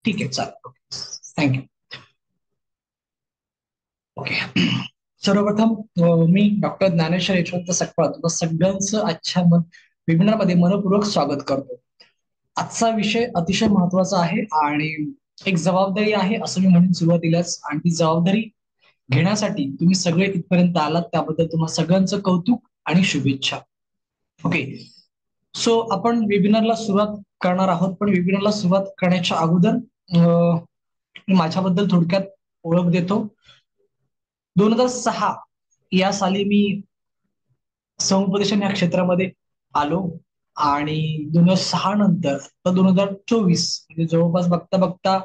ठीक आहे, चालेल. Okay, thank you. ओके. सर्वप्रथम मी डॉक्टर ज्ञानेश्वर यशवंत सकपाळ तुम्हा सगळ्यांचं आजच्या वेबिनारमध्ये मनपूर्वक स्वागत करतो. आजचा विषय अतिशय महत्वाचा आहे आणि एक जबाबदारी आहे असं मी म्हणेन सुरुवातीलाच, आणि ती जबाबदारी घेण्यासाठी तुम्ही सगळे इथपर्यंत आलात त्याबद्दल तुम्हाला सगळ्यांचं कौतुक आणि शुभेच्छा. ओके. सो आपण वेबिनारला सुरुवात करणार आहोत, पण वेबिनारला सुरुवात करण्याच्या अगोदर मी माझ्याबद्दल थोडक्यात ओळख देतो. 2006 या साली मी समुपदेशन या क्षेत्रामध्ये आलो, आणि 2006 नंतर 2024 म्हणजे जवळपास बघता बघता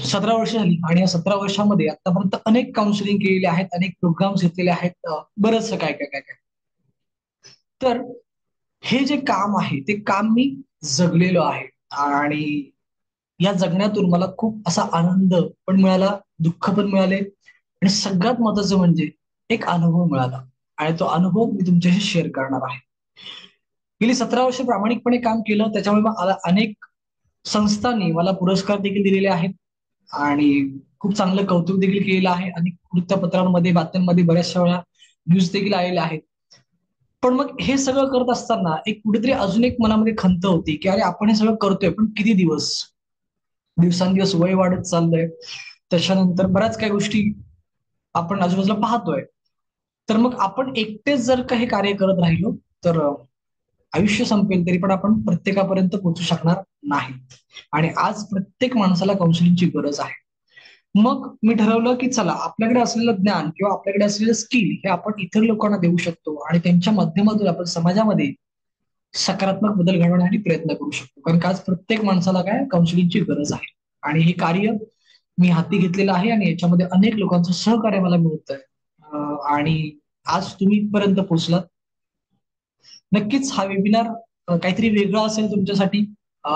17 वर्ष झाली, आणि या 17 वर्षामध्ये आतापर्यंत अनेक काउन्सिलिंग केलेले आहेत, अनेक प्रोग्राम्स घेतलेले आहेत, बरंचसं काय काय काय काय. तर हे जे काम आहे ते काम मी जगलेलो आहे, आणि या जगण्यातून मला खूप असा आनंद पण मिळाला, दुःख पण मिळाले, आणि सगळ्यात महत्वाचं म्हणजे एक अनुभव मिळाला, आणि तो अनुभव मी तुमच्याशी शेअर करणार आहे. गेली 17 वर्ष प्रामाणिकपणे काम केलं, त्याच्यामुळे मला अनेक संस्थांनी मला पुरस्कार देखील दिलेले आहेत, आणि खूप चांगलं कौतुक देखील केलेलं आहे. अनेक वृत्तपत्रांमध्ये, बातम्यांमध्ये बऱ्याचशा वेळा न्यूज देखील आलेल्या आहेत. पण मग हे सगळं करत असताना एक कुठेतरी अजून एक मनामध्ये खंत होती, की अरे आपण हे सगळं करतोय पण किती दिवस, दिवसांदिवस वय वाढत चाललंय, त्याच्यानंतर बऱ्याच काही गोष्टी आपण आजूबाजूला पाहतोय. तर मग आपण एकटेच जर काही कार्य करत राहिलो तर आयुष्य संपेल तरी पण आपण प्रत्येकापर्यंत पोहोचू शकणार नाही, आणि आज प्रत्येक माणसाला काउन्सिलिंगची गरज आहे. मग मी ठरवलं की चला, आपल्याकडे असलेलं ज्ञान किंवा आपल्याकडे असलेलं स्किल हे आपण इतर लोकांना देऊ शकतो, आणि त्यांच्या माध्यमातून आपण समाजामध्ये सकारात्मक बदल घडवण्यासाठी प्रयत्न करू शकतो. कारण का आज प्रत्येक माणसाला काय काउन्सिलिंगची गरज आहे, आणि हे कार्य मी हाती घेतलेलं आहे, आणि याच्यामध्ये अनेक लोकांचं सहकार्य मला मिळत आहे, आणि आज तुम्ही इथपर्यंत पोहोचलात. नक्कीच हा वेबिनार काहीतरी वेगळा असेल तुमच्यासाठी.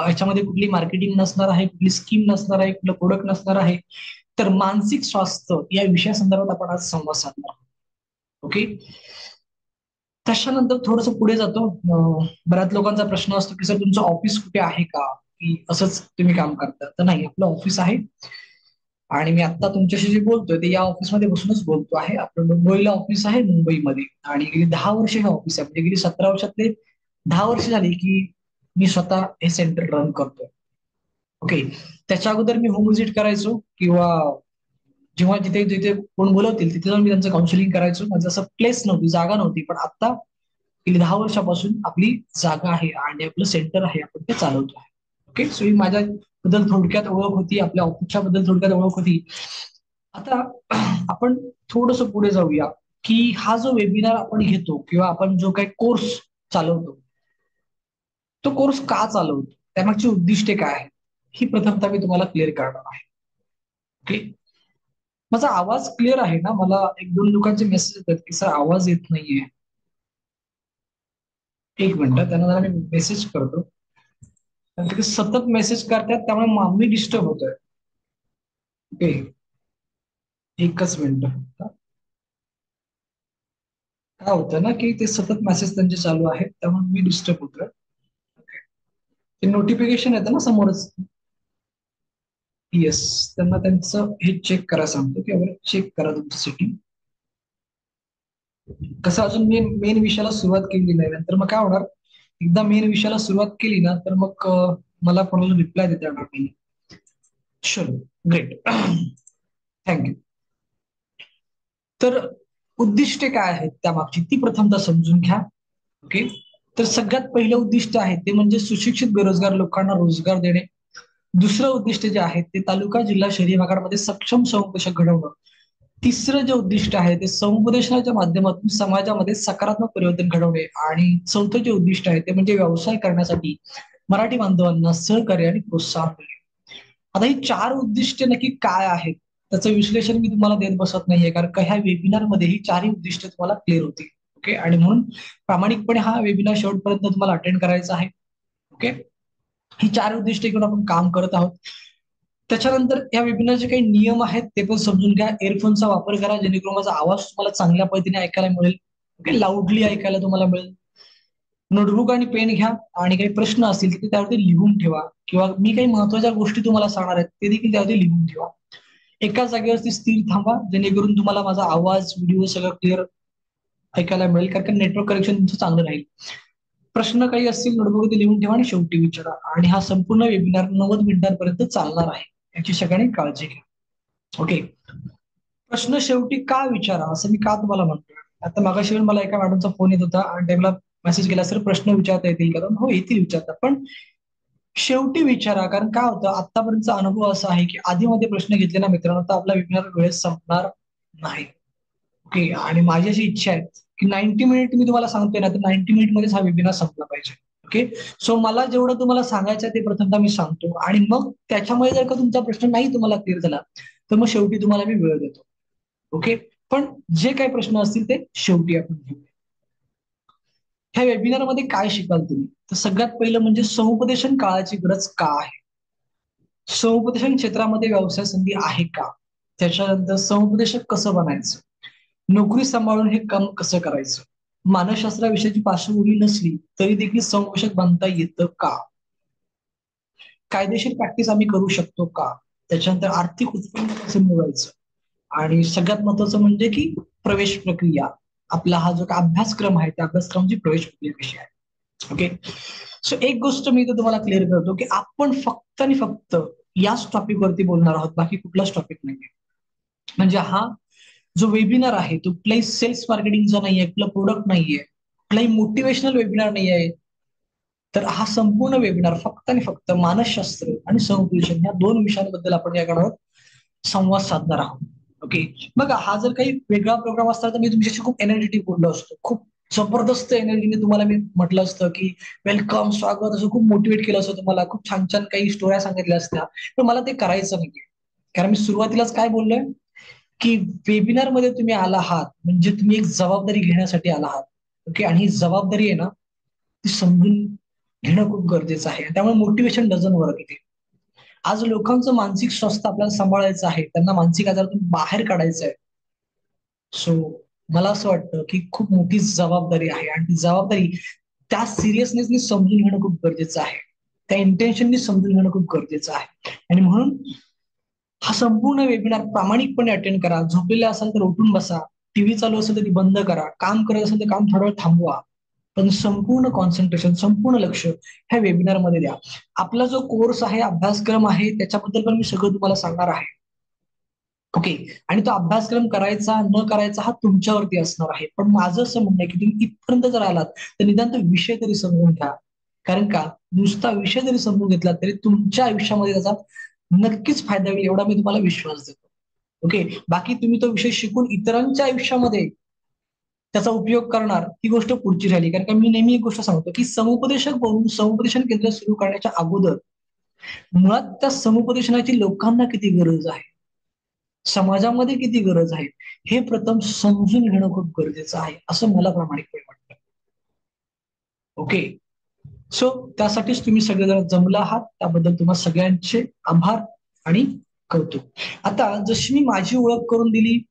याच्यामध्ये कुठली मार्केटिंग नसणार आहे, कुठली स्कीम नसणार आहे, कुठलं प्रोडक्ट नसणार आहे. तर मानसिक स्वास्थ्य या विषयासंदर्भात आपण आज संवाद साधणार आहोत. ओके. त्याच्यानंतर थोडस पुढे जातो. बऱ्याच लोकांचा प्रश्न असतो की सर तुमचं ऑफिस कुठे आहे का, की असंच तुम्ही काम करता? तर नाही, आपलं ऑफिस आहे, आणि मी आता तुमच्याशी जे बोलतोय ते या ऑफिसमध्ये बसूनच बोलतो आहे. आपलं मुंबईला ऑफिस आहे, मुंबईमध्ये, आणि गेली 10 वर्ष हे ऑफिस आहे, म्हणजे गेली 17 वर्षातले 10 वर्ष झाली की मी स्वतः हे सेंटर रन करतोय. ओके. त्याच्या अगोदर मी होम व्हिजिट करायचो, किंवा जेव्हा जिथे जिथे कोण बोलवतील तिथे जाऊन मी त्यांचं काउन्सिलिंग करायचो. माझं असं प्लेस नव्हती, जागा नव्हती, पण आता गेली 10 वर्षापासून आपली जागा आहे आणि आपलं सेंटर आहे, आपण ते चालवतो आहे. ओके. सो ही माझ्याबद्दल थोडक्यात ओळख होती, आपल्या ऑफिसच्या बद्दल थोडक्यात ओळख होती. आता आपण थोडस पुढे जाऊया, की हा जो वेबिनार आपण घेतो किंवा आपण जो काही कोर्स चालवतो, तो कोर्स का चालवतो, त्यामागची उद्दिष्टे काय आहेत, ही प्रथमतः मी तुम्हाला क्लिअर करणार आहे. ओके. माझा आवाज क्लिअर आहे ना? मला एक दोन लोकांचे मेसेज येतात की सर आवाज येत नाहीये. एक मिनिट, त्यांना जरा मी मेसेज करतो. कारण ते सतत मेसेज करतात, त्यामुळे मी डिस्टर्ब होतोय. ओके. एकच मिनिट. काय होतं ना की ते सतत मेसेज त्यांचे चालू आहेत, त्यामुळे मी डिस्टर्ब होतोय. ते नोटिफिकेशन येतं ना समोरच. येस. त्यांना त्यांचं हे चेक करा सांगतो, की अगर चेक करा तुमचं सेटिंग. कसं अजून मेन विषयाला सुरुवात केली नाही, नंतर मग काय होणार, एकदा मेन विषयाला सुरुवात केली ना तर मग मला कोणाला रिप्लाय देता येणार नाही. चलो, ग्रेट. थँक्यू. तर उद्दिष्टे काय आहेत त्यामागची ती प्रथमतः समजून घ्या. ओके. तर सगळ्यात पहिलं उद्दिष्ट आहे ते म्हणजे सुशिक्षित बेरोजगार लोकांना रोजगार देणे. दुसरं उद्दिष्ट जे आहे ते तालुका जिल्हा शहरी भागामध्ये सक्षम समुपदेशक घडवणं. तिसरं जे उद्दिष्ट आहे ते समुपदेशनाच्या माध्यमातून समाजामध्ये सकारात्मक परिवर्तन घडवणे. आणि चौथं जे उद्दिष्ट आहे ते म्हणजे व्यवसाय करण्यासाठी मराठी बांधवांना सहकार्य आणि प्रोत्साहन देणे. आता ही 4 उद्दिष्टे नक्की काय आहेत त्याचं विश्लेषण मी तुम्हाला देत बसत नाहीये, कारण का ह्या वेबिनारमध्ये ही 4ही उद्दिष्ट तुम्हाला क्लिअर होतील. ओके. आणि म्हणून प्रामाणिकपणे हा वेबिनार शेवटपर्यंत तुम्हाला अटेंड करायचा आहे. ओके. ही 4 उद्दिष्टे घेऊन आपण काम करत आहोत. त्याच्यानंतर या वेबिनारचे काही नियम आहेत ते पण समजून घ्या. एअरफोनचा वापर करा, जेणेकरून माझा आवाज तुम्हाला चांगल्या पद्धतीने ऐकायला मिळेल. ओके, लाऊडली ऐकायला तुम्हाला मिळेल. नोटबुक आणि पेन घ्या आणि काही प्रश्न असतील तर ते त्यावरती लिहून ठेवा, किंवा मी काही महत्वाच्या गोष्टी तुम्हाला सांगणार आहेत ते देखील त्यावरती लिहून ठेवा. एका जागेवरती स्थिर थांबा, जेणेकरून तुम्हाला माझा आवाज, व्हिडिओ सगळं क्लिअर ऐकायला मिळेल, कारण नेटवर्क कनेक्शन तुमचं चांगलं राहील. प्रश्न काही असतील नोटबुकमध्ये लिहून ठेवा आणि शेवटी विचारा. आणि हा संपूर्ण वेबिनार 90 मिनिटांपर्यंत चालणार आहे, याची सगळ्यांनी काळजी घ्या. ओके. प्रश्न शेवटी का विचारा असं मी का तुम्हाला म्हणतोय? आता मागाशी मला एका मॅडमचा फोन येत होता आणि ते मला मेसेज केला, सर प्रश्न विचारता येतील का? हो, येतील विचारता, पण शेवटी विचारा. कारण काय होतं, आतापर्यंतचा अनुभव असा आहे की आधी मध्ये प्रश्न घेतले ना मित्रांनो, तर आपला वेबिनार वेळेत संपणार नाही. ओके. आणि माझी अशी इच्छा आहे की 90 मिनिट मी तुम्हाला सांगतोय ना, तर 90 मिनिट मध्येच हा वेबिनार संपला पाहिजे. ओके. सो मला जेवढं तुम्हाला सांगायचं आहे ते प्रथमतः मी सांगतो, आणि मग त्याच्यामध्ये जर का तुमचा प्रश्न नाही तुम्हाला क्लिअर झाला, तर मग शेवटी तुम्हाला मी वेळ देतो. ओके. पण जे काही प्रश्न असतील ते शेवटी आपण घेऊया. ह्या वेबिनारमध्ये काय शिकाल तुम्ही? तर सगळ्यात पहिलं म्हणजे समुपदेशन काळाची गरज का आहे? समुपदेशन क्षेत्रामध्ये व्यवसाय संधी आहे का? त्याच्यानंतर समुपदेशक कसं बनायचं? नोकरी सांभाळून हे काम कसं करायचं? मानसशास्त्राविषयीची पार्श्वभूमी नसली तरी देखील समुपदेशक बनता येतं का? कायदेशीर प्रॅक्टिस आम्ही करू शकतो का? त्याच्यानंतर आर्थिक उत्पन्न कसं मिळवायचं? आणि सगळ्यात महत्वाचं म्हणजे की प्रवेश प्रक्रिया, आपला हा जो काही अभ्यासक्रम आहे त्या अभ्यासक्रमाची प्रवेश प्रक्रिया कशी आहे. ओके. सो एक गोष्ट मी इथं तुम्हाला क्लिअर करतो की आपण फक्त आणि फक्त याच टॉपिक वरती बोलणार आहोत, बाकी कुठलाच टॉपिक नाहीये. म्हणजे हा जो वेबिनार आहे तो कुठलाही सेल्स मार्केटिंगचा नाहीये, कुठला प्रोडक्ट नाहीये, कुठलाही मोटिवेशनल वेबिनार नाही आहे. तर हा संपूर्ण वेबिनार फक्त आणि फक्त मानसशास्त्र आणि समुपदेशन या दोन विषयांबद्दल आपण या काळात संवाद साधणार आहोत. ओके. बघा, हा जर काही वेगळा प्रोग्राम असता तर मी तुमच्याशी खूप एनर्जेटिक बोललो असतो, खूप जबरदस्त एनर्जीने तुम्हाला मी म्हटलं असतं की वेलकम, स्वागत, असं खूप मोटिवेट केलं असतं तुम्हाला, खूप छान छान काही स्टोऱ्या सांगितल्या असत्या. पण मला ते करायचं नाहीये. कारण मी सुरुवातीलाच काय बोललोय की वेबिनार मध्ये तुम्ही आला आहात म्हणजे तुम्ही एक जबाबदारी घेण्यासाठी आला आहात. ओके. आणि ही जबाबदारी आहे ना, ती समजून घेणं खूप गरजेचं आहे. त्यामुळे मोटिवेशन डझन वर्क इथे. आज लोकांचं मानसिक स्वास्थ्य आपल्याला सांभाळायचं आहे, त्यांना मानसिक आजारातून बाहेर काढायचं आहे. सो मला असं वाटतं की खूप मोठी जबाबदारी आहे, आणि ती जबाबदारी त्या सिरियसनेसने समजून घेणं खूप गरजेचं आहे, त्या इंटेन्शननी समजून घेणं खूप गरजेचं आहे. आणि म्हणून हा संपूर्ण वेबिनार प्रामाणिकपणे अटेंड करा. झोपलेले असाल तर उठून बसा, टीव्ही चालू असेल तर ती बंद करा, काम करत असेल तर काम थोडा वेळ थांबवा, पण संपूर्ण कॉन्सन्ट्रेशन, संपूर्ण लक्ष ह्या वेबिनारमध्ये द्या. आपला जो कोर्स आहे, अभ्यासक्रम आहे, त्याच्याबद्दल पण मी सगळं तुम्हाला सांगणार आहे. ओके. आणि तो अभ्यासक्रम करायचा न करायचा हा तुमच्यावरती असणार आहे. पण माझं असं म्हणणं आहे की तुम्ही इथपर्यंत जर आलात तर निदान तो विषय तरी समजून घ्या. कारण का, नुसता विषय जरी समजून घेतला तरी तुमच्या आयुष्यामध्ये त्याचा नक्कीच फायदा होईल, एवढा मी तुम्हाला विश्वास देतो. ओके. बाकी तुम्ही तो विषय शिकून इतरांच्या आयुष्यामध्ये त्याचा उपयोग करणार, ही गोष्ट पुढची राहिली. कारण का मी नेहमी एक गोष्ट सांगतो की समुपदेशक बनून समुपदेशन केंद्र सुरू करण्याच्या अगोदर मुळात त्या समुपदेशनाची लोकांना किती गरज आहे, समाजामध्ये किती गरज आहे, हे प्रथम समजून घेणं खूप गरजेचं आहे, असं मला प्रामाणिकपणे वाटतं. ओके. सो त्यासाठीच तुम्ही सगळेजण जमला आहात, त्याबद्दल तुम्हा सगळ्यांचे आभार आणि कौतुक. आता जशी मी माझी ओळख करून दिली,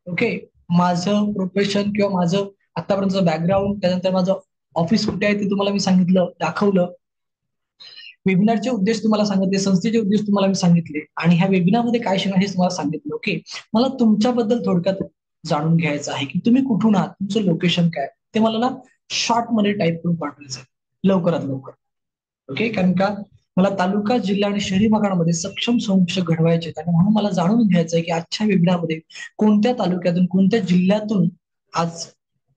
ओके, माझं प्रोफेशन किंवा माझं आतापर्यंतचं बॅकग्राऊंड, त्यानंतर माझं ऑफिस कुठे आहे ते तुम्हाला मी सांगितलं, दाखवलं. वेबिनारचे उद्देश तुम्हाला सांगितले, संस्थेचे उद्देश तुम्हाला मी सांगितले, आणि ह्या वेबिनारमध्ये काय शिकणार हे तुम्हाला सांगितलं. ओके. मला तुमच्याबद्दल थोडक्यात जाणून घ्यायचं आहे की तुम्ही कुठून आहात, तुमचं लोकेशन काय, ते मला ना शॉर्ट मध्ये टाईप करून पाठवायचं आहे लवकरात लवकर. ओके. कारण का मला तालुका, जिल्हा आणि शहरी भागामध्ये सक्षम संरक्षक घडवायचे आहेत, आणि म्हणून मला जाणून घ्यायचं आहे की आजच्या वेबिनारमध्ये कोणत्या तालुक्यातून, कोणत्या जिल्ह्यातून आज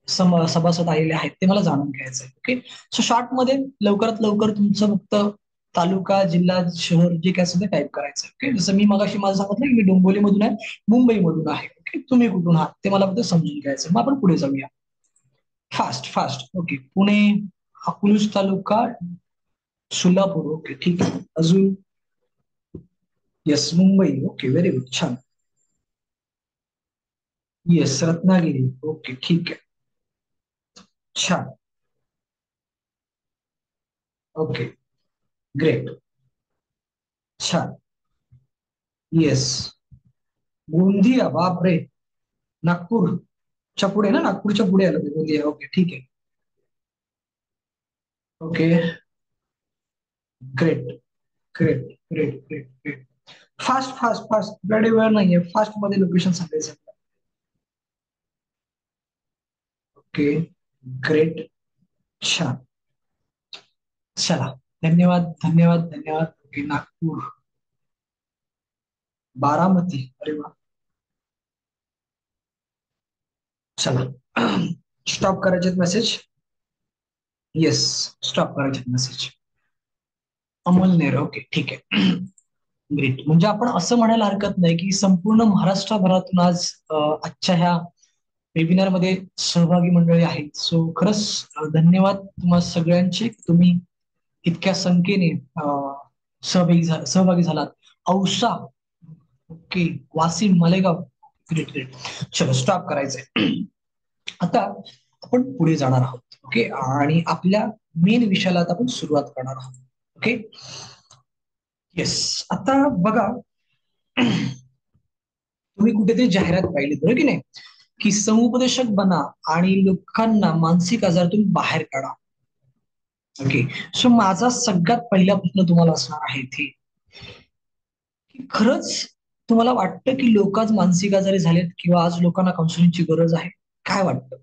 सभासद आलेले आहेत ते मला जाणून घ्यायचं आहे. ओके. सो शॉर्ट मध्ये लवकरात लवकर तुमचं फक्त तालुका, जिल्हा, शहर जे काय असेल ते टाईप करायचं. ओके. जसं मी मगाशी माझं सांगितलं की मी डोंबिवलीमधून आहे, मुंबईमधून आहे. ओके. तुम्ही कुठून आहात ते मला फक्त समजून घ्यायचं, मग आपण पुढे जाऊया. Fast fast. Okay. Pune, Akluj taluka, Solapur. Okay, ठीक आहे. अजून? Yes, Mumbai. Okay, very good, छान. येस, रत्नागिरी. ओके, ठीक आहे, छान. ओके, ग्रेट, छान. येस, गोंदिया. बापरे, नागपूरच्या पुढे ना, नागपूरच्या पुढे आलं ते गोंदिया. ओके, ठीक आहे. Okay. Great great great great great. Fast fast fast, आपल्याकडे वेळ नाहीये, फास्ट मध्ये लोकेशन सांगायचं. ओके. ग्रेट. छान. चला. धन्यवाद धन्यवाद धन्यवाद. ओके, नागपूर. बारामती, अरे वा. चला. स्टॉप करायचे मेसेज. येस. स्टॉप करायचे मेसेज. अमोल नेर, ओके ठीक आहे. ग्रेट. म्हणजे आपण असं म्हणायला हरकत नाही की संपूर्ण महाराष्ट्रभरातून आज आजच्या ह्या वेबिनार मध्ये सहभागी मंडळी आहेत. सो खरंच धन्यवाद तुम्हा सगळ्यांचे. तुम्ही इतक्या संख्येने सहभागी झालात. Ausa, okay, Washim, Malegaon. Great great. चलो, स्टॉप करायचंय. आता आपण पुढे जाणार आहोत. ओके, आणि आपल्या मेन विषयाला आता आपण सुरुवात करणार आहोत. ओके. येस. आता बघा, तुम्ही कुठेतरी जाहिरात पाहिली बरं की नाही, की समुपदेशक बना आणि लोकांना मानसिक आजारातून बाहेर काढा. ओके. सो माझा सगळ्यात पहिला प्रश्न तुम्हाला असणार आहे इथे, की खरंच तुम्हाला वाटतं की लोक आज मानसिक आजारी झालेत किंवा आज लोकांना काउन्सिलिंगची गरज आहे? काय वाटतं?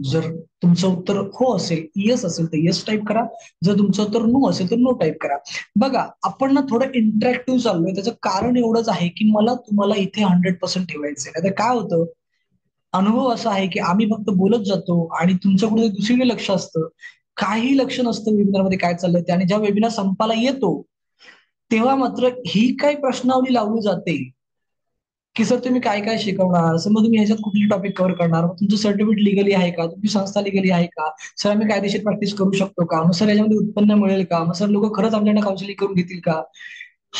जर तुमचं उत्तर हो असेल, येस असेल तर येस टाईप करा. जर तुमचं उत्तर नो असेल तर नो टाईप करा. बघा, आपण ना थोडं इंटरॅक्टिव्ह चाललोय. त्याचं कारण एवढंच आहे की मला तुम्हाला इथे 100% ठेवायचंय. आता काय होतं, अनुभव असा आहे की आम्ही फक्त बोलत जातो आणि तुमचं कुठे दुसरीकडे लक्ष असतं. काही लक्ष नसतं वेबिनारमध्ये काय चाललंय ते. आणि जेव्हा वेबिनार संपायला येतो तेव्हा मात्र ही काय प्रश्नावली लावली जाते की सर तुम्ही काय काय शिकवणार, सर मग तुम्ही ह्याच्यात कुठली टॉपिक कव्हर करणार, मग तुमचं सर्टिफिकेट लिगली आहे का, तुमची संस्था लिगली आहे का, सर आम्ही कायदेशीर प्रॅक्टिस करू शकतो का, मग सर याच्यामध्ये उत्पन्न मिळेल का, मग सर लोक खरंच आमच्याकडे काउन्सिलिंग करून घेतील का.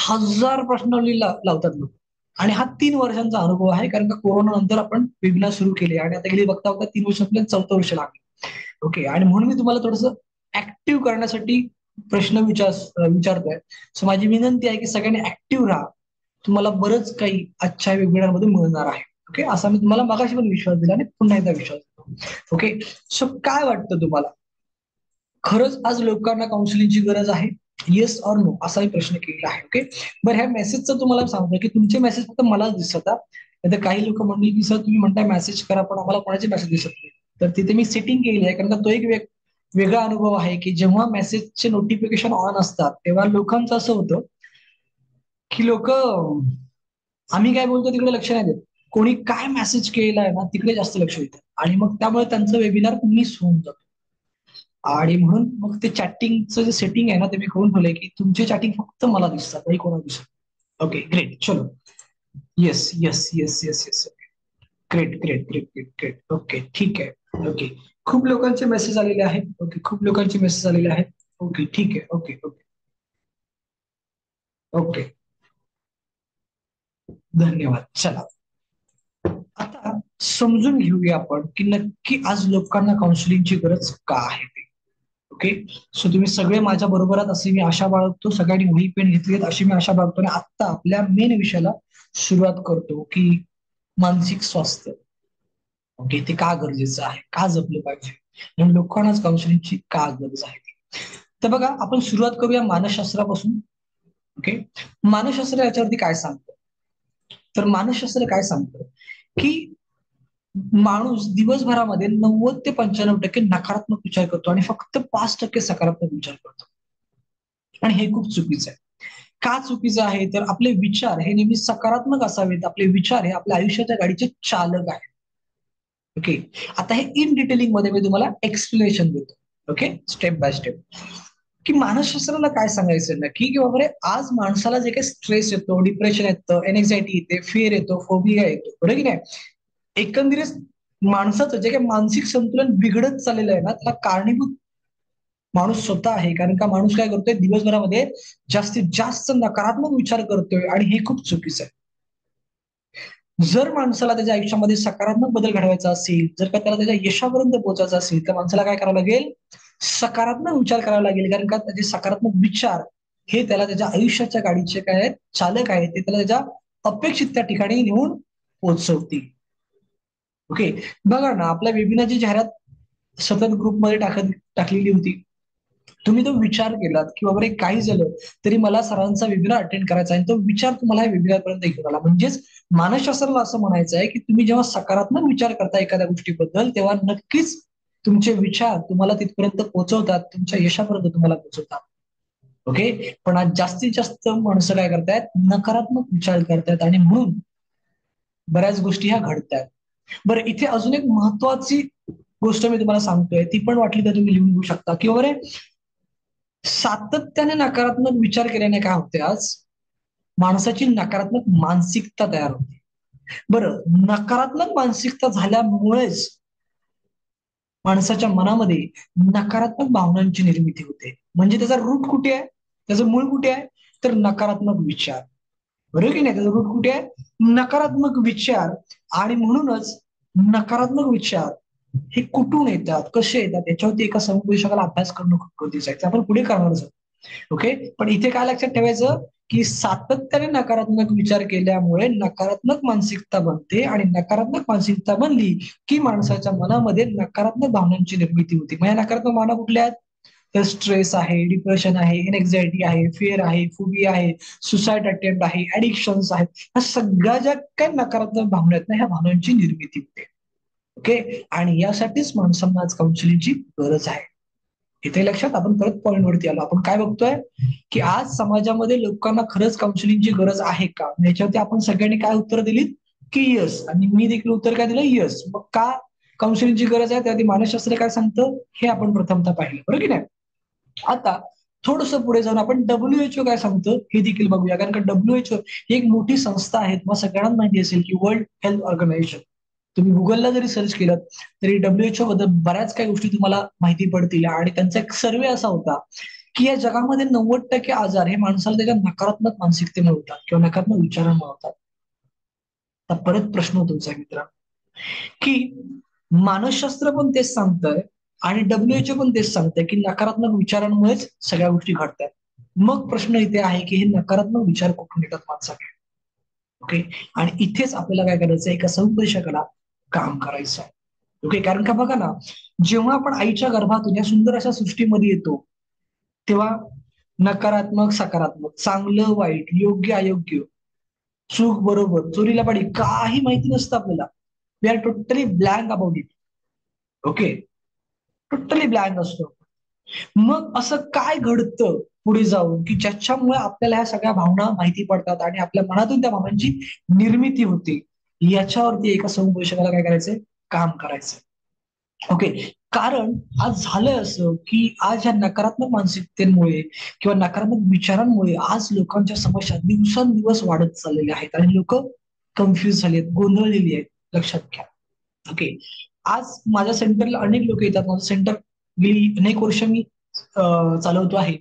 हजार प्रश्नावली लावतात लोक. आणि हा 3 वर्षांचा अनुभव आहे, कारण का कोरोना नंतर आपण वेबिनार सुरू केले आणि आता गेली बघता बघता 3 वर्ष आपल्याला 4थं वर्ष लागले. ओके. आणि म्हणून मी तुम्हाला थोडस ऍक्टिव्ह करण्यासाठी प्रश्न विचारतोय. सो माझी विनंती आहे की सगळ्यांनी ऍक्टिव्ह राहा. तुम्हाला बरंच काही आजच्या वेबिनार मध्ये मिळणार आहे. ओके. असा मी तुम्हाला मागाशी पण विश्वास दिला आणि पुन्हा एकदा विश्वास देतो. ओके. सो काय वाटतं तुम्हाला, खरंच आज लोकांना काउन्सिलिंगची गरज आहे? येस ऑर नो असाही प्रश्न केलेला आहे. ओके. बरं, ह्या मेसेजचं तुम्हाला सांगतो की तुमचे मेसेज फक्त मलाच दिसतात. आता काही लोक म्हणतील की सर तुम्ही म्हणताय मेसेज करा पण आम्हाला कोणाचे मेसेज दिसत नाही. तर तिथे मी सेटिंग केली आहे, कारण का तो एक वेगळा अनुभव आहे की जेव्हा मेसेजचे नोटिफिकेशन ऑन असतात तेव्हा लोकांचं असं होतं की लोक आम्ही काय बोलतो तिकडे लक्ष नाही देत. कोणी काय मेसेज केलेला आहे ना तिकडे जास्त लक्ष देतात आणि मग त्यामुळे त्यांचं वेबिनार मिस होऊन जातं. आणि म्हणून मग ते चॅटिंगचं जे सेटिंग आहे ना ते मी करून ठेवलंय की तुमचे चॅटिंग फक्त मला दिसतात, नाही कोणाला दिसत. Okay great. चलो. Yes yes yes yes yes. Great great great great great. Okay ठीक आहे. ओके. खूप लोकांचे मेसेज आलेले आहेत. ओके, खूप लोकांचे मेसेज आलेले आहेत. ओके ठीक आहे. Okay okay okay. धन्यवाद. चला, आता समजून घेऊया आपण की नक्की आज लोकांना काउन्सिलिंगची गरज का आहे ते. ओके. सो तुम्ही सगळे माझ्या बरोबर आहात अशी मी आशा बाळगतो. सगळ्यांनी वही पेन घेतलीत अशी मी आशा बाळगतो. आणि आता आपल्या मेन विषयाला सुरुवात करतो की मानसिक स्वास्थ्य. ओके, ते का गरजेचं आहे, का जपलं पाहिजे, म्हणून लोकांनाच काउन्सिलिंगची का गरज आहे ती. तर बघा, आपण सुरुवात करूया मानसशास्त्रापासून. ओके. मानसशास्त्र याच्यावरती काय सांगतं, तर मानसशास्त्र काय सांगतं की माणूस दिवसभरामध्ये 90 ते 95% नकारात्मक विचार करतो आणि फक्त 5% सकारात्मक विचार करतो. आणि हे खूप चुकीचं आहे. का चुकीचं आहे, तर आपले विचार हे नेहमी सकारात्मक असावेत. आपले विचार हे आपल्या आयुष्याच्या गाडीचे चालक आहेत. ओके. आता हे इन डिटेलिंग मध्ये मी तुम्हाला एक्सप्लेनेशन देतो. Okay, step by step. की मानसशास्त्राला काय सांगायचं नक्की, की बाबा रे, आज माणसाला जे काही स्ट्रेस येतो, डिप्रेशन येतं, एनएक्झायटी येते, फिअर येतो, फोबिया येतो, बरोबर की नाही. एकंदरीत माणसाचं जे काही मानसिक संतुलन बिघडत चाललेलं आहे ना त्याला कारणीभूत माणूस स्वतः आहे. कारण का माणूस काय करतोय दिवसभरामध्ये जास्तीत जास्त नकारात्मक विचार करतोय आणि हे खूप चुकीचं आहे. जर माणसाला त्याच्या आयुष्यामध्ये सकारात्मक बदल घडवायचा असेल, जर का त्याला त्याच्या यशापर्यंत पोहोचायचं असेल तर माणसाला काय करावं लागेल, सकारात्मक विचार करावा लागेल. कारण का त्याचे सकारात्मक विचार हे त्याला त्याच्या आयुष्याच्या गाडीचे काय आहेत, चालक आहेत. ते त्याला त्याच्या अपेक्षित त्या ठिकाणी नेऊन पोहोचवतील. ओके. बघा ना, आपल्या वेबिनारची जाहिरात सतत ग्रुपमध्ये टाकलेली होती. तुम्ही तो विचार केलात की बाबा रे काही झालं तरी मला सरांचा वेबिनार अटेंड करायचा आहे, तो विचार तुम्हाला या वेबिनार पर्यंत घेऊन आला. म्हणजेच मानसशास्त्राला असं म्हणायचं आहे की तुम्ही जेव्हा सकारात्मक विचार करता एखाद्या गोष्टीबद्दल, तेव्हा नक्कीच तुमचे विचार तुम्हाला तिथपर्यंत पोहोचवतात, तुमच्या यशापर्यंत तुम्हाला पोहोचवतात. ओके. पण आज जास्तीत जास्त माणसं काय करतायत, नकारात्मक विचार करतायत आणि म्हणून बऱ्याच गोष्टी ह्या घडतायत. बरं, इथे अजून एक महत्वाची गोष्ट मी तुम्हाला सांगतोय, ती पण वाटली तर तुम्ही लिहून घेऊ शकता की बरे सातत्याने नकारात्मक विचार केल्याने काय होते, आज माणसाची नकारात्मक मानसिकता तयार होते. बरं, नकारात्मक मानसिकता झाल्यामुळेच माणसाच्या मनामध्ये नकारात्मक भावनांची निर्मिती होते. म्हणजे त्याचा रूट कुठे आहे, त्याचं मूळ कुठे आहे, तर नकारात्मक विचार. बरोबर की नाही? त्याचा रूट कुठे आहे, नकारात्मक विचार. आणि म्हणूनच नकारात्मक विचार हे कुठून येतात, कसे येतात, याच्यावरती एका समुपदेशकाला अभ्यास करणं खूप गरजेचं आहे. ते आपण पुढे करणारच आहोत. ओके. पण इथे काय लक्षात ठेवायचं, की सातत्याने नकारात्मक विचार केल्यामुळे नकारात्मक मानसिकता बनते आणि नकारात्मक मानसिकता बनली की माणसाच्या मनामध्ये नकारात्मक भावनांची निर्मिती होते. म्हणजे नकारात्मक भावना कुठल्या आहेत, तर स्ट्रेस आहे, डिप्रेशन आहे, एनएक्झायटी आहे, फिअर आहे, फोबिया आहे, सुसाईड अटेम्प्ट आहे, ऍडिक्शन्स आहेत. ह्या सगळ्या ज्या काही नकारात्मक भावना आहेत ना, ह्या भावनांची निर्मिती होते. ओके. आणि यासाठीच माणसांना आज काउन्सिलिंगची गरज आहे. इथे लक्षात, आपण परत पॉईंटवरती आलो. आपण काय बघतोय, की आज समाजामध्ये लोकांना खरंच काउन्सिलिंगची गरज आहे का, याच्यावरती आपण सगळ्यांनी काय उत्तर दिली, की यस. आणि मी देखील उत्तर काय दिलं, यस. मग का काउन्सिलिंगची गरज आहे, त्याआधी मानसशास्त्र काय सांगतं हे आपण प्रथमतः पाहिलं, बरोबर की नाही. आता थोडस पुढे जाऊन आपण WHO काय सांगतं हे देखील बघूया. कारण का WHO ही एक मोठी संस्था आहे. तुम्हाला सगळ्यांना माहिती असेल की वर्ल्ड हेल्थ ऑर्गनायझेशन. तुम्ही गुगलला जरी सर्च केलं तरी WHO बद्दल बऱ्याच काही गोष्टी तुम्हाला माहिती पडतील. आणि त्यांचा एक सर्वे असा होता की या जगामध्ये 90% आजार हे माणसाला त्याच्या नकारात्मक मानसिकतेमुळे होतात किंवा नकारात्मक विचारांमुळे होतात. तर परत प्रश्न तुमचा मित्र, की मानसशास्त्र पण तेच सांगतंय आणि WHO पण तेच सांगतंय की नकारात्मक विचारांमुळेच सगळ्या गोष्टी घडतात. मग प्रश्न इथे आहे की हे नकारात्मक विचार कुठून येतात माणसाकडे. ओके. आणि इथेच आपल्याला काय करायचं, एका समुपदेशकाला काम करायचं आहे. ओके. कारण का बघा ना, जेव्हा आपण आईच्या गर्भातून या सुंदर अशा सृष्टीमध्ये येतो, तेव्हा नकारात्मक सकारात्मक, चांगलं वाईट, योग्य अयोग्य, चूक बरोबर, चोरीला पाडी काही माहिती नसतं आपल्याला. We are totally blank about it. Okay. Totally blank असतो. मग असं काय घडतं पुढे जाऊन, की ज्याच्यामुळे आपल्याला ह्या सगळ्या भावना माहिती पडतात आणि आपल्या मनातून त्या भावनांची निर्मिती होते. याच्यावरती एका समुपदेशकाला काय करायचंय, काम करायचंय. ओके. कारण आज झालंय असं, की आज ह्या नकारात्मक मानसिकतेमुळे किंवा नकारात्मक विचारांमुळे आज लोकांच्या समस्या दिवसेंदिवस वाढत चाललेल्या आहेत आणि लोक कन्फ्युज झाली आहेत, गोंधळलेली आहेत. लक्षात घ्या. ओके. आज माझ्या सेंटरला अनेक लोक येतात. माझं सेंटर गेली अनेक वर्ष मी चालवतो आहे.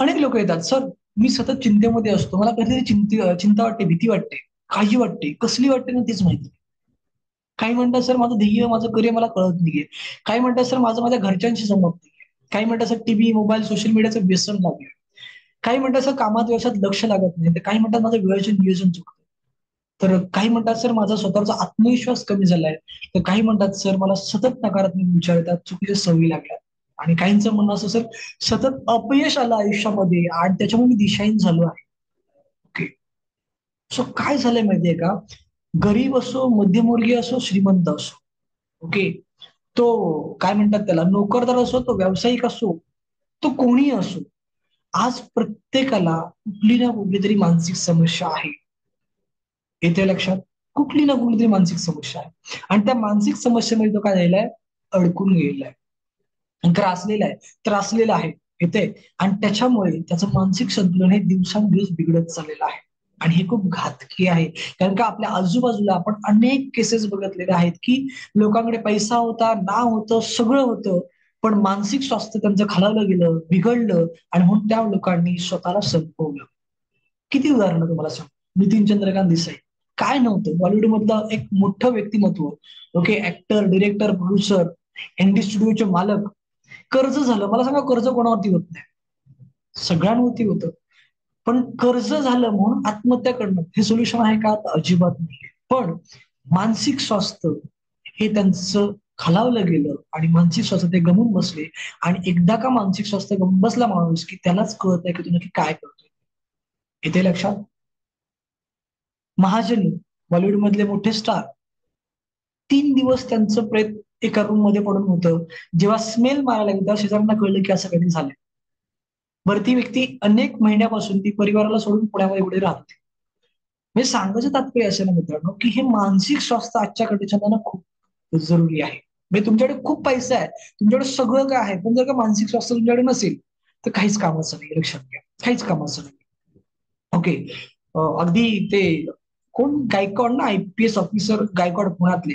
अनेक लोक येतात, सर मी सतत चिंतेमध्ये असतो, मला कधीतरी चिंता वाटते, भीती वाटते, काळजी वाटते, कसली वाटते ना तेच माहिती नाही. काही म्हणतात सर माझं ध्येय, माझं करिअर मला कळत नाहीये. काही म्हणतात सर माझं माझ्या घरच्यांशी संमत नाहीये. काही म्हणतात सर टीव्ही, मोबाईल, सोशल मीडियाचं व्यसन लागलं. काही म्हणतात सर कामात व्यवसायात लक्ष लागत नाही. तर काही म्हणतात माझं वेळेचं नियोजन चुकतं. तर काही म्हणतात सर माझा स्वतःचा आत्मविश्वास कमी झालाय. तर काही म्हणतात सर मला सतत नकारात्मक विचार येतात, चुकीच्या सवयी लागल्या. आणि काहींचं म्हणणं असं, सर सतत अपयश आलं आयुष्यामध्ये आणि त्याच्यामुळे मी दिशाहीन झालो आहे. ओके. सो काय झालंय माहितीये का, गरीब असो, मध्यमवर्गीय असो, श्रीमंत असो, ओके, तो काय म्हणतात त्याला, नोकरदार असो, तो व्यावसायिक असो, तो कोणीही असो, आज प्रत्येकाला कुठली ना कुठली तरी मानसिक समस्या आहे. येते लक्षात, कुठली ना कुठली तरी मानसिक समस्या आहे. आणि त्या मानसिक समस्येमध्ये तो काय झालेला आहे, अडकून गेलेला आहे, त्रासलेला आहे. येते. आणि त्याच्यामुळे त्याचं मानसिक संतुलन हे दिवसांदिवस बिघडत चाललेलं आहे. आणि हे खूप घातकी आहे. कारण का आपल्या आजूबाजूला आपण अनेक केसेस बघितलेले आहेत की लोकांकडे पैसा होता, नाव होतं, सगळं होतं, पण मानसिक स्वास्थ्य त्यांचं खालावलं गेलं, बिघडलं आणि म्हणून त्या लोकांनी स्वतःला संपवलं. किती उदाहरणं तुम्हाला सांगू. नितीन चंद्रकांत देसाई, काय नव्हतं, बॉलिवूड मधलं एक मोठं व्यक्तिमत्व, okay, actor, director, producer, ND स्टुडिओचे मालक. कर्ज झालं, मला सांगा कर्ज कोणावरती होत नाही, सगळ्यांवरती होतं. पण कर्ज झालं म्हणून आत्महत्या करणं हे सोल्युशन आहे का, तर अजिबात नाही. पण मानसिक स्वास्थ्य हे त्यांचं खालावलं गेलं आणि मानसिक स्वास्थ्य ते गमून बसले. आणि एकदा का मानसिक स्वास्थ्य गमून बसला माणूस, की त्यालाच कळत नाही की तू नक्की काय करतोय. येते लक्षात? महाजनी, बॉलिवूड मधले मोठे स्टार, 3 दिवस त्यांचं प्रेत एका रूम मध्ये पडून होतं. जेव्हा स्मेल मारायला गेलं तेव्हा शेजाऱ्यांना कळलं की असं काहीतरी झालंय. बरं, ती व्यक्ती अनेक महिन्यापासून ती परिवाराला सोडून पुण्यामध्ये कुठे राहत होती. म्हणजे सांगायचं तात्पर्य असं ना मित्रांनो, की हे मानसिक स्वास्थ्य आजच्या कंडिशनला खूप जरुरी आहे. म्हणजे तुमच्याकडे खूप पैसा आहे, तुमच्याकडे सगळं काय आहे, पण जर का मानसिक स्वास्थ्य तुमच्याकडे नसेल तर काहीच कामाचं नाही. लक्षात घ्या, काहीच कामाचं नाही. ओके. अगदी ते कोण गायकवाड ना, IPS ऑफिसर गायकवाड पुण्यातले,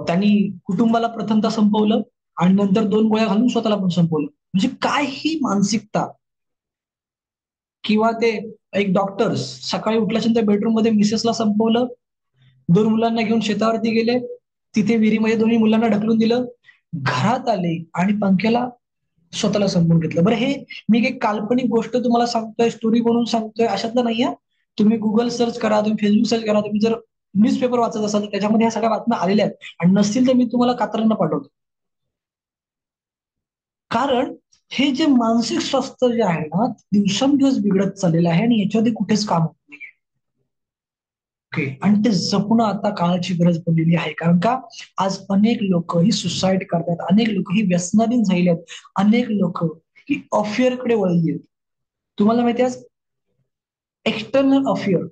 त्यांनी कुटुंबाला प्रथमतः संपवलं आणि नंतर 2 गोळ्या घालून स्वतःला पण संपवलं. म्हणजे काय ही मानसिकता. किंवा ते एक डॉक्टर्स सकाळी उठल्याच्या बेडरूम मध्ये मिसेसला संपवलं, 2 मुलांना घेऊन शेतावरती गेले, तिथे विहिरीमध्ये दोन्ही मुलांना ढकलून दिलं, घरात आले आणि पंख्याला स्वतःला संपवून घेतलं. बरं, हे मी एक काल्पनिक गोष्ट तुम्हाला सांगतोय, स्टोरी बनवून सांगतोय अशातलं नाहीये. तुम्ही गुगल सर्च करा, तुम्ही फेसबुक सर्च करा, तुम्ही जर न्यूजपेपर वाचत असाल तर त्याच्यामध्ये ह्या सगळ्या बातम्या आलेल्या आहेत. आणि नसतील तर मी तुम्हाला कात्र्यांना पाठवतो. कारण हे जे मानसिक स्वास्थ्य जे आहे ना, दिवसेंदिवस बिघडत चाललेलं आहे आणि याच्यामध्ये कुठेच काम होत नाहीये. ओके. आणि ते जपणं आता काळाची गरज बनलेली आहे. कारण का आज अनेक लोक ही सुसाईड करतात, अनेक लोक ही व्यसनाधीन झालेली आहेत, अनेक लोक ही अफेअरकडे वळली आहेत. तुम्हाला माहिती आहे, एक्सटर्नल अफेअर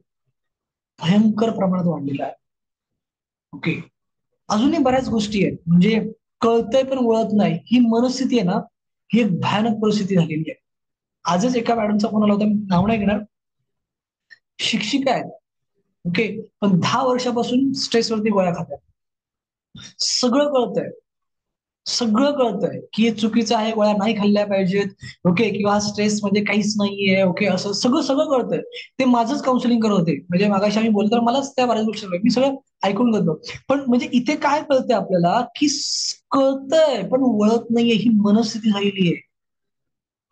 भयंकर प्रमाणात वाढलेला आहे. ओके. अजूनही बऱ्याच गोष्टी आहेत, म्हणजे कळतंय पण वळत नाही, ही मनस्थिती आहे ना, ही एक भयानक परिस्थिती झालेली आहे. आजच एका मॅडमचा फोन आला होता, मी नाव नाही घेणार. शिक्षिका आहेत. ओके. पण 10 वर्षापासून स्ट्रेसवरती गोळ्या खातात. सगळं कळतंय, सगळं कळतंय की हे चुकीचं आहे, गोळ्या नाही खाल्ल्या पाहिजेत. ओके. किंवा स्ट्रेस म्हणजे काहीच नाहीये. ओके. असं सगळं सगळं कळतंय. ते माझंच काउन्सिलिंग करत होते. म्हणजे मागाशी आम्ही बोलतो मलाच त्या बऱ्याच गोष्टी कळल्या. मी सगळं ऐकून घेतो. पण म्हणजे इथे काय कळतंय आपल्याला, की कळतंय पण वळत नाहीये, ही मनस्थिती झालेली आहे.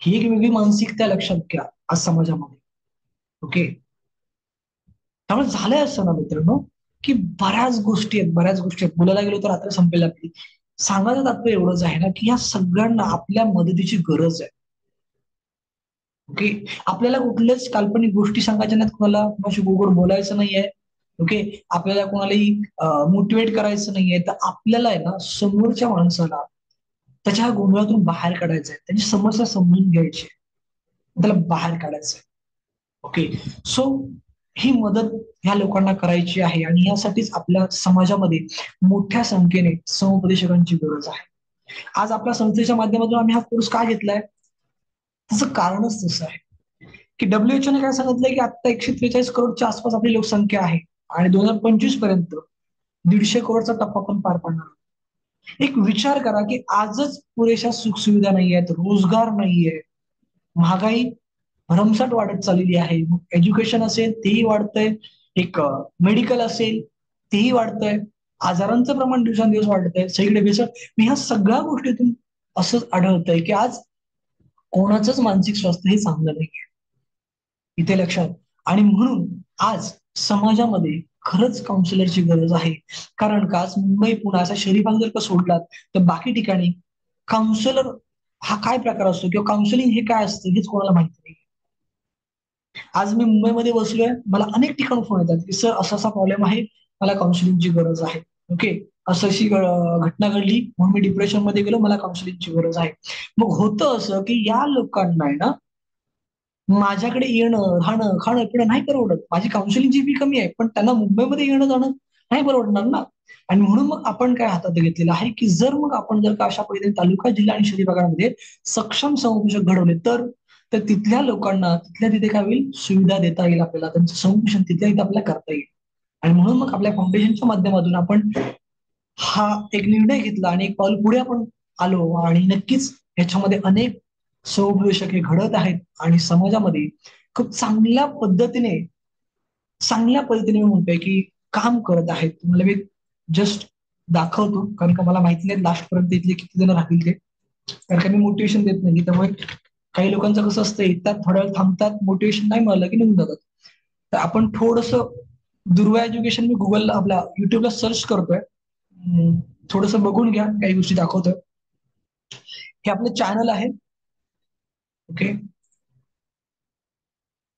ही एक वेगळी मानसिकता आहे, लक्षात घ्या आज समाजामध्ये. ओके. त्यामुळे झालंय असं ना मित्रांनो, की बऱ्याच गोष्टी आहेत, बऱ्याच गोष्टी आहेत. बोलायला गेलो तर रात्र संपेल आपली. सांगायचं तात्पर्य एवढंच आहे ना, की या सगळ्यांना आपल्या मदतीची गरज आहे. ओके. आपल्याला कुठल्याच काल्पनिक गोष्टी सांगायच्या नाहीत, कोणाला कोणाशी गोड बोलायचं नाहीये. ओके. आपल्याला कोणालाही मोटिवेट करायचं नाहीये. तर आपल्याला आहे ना, समोरच्या माणसाला त्याच्या गोंधळातून बाहेर काढायचंय. त्याची समस्या समजून घ्यायची. त्याला बाहेर काढायचंय. ओके. सो ही मदत ह्या लोकांना करायची आहे आणि यासाठीच आपल्या समाजामध्ये मोठ्या संख्येने समुपदेशकांची गरज आहे. आज आपल्या संस्थेच्या माध्यमातून आम्ही हा कोर्स का घेतलाय? त्याचं कारणच तसं आहे, की WHO ने काय सांगितलंय, की आता 143 करोडच्या आसपास आपली लोकसंख्या आहे आणि 2025 पर्यंत 150 करोडचा टप्पा पण पार पाडणार आहोत. एक विचार करा, की आजच पुरेशा सुखसुविधा नाहीयेत, रोजगार नाहीये, महागाई भरमसाठ वाढत चाललेली आहे. मग एज्युकेशन असेल तेही वाढतंय, एक मेडिकल असेल तेही वाढतंय, आजारांचं प्रमाण दिवसेंदिवस वाढतंय, सगळीकडे भेसळ. मी ह्या सगळ्या गोष्टीतून असंच आढळतंय, की आज कोणाचंच मानसिक स्वास्थ्य हे चांगलं नाहीये. इथे लक्षात. आणि म्हणून आज समाजामध्ये खरंच काउन्सिलरची गरज आहे. कारण का आज मुंबई, पुणे असा शहरी भाग जर का सोडलात, तर बाकी ठिकाणी काउन्सिलर हा काय प्रकार असतो किंवा काउन्सिलिंग हे काय असतं हेच कोणाला माहिती नाही. आज मी मुंबईमध्ये बसलोय, मला अनेक ठिकाणून फोन येतात, की सर असा असा प्रॉब्लेम आहे, मला काउन्सिलिंगची गरज आहे. ओके. असं अशी घटना घडली म्हणून मी डिप्रेशन मध्ये गेलो, मला काउन्सिलिंगची गरज आहे. मग होतं असं, की या लोकांना आहे ना, माझ्याकडे येणं, राहणं, खाणं, पिणं नाही परवडत. माझी काउन्सिलिंगची फी कमी आहे, पण त्यांना मुंबईमध्ये येणं जाणं नाही परवडणार ना. आणि म्हणून मग आपण काय हातात घेतलेलं आहे, की जर मग आपण जर का अशा पद्धतीने तालुका, जिल्हा आणि शहरी भागामध्ये सक्षम समुपदेशक घडवले तर तर तिथल्या लोकांना तिथल्या तिथे काय होईल, सुविधा देता येईल आपल्याला, त्यांचं समुपदेशन तिथल्या तिथे आपल्याला करता येईल. आणि म्हणून मग आपल्या फाउंडेशनच्या माध्यमातून आपण हा एक निर्णय घेतला आणि एक पाऊल पुढे आपण आलो आणि नक्कीच ह्याच्यामध्ये अनेक समुपदेशक हे घडत आहेत आणि समाजामध्ये खूप चांगल्या पद्धतीने मी म्हणतोय की काम करत आहेत. तुम्हाला मी जस्ट दाखवतो, कारण का मला माहिती नाही लास्ट पर्यंत इथले किती जण राहतील ते. कारण का मी मोटिवेशन देत नाही, त्यामुळे काही लोकांचं कसं असतं, येतात थोड्या वेळ थांबतात, मोटिवेशन नाही मिळालं की निघून जातात. तर आपण थोडस दुर्वा एज्युकेशन मी गुगलला आपल्या युट्यूबला सर्च करतोय. थोडस बघून घ्या, काही गोष्टी दाखवतोय. हे आपलं चॅनल आहे. ओके.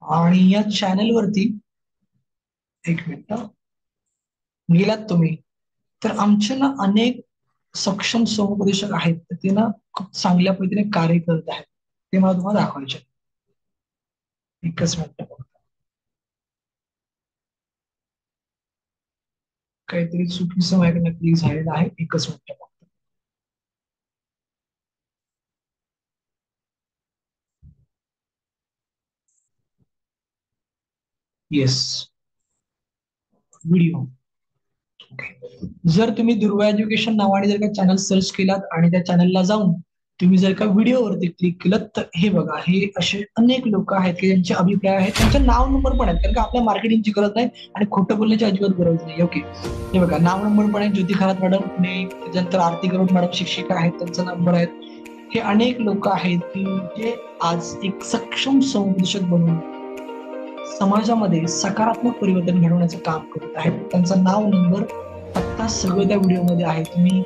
आणि या चॅनल वरती, एक मिनिट, गेलात तुम्ही तर आमचे ना अनेक सक्षम समुपदेशक आहेत, तर ते ना खूप चांगल्या पद्धतीने कार्य करत आहेत. ते मला तुम्हाला दाखवायचे आहे. एकच मिनिट बघा. काहीतरी चुकीचं माझ्याकडनं क्लिक झालेलं आहे. एकच मिनिट बघा. Yes, video. जर तुम्ही दुर्वा एज्युकेशन नावाने जर का चॅनल सर्च केलात आणि त्या चॅनलला जाऊन तुम्ही जर का व्हिडिओवरती क्लिक केलं, तर हे बघा, हे असे अनेक लोक आहेत की ज्यांचे अभिप्राय आहेत, त्यांचे नाव नंबर पण आहेत, कारण का आपल्या मार्केटिंगची गरज नाही आणि खोटं बोलण्याची अजिबात गरज नाही. ओके. हे बघा, नाव नंबर पण आहे. ज्योती खरात मॅडम पुणे, त्याच्यानंतर आरती गरुड मॅडम शिक्षिका आहेत, त्यांचा नंबर आहेत. हे अनेक लोक आहेत की जे आज एक सक्षम समुपदेशक बनून समाजामध्ये सकारात्मक परिवर्तन घडवण्याचं काम करत आहेत. त्यांचं नाव नंबर आता सगळं त्या व्हिडिओमध्ये आहे. तुम्ही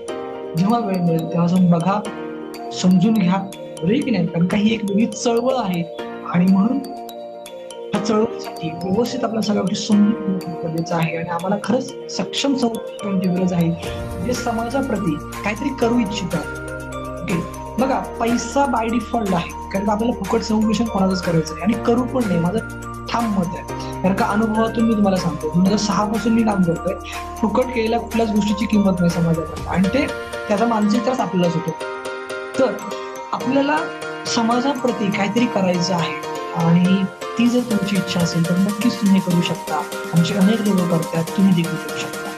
जेव्हा वेळ मिळेल तेव्हा जाऊन बघा, समजून घ्या, बरोबर आहे की नाही? कारण का ही एक वेगळी चळवळ आहे आणि म्हणून त्या चळवळीसाठी व्यवस्थित आपल्या सगळ्या गोष्टी समजून घेणं खूप गरजेचं आहे आणि आम्हाला खरंच सक्षम संस्थांची गरज आहे, जे समाजाप्रती काहीतरी करू इच्छितात. ओके. बघा, पैसा बाय डिफॉल्ट आहे, कारण का आपल्याला फुकट समुपदेशन कोणाचंच करायचं नाही आणि करू पण नाही. माझं ठाम मत आहे, कारण का अनुभवातून मी तुम्हाला सांगतो, 2006 पासून मी काम करतोय. फुकट केलेल्या कुठल्याच गोष्टीची किंमत नाही समाजामध्ये आणि ते त्याचा मानसिक त्रास आपल्यालाच होतो. तर आपल्याला समाजाप्रती काहीतरी करायचं आहे आणि ती जर तुमची इच्छा असेल तर नक्कीच तुम्ही करू शकता. आमचे अनेक लोक करतात, तुम्ही देखील करू शकता.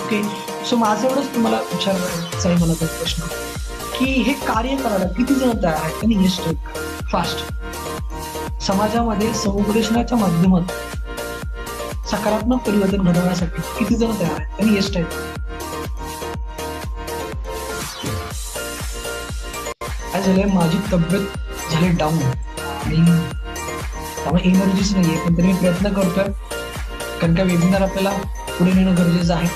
ओके. सो माझं एवढंच तुम्हाला विचारायचं आहे, मला तो प्रश्न की हे कार्य करायला किती जण तयार आहेत आणि यश फास्ट समाजामध्ये समुपदेशनाच्या माध्यमातून सकारात्मक परिवर्तन घडवण्यासाठी किती जण तयार आहेत आणि यश आहेत. काय झालंय, माझी तब्येत झाली डाऊन आणि त्यामुळे एनर्जीच नाहीये, पण तरी मी प्रयत्न करतोय, कारण का वेबिनार आपल्याला पुढे नेणं गरजेचं आहे.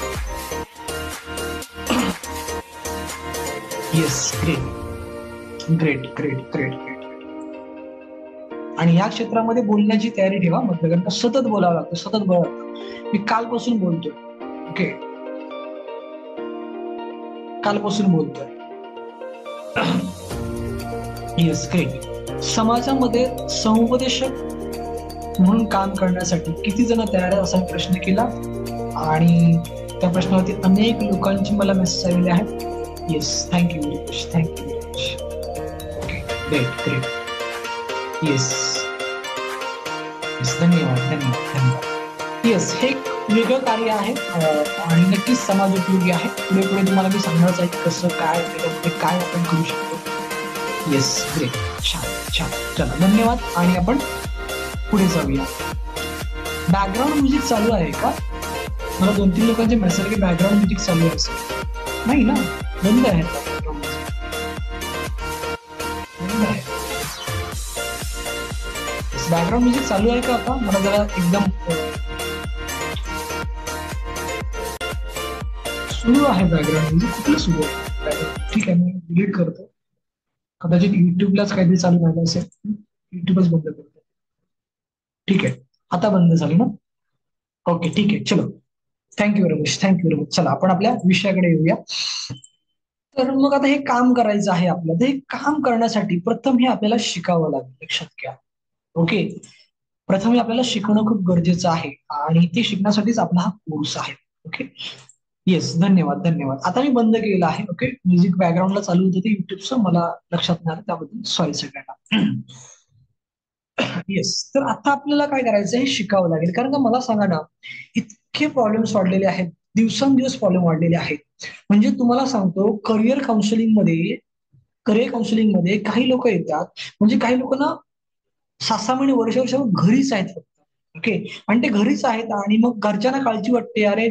Yes, great great great great great. आणि या क्षेत्रामध्ये बोलण्याची तयारी ठेवा, म्हटलं, कारण का सतत बोलावं लागतं, सतत बोलावं लागतं. मी कालपासून बोलतोय. ओके, कालपासून बोलतोय. Yes, great. समाजामध्ये समुपदेशक म्हणून काम करण्यासाठी किती जण तयार आहेत असा प्रश्न केला आणि त्या प्रश्नावरती अनेक लोकांची मला मेसेज आलेले आहेत. Yes, thank you very much, thank you very much. Okay, great great. Yes yes, धन्यवाद धन्यवाद धन्यवाद. येस, हे एक वेगळं कार्य आहे आणि नक्कीच समाज उपयोगी आहे. पुढे पुढे तुम्हाला मी सांगणारच आहे कसं काय, त्याच्यामध्ये काय आपण करू शकतो. येस, ग्रेट, छान छान. चला, धन्यवाद आणि आपण पुढे जाऊया. बॅकग्राऊंड म्युझिक चालू आहे का? मला 2-3 लोकांचे मेसेज की बॅकग्राऊंड म्युझिक चालू आहे असं. नाही ना, बंद आहे बॅकग्राऊंड म्युझिक. बॅकग्राऊंड म्युझिक चालू आहे का आता? मला जरा एकदम सुरू आहे बॅकग्राऊंड म्युझिक. कुठलं सुरू आहे? ठीक आहे, मी डिलीट करतो. कदाचित युट्यूबलाच काहीतरी चालू झालं असेल, युट्यूबच बंद करतो. ठीक आहे, आता बंद झालं ना? ओके, ठीक आहे, चलो. Thank you Ramesh, thank you Ramesh. चला, आपण आपल्या विषयाकडे येऊया. तर मग आता हे काम करायचं आहे आपल्याला, तर हे काम करण्यासाठी प्रथम हे आपल्याला शिकावं लागेल, लक्षात घ्या. ओके. प्रथम हे आपल्याला शिकणं खूप गरजेचं आहे आणि ते शिकण्यासाठीच आपला हा कोर्स आहे. ओके. येस, धन्यवाद धन्यवाद. आता मी बंद केलेलं आहे. ओके, म्युझिक बॅकग्राऊंडला चालू होतं ते युट्यूबचं, मला लक्षात नाही आलं, त्याबद्दल सॉरी सगळ्यांना. येस, तर आता आपल्याला काय करायचं हे शिकावं लागेल, कारण का मला सांगा ना, इतके प्रॉब्लेम्स वाढलेले आहेत, दिवसेंदिवस प्रॉब्लेम वाढलेले आहेत. म्हणजे तुम्हाला सांगतो, करिअर काउन्सिलिंग मध्ये काही लोक येतात, म्हणजे काही लोक ना 6-6 महिने, वर्ष घरीच आहेत फक्त. ओके. आणि ते घरीच आहेत आणि मग घरच्यांना काळजी वाटते, अरे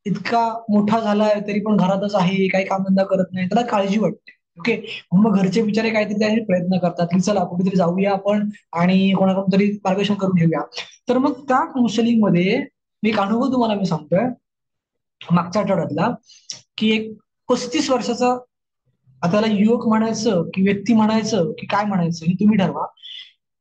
इतका मोठा झालाय तरी पण घरातच आहे, काही कामधंदा करत नाही, त्याला काळजी वाटते. ओके. मग घरचे बिचारे काहीतरी त्यासाठी प्रयत्न करतात की चला कुठेतरी जाऊया आपण आणि कोणाकडून तरी मार्गदर्शन करून घेऊया. तर मग त्या काउन्सिलिंग मध्ये मी एक अनुभव तुम्हाला मी सांगतोय. मागच्या आठवड्यातला, की एक 35 वर्षाचा, आता त्याला युवक म्हणायचं की व्यक्ती म्हणायचं की काय म्हणायचं हे तुम्ही ठरवा.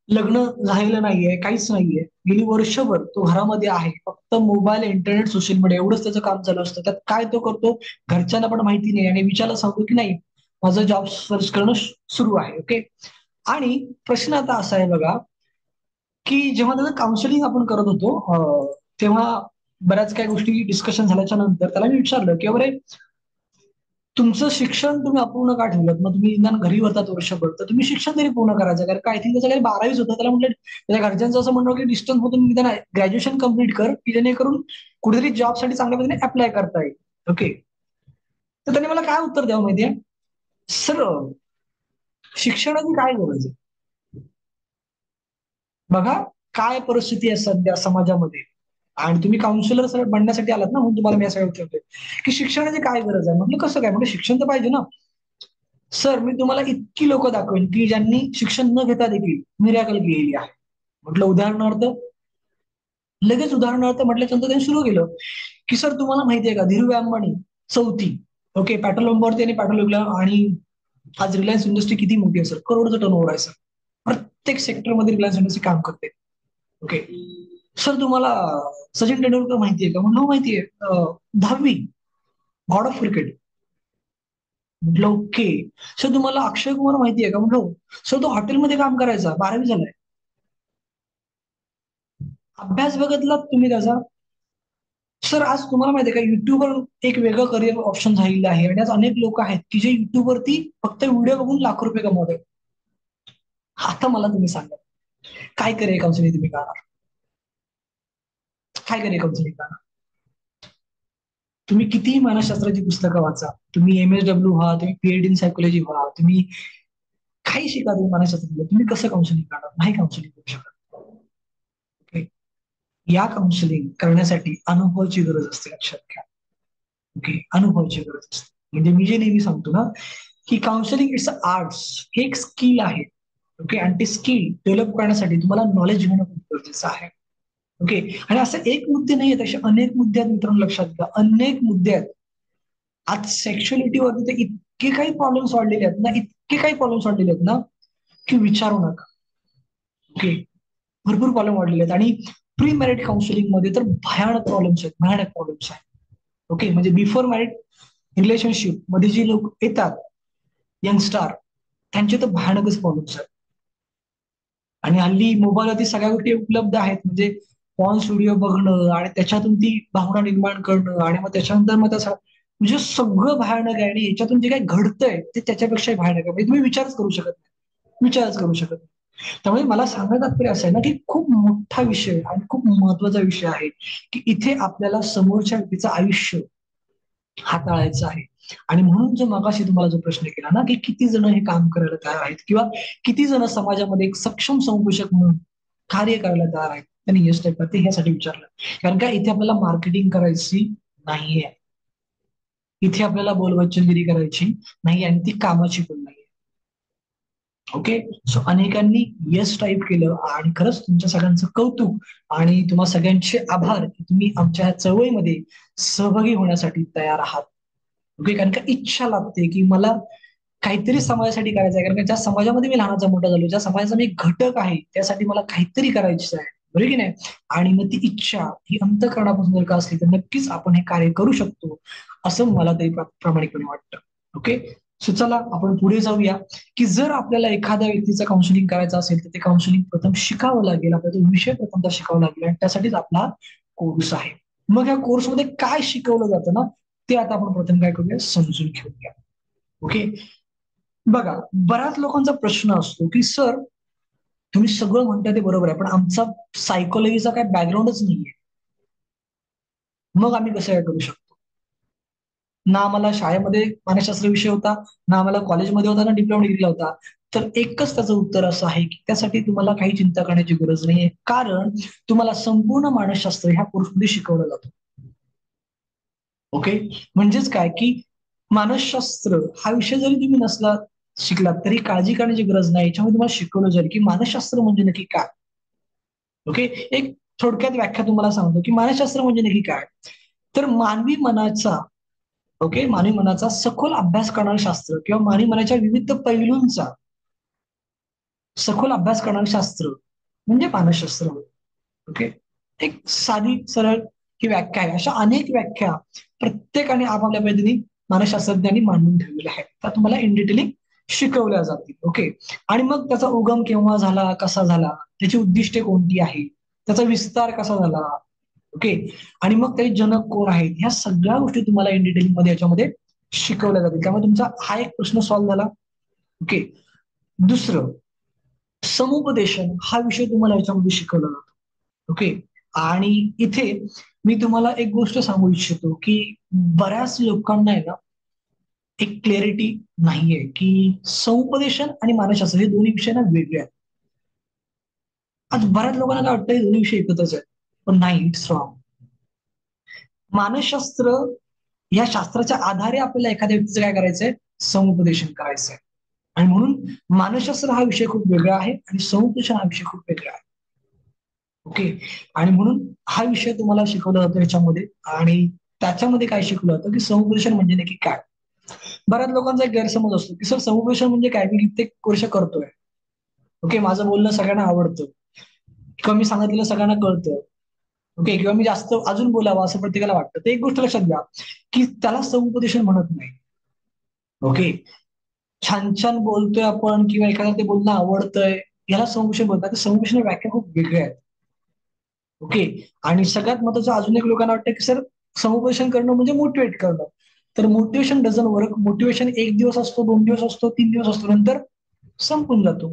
लग्न झालेलं नाहीये, काहीच नाहीये, गेली वर्षभर तो घरामध्ये आहे, फक्त मोबाईल, इंटरनेट, सोशल मीडिया एवढंच त्याचं काम चालू असतं. त्यात काय तो करतो घरच्यांना पण माहिती नाही, आणि विचारला सांगतो की नाही माझं जॉब सर्च करणं सुरू आहे. ओके. आणि प्रश्न आता असा आहे बघा, की जेव्हा त्याचं काउन्सिलिंग आपण करत होतो, तेव्हा बऱ्याच काही गोष्टी डिस्कशन झाल्याच्या नंतर त्याला मी विचारलं की बरे, तुमचं शिक्षण तुम्ही अपूर्ण का ठेवलं? मग तुम्ही निदान घरी होतात वर्षभर, तर तुम्ही शिक्षण तरी पूर्ण करायचं. कारण आय थिंक त्याचं काही 12वीच होतं. त्याला म्हटलं, त्याच्या घरच्यांचं असं म्हणणं होतं की डिस्टन्स मधून निदान ग्रॅज्युएशन कम्प्लीट कर, की जेणेकरून कुठेतरी जॉबसाठी चांगल्या पद्धतीने अप्लाय करता येईल. ओके. तर त्यांनी मला काय उत्तर द्यावं माहितीये? सर, शिक्षणाची काय गरज आहे? बघा काय परिस्थिती आहे सध्या समाजामध्ये, आणि तुम्ही काउन्सिलर बनण्यासाठी आलात ना, म्हणून तुम्हाला मी असं विचारतोय की शिक्षणाची काय गरज आहे. म्हटलं कसं काय? म्हणजे शिक्षण तर पाहिजे ना. सर, मी तुम्हाला इतकी लोक दाखवेन की ज्यांनी शिक्षण न घेता देखील मिरॅकल केलेली आहे. म्हटलं उदाहरणार्थ, लगेच उदाहरणार्थ म्हटल्यानंतर त्यांनी सुरू केलं की सर, तुम्हाला माहिती आहे का धीरूभाई अंबानी चौथी, ओके, पेट्रोल पंपावरती आणि पेट्रोल विकलं, आणि आज रिलायन्स इंडस्ट्री किती मोठी आहे सर, करोडचं टर्नओव्हर आहे सर, प्रत्येक सेक्टरमध्ये रिलायन्स इंडस्ट्री काम करते. ओके. सर, तुम्हाला सचिन तेंडुलकर माहितीये का? म्हणलं हो माहितीये, 10वी, गॉड ऑफ क्रिकेट. म्हटलं ओके. सर, तुम्हाला अक्षय कुमार माहितीये का? म्हटलं हो. सर, तो हॉटेलमध्ये काम करायचा, 12वी झालाय. अभ्यास बघितलात तुम्ही त्याचा? सर, आज तुम्हाला माहिती आहे का युट्यूबवर एक वेगळं करिअर ऑप्शन झालेलं आहे, आणि आज अनेक लोक आहेत की जे युट्यूबवरती फक्त व्हिडिओ बघून लाखो रुपये कमवतात. आता मला तुम्ही सांगा, काय करिअर काउन्सिलिंग तुम्ही करणार? काय करिअर काउन्सिलिंग करणार? तुम्ही कितीही मानसशास्त्राची पुस्तकं वाचा, तुम्ही MSW व्हा, तुम्ही PhD इन सायकोलॉजी व्हा, तुम्ही काही शिका, तुम्ही मानसशास्त्रात, तुम्ही कसं काउन्सिलिंग करणार? नाही काउन्सिलिंग करू शकत. ओके. या काउन्सिलिंग करण्यासाठी अनुभवाची गरज असते, लक्षात घ्या. ओके, अनुभवाची गरज असते. म्हणजे मी जे नेहमी सांगतो ना, की काउन्सिलिंग इट्स आर्ट्स, हे एक स्किल आहे. ओके. आणि ते स्किल डेव्हलप करण्यासाठी तुम्हाला नॉलेज घेणं खूप गरजेचं आहे. ओके. आणि असं एक मुद्दे नाही आहेत, असे अनेक मुद्दे आहेत मित्रांनो, लक्षात घ्या, अनेक मुद्दे आहेत. आज सेक्शुअलिटीवरती तर इतके काही प्रॉब्लेम्स वाढलेले आहेत ना, इतके काही प्रॉब्लेम्स वाढलेले आहेत ना, की विचारू नका. ओके. भरपूर प्रॉब्लेम वाढलेले आहेत. आणि प्री मॅरिड काउन्सिलिंग मध्ये तर भयानक प्रॉब्लेम्स आहेत, भयानक प्रॉब्लेम्स आहेत. ओके. म्हणजे बिफोर मॅरिड रिलेशनशिप मध्ये जे लोक येतात, यंगस्टार, त्यांचे तर भयानकच प्रॉब्लेम्स आहेत. आणि हल्ली मोबाईलवरती सगळ्या गोष्टी उपलब्ध आहेत, म्हणजे पॉर्न व्हिडिओ बघणं आणि त्याच्यातून ती भावना निर्माण करणं, आणि मग त्याच्यानंतर मग त्याचा म्हणजे सगळं भयानक आहे, आणि याच्यातून जे काही घडतंय ते त्याच्यापेक्षाही भयानक आहे. म्हणजे तुम्ही विचारच करू शकत नाही, विचारच करू शकत नाही. त्यामुळे मला सांगायचं तात्पर्य असं आहे ना, की खूप मोठा विषय आणि खूप महत्वाचा विषय आहे, की इथे आपल्याला समोरच्या व्यक्तीचं आयुष्य हाताळायचं आहे. आणि म्हणून जो मगाशी तुम्हाला जो प्रश्न केला ना, की किती जण हे काम करायला तयार आहेत, किंवा किती जण समाजामध्ये एक सक्षम समुपदेशक म्हणून कार्य करायला तयार आहेत, त्यांनी यश टाईप ते ह्यासाठी विचारलं. कारण का इथे आपल्याला मार्केटिंग करायची नाहीये, इथे आपल्याला बोलवच्चनगिरी करायची नाही, आणि ती कामाची पण नाही. ओके. सो अनेकांनी येस टाईप केलं, आणि खरंच तुमच्या सगळ्यांचं कौतुक, आणि तुम्हा सगळ्यांचे आभार की तुम्ही आमच्या ह्या चळवळीमध्ये सहभागी होण्यासाठी तयार आहात. ओके. कारण का इच्छा लागते की मला काहीतरी समाजासाठी करायचं आहे, कारण का ज्या समाजामध्ये मी लहानाचा मोठा झालो, ज्या समाजाचा मी एक घटक आहे, त्यासाठी मला काहीतरी करायचं आहे, बरोबर की नाही? आणि मग ती इच्छा ही अंतःकरणापासून जर का असली तर नक्कीच आपण हे कार्य करू शकतो, असं मला तरी प्रामाणिकपणे वाटतं. ओके. सो चला आपण पुढे जाऊया, की जर आपल्याला एखाद्या व्यक्तीचं काउन्सिलिंग करायचं असेल तर ते काउन्सिलिंग प्रथम शिकावं लागेल, आपल्याला तो विषय प्रथमतः शिकावा लागेल, आणि त्यासाठीच आपला कोर्स आहे. मग या कोर्समध्ये काय शिकवलं जातं ना, ते आता आपण प्रथम काय करूया, समजून घेऊया. ओके. बघा, बऱ्याच लोकांचा प्रश्न असतो की सर, तुम्ही सगळं म्हणताय ते बरोबर आहे, पण आमचा सायकोलॉजीचा काय बॅकग्राऊंडच नाहीये, मग आम्ही कसं काय करू शकतो? ना आम्हाला शाळेमध्ये मानसशास्त्र विषय होता, ना आम्हाला कॉलेजमध्ये होता, ना डिप्लोमा डिग्रीला होता. तर एकच त्याचं उत्तर असं आहे की त्यासाठी तुम्हाला काही चिंता करण्याची गरज नाहीये, कारण तुम्हाला संपूर्ण मानसशास्त्र ह्या कोर्समध्ये शिकवलं जातं. ओके. म्हणजेच काय, की मानसशास्त्र हा विषय जरी तुम्ही नसला शिकलात तरी काळजी करण्याची गरज नाही. याच्यामध्ये तुम्हाला शिकवलं जाईल की मानसशास्त्र म्हणजे नक्की काय. ओके. एक थोडक्यात व्याख्या तुम्हाला सांगतो की मानसशास्त्र म्हणजे नक्की काय. तर मानवी मनाचा, ओके, मानवी मनाचा सखोल अभ्यास करणारं शास्त्र किंवा मानवी मनाच्या विविध पैलूंचा सखोल अभ्यास करणारं शास्त्र म्हणजे मानसशास्त्र. ओके, एक साधी सरळ ही व्याख्या आहे. अशा अनेक व्याख्या प्रत्येकाने आपापल्या पद्धतीने मानसशास्त्रज्ञांनी मांडून ठेवलेल्या आहेत, त्या तुम्हाला इन डिटेलिंग शिकवल्या जातील. ओके, आणि मग त्याचा उगम केव्हा झाला, कसा झाला, त्याची उद्दिष्टे कोणती आहेत, त्याचा विस्तार कसा झाला, ओके, आणि मग त्याचे जनक कोण आहेत, ह्या सगळ्या गोष्टी तुम्हाला इन डिटेलिंग मध्ये याच्यामध्ये शिकवल्या जातील. त्यामुळे तुमचा हा एक प्रश्न सॉल्व्ह झाला. ओके, दुसरं, समुपदेशन हा विषय तुम्हाला याच्यामध्ये शिकवला जातो. ओके, आणि इथे मी तुम्हाला एक गोष्ट सांगू इच्छितो की बऱ्याच लोकांना आहे ना एक क्लॅरिटी नाहीये की समुपदेशन आणि मानसशास्त्र हे दोन्ही विषय ना वेगळे आहेत. आज बऱ्याच लोकांना काय वाटतं हे दोन्ही विषय एकत्रच आहेत, पण नाही, इट्स रॉंग. मानसशास्त्र या शास्त्राच्या आधारे आपल्याला एखाद्या व्यक्तीचं काय करायचंय, समुपदेशन करायचंय. आणि म्हणून मानसशास्त्र हा विषय खूप वेगळा आहे आणि समुपदेशन हा विषय खूप वेगळा आहे. ओके, आणि म्हणून हा विषय तुम्हाला शिकवला जातो ह्याच्यामध्ये. आणि त्याच्यामध्ये काय शिकवलं जातं की समुपदेशन म्हणजे नक्की काय. बऱ्याच लोकांचा एक गैरसमज असतो की सर समुपदेशन म्हणजे काय, मी कित्येक वर्ष करतोय, ओके, माझं बोलणं सगळ्यांना आवडतं किंवा मी सांगितलेलं सगळ्यांना कळतं, ओके, किंवा मी जास्त अजून बोलावं असं प्रत्येकाला वाटतं. तर एक गोष्ट लक्षात घ्या की त्याला समुपदेशन म्हणत नाही. ओके, छान छान बोलतोय आपण किंवा एखाद्या ते बोलणं आवडतंय, याला समुपदेशन बोलतात. समुपदेशन व्याख्या खूप वेगळ्या आहेत. ओके, आणि सगळ्यात महत्वाचं अजून एक लोकांना वाटतं की सर समुपदेशन करणं म्हणजे मोटिवेट करणं. तर मोटिवेशन डझन वर्क. मोटिवेशन एक दिवस असतो, 2 दिवस असतो, 3 दिवस असतो, नंतर संपून जातो.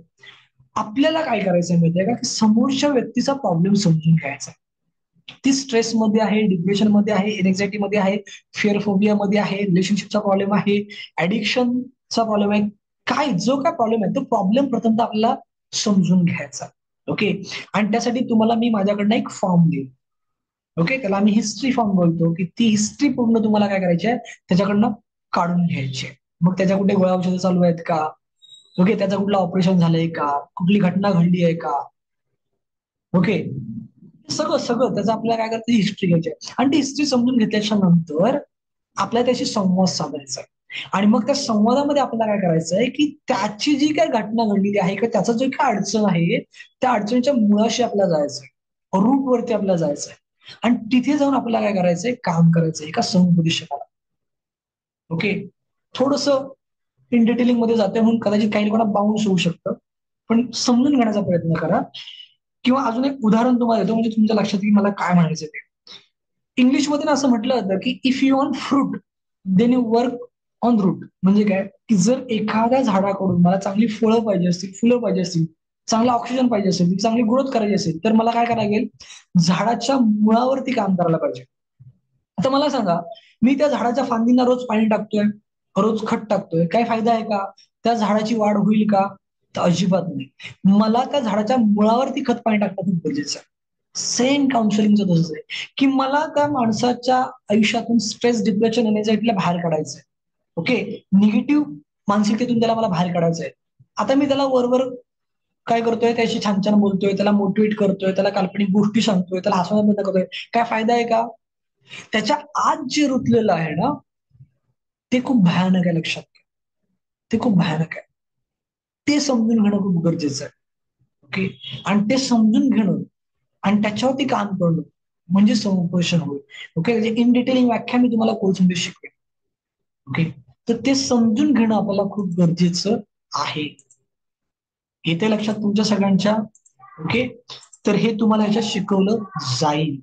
आपल्याला काय करायचं माहितीये का की समोरच्या व्यक्तीचा प्रॉब्लेम समजून घ्यायचा. ती स्ट्रेसमध्ये आहे, डिप्रेशनमध्ये आहे, एन्झायटीमध्ये आहे, फिअर फोबियामध्ये आहे, रिलेशनशिपचा प्रॉब्लेम आहे, ऍडिक्शनचा प्रॉब्लेम आहे, काय जो काय प्रॉब्लेम आहे तो प्रॉब्लेम प्रथमतः आपल्याला समजून घ्यायचा. ओके, आणि त्यासाठी तुम्हाला मी माझ्याकडनं एक फॉर्म देईन. ओके, त्याला आम्ही हिस्ट्री फॉर्म बोलतो की ती हिस्ट्री पूर्ण तुम्हाला काय करायची आहे त्याच्याकडनं काढून घ्यायची आहे. मग त्याच्या कुठे गोळ्या औषधं चालू आहेत का, ओके, त्याचं कुठलं ऑपरेशन झालंय का, कुठली घटना घडली आहे का, ओके, सगळं सगळं त्याचं आपल्याला काय करायचं हिस्ट्री घ्यायची आहे. आणि ती हिस्ट्री समजून घेतल्याच्या नंतर आपल्याला त्याशी संवाद साधायचा आहे. आणि मग त्या संवादामध्ये आपल्याला काय करायचं आहे की त्याची जी काही घटना घडलेली आहे किंवा त्याचा जो काय अडचण आहे त्या अडचणीच्या मुळाशी आपल्याला जायचंय, रूट वरती आपल्याला जायचंय. आणि तिथे जाऊन आपल्याला काय करायचंय, काम करायचंय एका समुपदेशकाला. ओके, थोडस इन डिटेलिंग मध्ये जाते म्हणून कदाचित काही लोकांना बाउन्स होऊ शकतं, पण समजून घेण्याचा प्रयत्न करा. किंवा अजून एक उदाहरण तुम्हाला देतो म्हणजे तुमच्या लक्षात येईल मला काय म्हणायचं ते. इंग्लिशमध्ये ना असं म्हटलं जातं की if you want fruit then you work on root. म्हणजे काय की जर एखाद्या झाडाकडून मला चांगली फळं पाहिजे असतील, फुलं पाहिजे असतील, चांगला ऑक्सिजन पाहिजे असेल, चांगली ग्रोथ करायची असेल, तर मला काय करायला लागेल, झाडाच्या मुळावरती काम करायला पाहिजे. आता मला सांगा, मी त्या झाडाच्या फांदींना रोज पाणी टाकतोय, रोज खत टाकतोय, काय फायदा आहे का, त्या झाडाची वाढ होईल का, तर अजिबात नाही. मला त्या झाडाच्या मुळावरती खत पाणी टाकणं खूप गरजेचं आहे. सेम काउन्सिलिंगचं तसंच आहे की मला त्या माणसाच्या आयुष्यातून स्ट्रेस, डिप्रेशन, एन्झायटीला बाहेर काढायचंय. ओके, निगेटिव्ह मानसिकतेतून त्याला मला बाहेर काढायचंय. आता मी त्याला वरवर काय करतोय, त्याशी छान छान बोलतोय, त्याला मोटिवेट करतोय, त्याला काल्पनिक गोष्टी सांगतोय, त्याला हसवण्याचा प्रयत्न करतोय, काय फायदा आहे का. त्याच्या आत जे रुतलेलं आहे ना ते खूप भयानक आहे, लक्षात घ्या. ते खूप भयानक आहे. ते समजून घेणं खूप गरजेचं आहे. ओके, आणि ते समजून घेणं आणि त्याच्यावरती काम करणं म्हणजे समुपदेशन होईल. ओके, म्हणजे इन डिटेलिंग व्याख्या मी तुम्हाला कोर्समध्ये शिकवेन. ओके, तर ते समजून घेणं आपल्याला खूप गरजेचं आहे. हे ते लक्षात तुमच्या सगळ्यांच्या. ओके, तर हे तुम्हाला ह्याच्यात शिकवलं जाईल.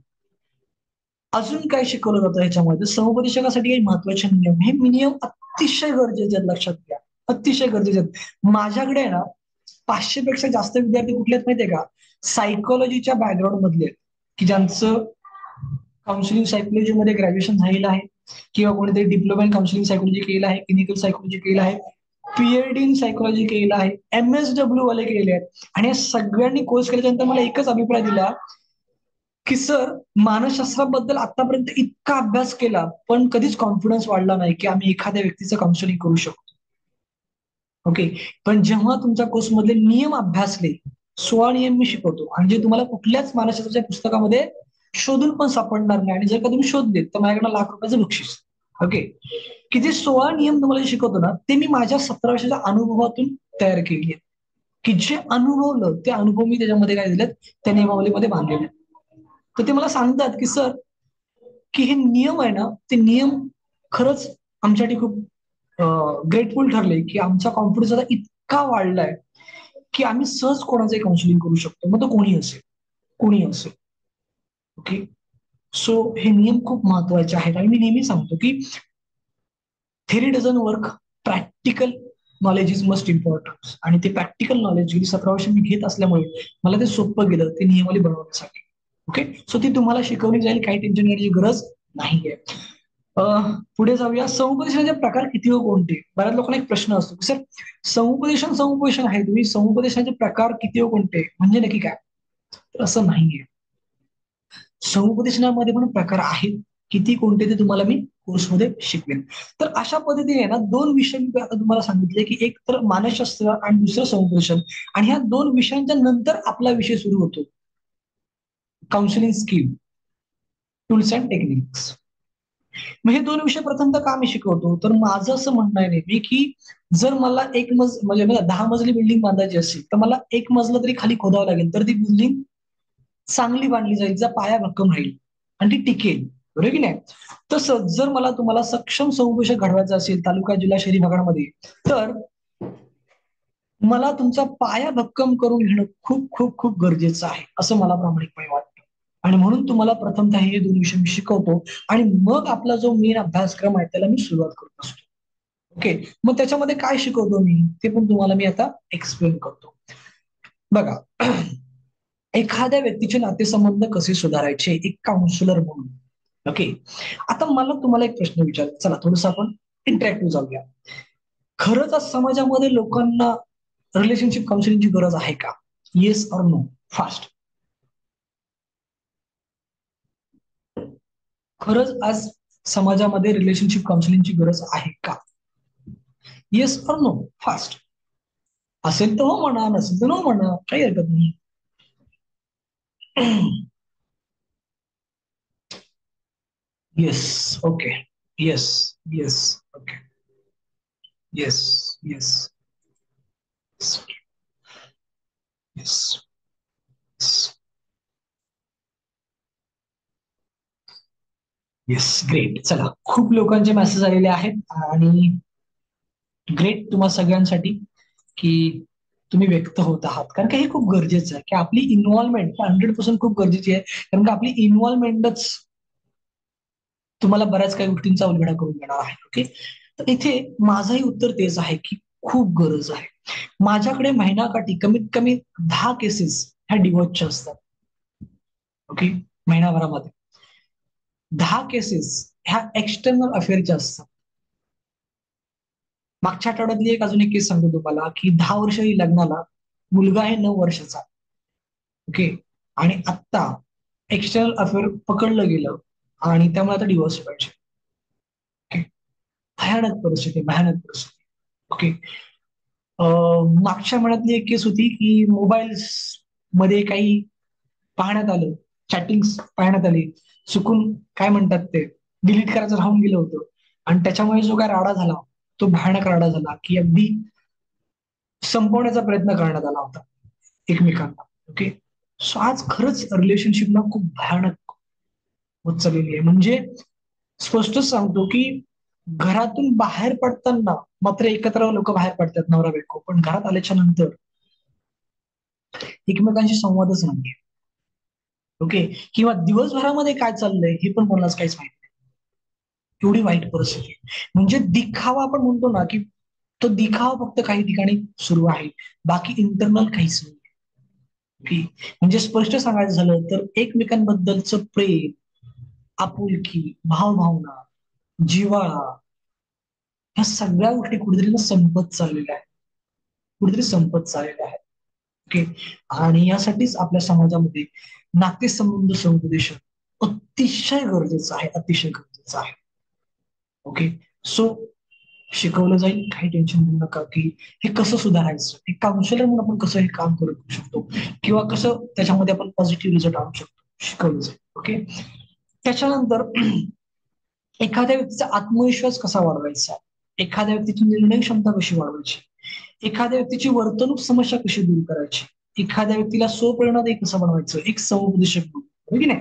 अजून काय शिकवलं जातं ह्याच्यामध्ये, समुपदेशकासाठी काही महत्वाचे नियम, हे नियम अतिशय गरजेचे आहेत, लक्षात घ्या. अतिशय गरजेचे आहेत. माझ्याकडे आहे ना 500 पेक्षा जास्त विद्यार्थी कुठले आहेत माहितीये का, सायकोलॉजीच्या बॅकग्राऊंड मधले आहेत, की ज्यांचं काउन्सिलिंग सायकोलॉजीमध्ये ग्रॅज्युएशन झालेलं आहे किंवा कोणीतरी डिप्लोमा इन काउन्सिलिंग सायकोलॉजी केलेलं आहे, क्लिनिकल सायकोलॉजी केलेलं आहे, पीएचडी इन सायकोलॉजी केलेलं आहे, एमएसडब्ल्यू वाले केलेले आहेत. आणि या सगळ्यांनी कोर्स केल्यानंतर मला एकच अभिप्राय दिला की सर मानसशास्त्राबद्दल आतापर्यंत इतका अभ्यास केला पण कधीच कॉन्फिडन्स वाढला नाही की आम्ही एखाद्या व्यक्तीचं काउन्सिलिंग करू शकतो. ओके, पण जेव्हा तुमच्या कोर्समधले नियम अभ्यासले, 16 नियम मी शिकवतो आणि जे तुम्हाला कुठल्याच मानसशास्त्राच्या पुस्तकामध्ये शोधून पण सापडणार नाही. आणि जर का तुम्ही शोधले तर माझ्याकडे ₹1,00,000 बक्षीस. ओके. की जे 16 नियम तुम्हाला जे शिकवतो ना, ते मी माझ्या 17 वर्षाच्या अनुभवातून तयार केली आहेत. की जे अनुभवलं ते अनुभव मी त्याच्यामध्ये काय दिलेत, त्या नियमावलीमध्ये बांधलेले आहेत. तर ते मला सांगतात की सर, की हे नियम आहे ना, ते नियम खरंच आमच्यासाठी खूप ग्रेटफुल ठरले, की आमचा कॉन्फिडन्स आता इतका वाढलाय, की आम्ही सहज कोणाचंही काउन्सिलिंग करू शकतो. मग तो कोणी असेल, कोणी असेल. ओके. सो हे नियम खूप महत्वाचे आहेत आणि मी नेहमी सांगतो, की theory dozen work, practical knowledge is must important. आणि ते प्रॅक्टिकल नॉलेज गेली 17 वर्ष मी घेत असल्यामुळे मला ते सोपं गेलं ते नियमावली बनवण्यासाठी. ओके. सो ती तुम्हाला शिकवली जाईल, काही टेन्शन घेण्याची गरज नाहीये. पुढे जाऊया. समुपदेशनाचे प्रकार किती व कोणते? बऱ्याच लोकांना एक प्रश्न असतो की सर, समुपदेशन समुपदेशन आहे, तुम्ही समुपदेशनाचे प्रकार किती व कोणते म्हणजे नक्की काय? तर असं नाहीये. समुपदेशनामध्ये पण प्रकार आहेत. किती कोणते ते तुम्हाला मी कोर्समध्ये शिकवेन. तर अशा पद्धतीने ना 2 विषय मी आता तुम्हाला सांगितले, की एक तर मानसशास्त्र आणि दुसरं समुपदेशन. आणि ह्या 2 विषयांच्या नंतर आपला विषय सुरू होतो. Counselling skill, tools and techniques. मग हे 2 विषय प्रथमतः का मी शिकवतो? तर माझं असं म्हणणं आहे नेहमी, की जर मला म्हणजे मला 10 मजली बिल्डिंग बांधायची असेल, तर मला 1 मजला तरी खाली खोदावं लागेल. तर ती बिल्डिंग चांगली बांधली जाईल, तिचा पाया भक्कम राहील आणि ती टिकेल. बरोबर की नाही? तसंच जर मला तुम्हाला सक्षम समुपदेशक घडवायचं असेल तालुका, जिल्हा, शहरी भागामध्ये, तर मला तुमचा पाया भक्कम करून घेणं खूप खूप खूप गरजेचं आहे, असं मला प्रामाणिकपणे वाटतं. आणि म्हणून तुम्हाला प्रथमतः हे 2 विषय मी शिकवतो आणि मग आपला जो मेन अभ्यासक्रम आहे त्याला मी सुरुवात करत असतो. ओके. मग त्याच्यामध्ये काय शिकवतो मी ते पण तुम्हाला मी आता एक्सप्लेन करतो. बघा, एखाद्या व्यक्तीचे नातेसंबंध कसे सुधारायचे एक काउन्सिलर म्हणून. ओके. आता मला तुम्हाला एक प्रश्न विचारायचा, चला थोडंसं आपण इंटरॅक्टिव्ह जाऊया. खरंच आज समाजामध्ये लोकांना रिलेशनशिप काउन्सिलिंगची गरज आहे का? Yes or no? फास्ट. खरंच आज समाजामध्ये रिलेशनशिप काउन्सिलिंगची गरज आहे का? Yes or no? फास्ट. असेल तर हो म्हणा, नसेल तर नो म्हणा, काही हरकत नाही. Yes. Okay. Yes. Yes. Okay. Yes. Yes. Yes. Yes. Great. चला, खूप लोकांचे मेसेज आलेले आहेत आणि ग्रेट तुम्हा सगळ्यांसाठी, की तुम्ही व्यक्त होत आहात. कारण का हे खूप गरजेचं आहे, की आपली इन्व्हॉल्वमेंट 100% खूप गरजेची आहे. कारण का आपली इन्व्हॉल्वमेंटच तुम्हाला बऱ्याच काही गोष्टींचा उलगडा करून देणार आहे. ओके. तर इथे माझंही उत्तर तेच आहे, की खूप गरज आहे. माझ्याकडे महिनाकाठी कमीत कमी 10 केसेस ह्या डिव्होर्सच्या असतात. ओके. महिनाभरामध्ये 10 केसेस ह्या एक्सटर्नल अफेअरच्या असतात. मागच्या आठवड्यातली एक अजून एक केस सांगतो तुम्हाला, की 10 वर्ष लग्नाला, मुलगा आहे 9 वर्षाचा. ओके. आणि आत्ता एक्सटर्नल अफेअर पकडलं गेलं आणि त्यामुळे आता डिव्होर्स पाहिजे. ओके. भयानक परिस्थिती, भयानक परिस्थिती. ओके. मागच्या महिन्यातली एक केस होती, की मोबाईल्स मध्ये काही पाहण्यात आलं, चॅटिंग्स पाहण्यात आली. चुकून काय म्हणतात ते, डिलीट करायचं राहून गेलं होतं. आणि त्याच्यामुळे जो काय राडा झाला, तो भयानक राडा झाला, की अगदी संपवण्याचा प्रयत्न करण्यात आला होता एकमेकांना. ओके. सो आज खरंच रिलेशनशिप ना खूप भयानक होत चाललेली आहे. म्हणजे स्पष्ट सांगतो, की घरातून बाहेर पडताना मात्र एकत्र लोक बाहेर पडतात नवरा बायको, पण घरात आल्याच्या नंतर एकमेकांशी संवादच नाहीये. ओके. किंवा दिवसभरामध्ये काय चाललंय हे पण कोणालाच काहीच माहित नाही. एवढी वाईट परिस्थिती आहे. म्हणजे दिखावा आपण म्हणतो ना, की तो दिखावा फक्त काही ठिकाणी सुरू आहे. बाकी इंटरनल काहीच नाही. ओके. म्हणजे स्पष्ट सांगायचं झालं तर एकमेकांबद्दलचं प्रेम, आपुलकी, भावभावना, जिव्हाळा, ह्या सगळ्या गोष्टी कुठेतरी ना संपत चाललेल्या आहेत. कुठेतरी संपत चाललेल्या आहेत. ओके. आणि यासाठीच आपल्या समाजामध्ये नातेसंबंध समुपदेशन अतिशय गरजेचं आहे, अतिशय गरजेचं आहे. ओके. सो शिकवलं जाईल, काही टेन्शन घेऊ नका, की हे कसं सुधारायचं, एक काउन्सिलर म्हणून आपण कसं हे काम करू शकतो किंवा कसं त्याच्यामध्ये आपण पॉझिटिव्ह रिझल्ट आणू शकतो, शिकवलं जाईल. ओके. त्याच्यानंतर एखाद्या व्यक्तीचा आत्मविश्वास कसा वाढवायचा, एखाद्या व्यक्तीची निर्णय क्षमता कशी वाढवायची, एखाद्या व्यक्तीची वर्तणूक समस्या कशी दूर करायची, एखाद्या व्यक्तीला स्वप्रेरणादायी कसं बनवायचं, एक समुपदेशक म्हणून, हो की नाही.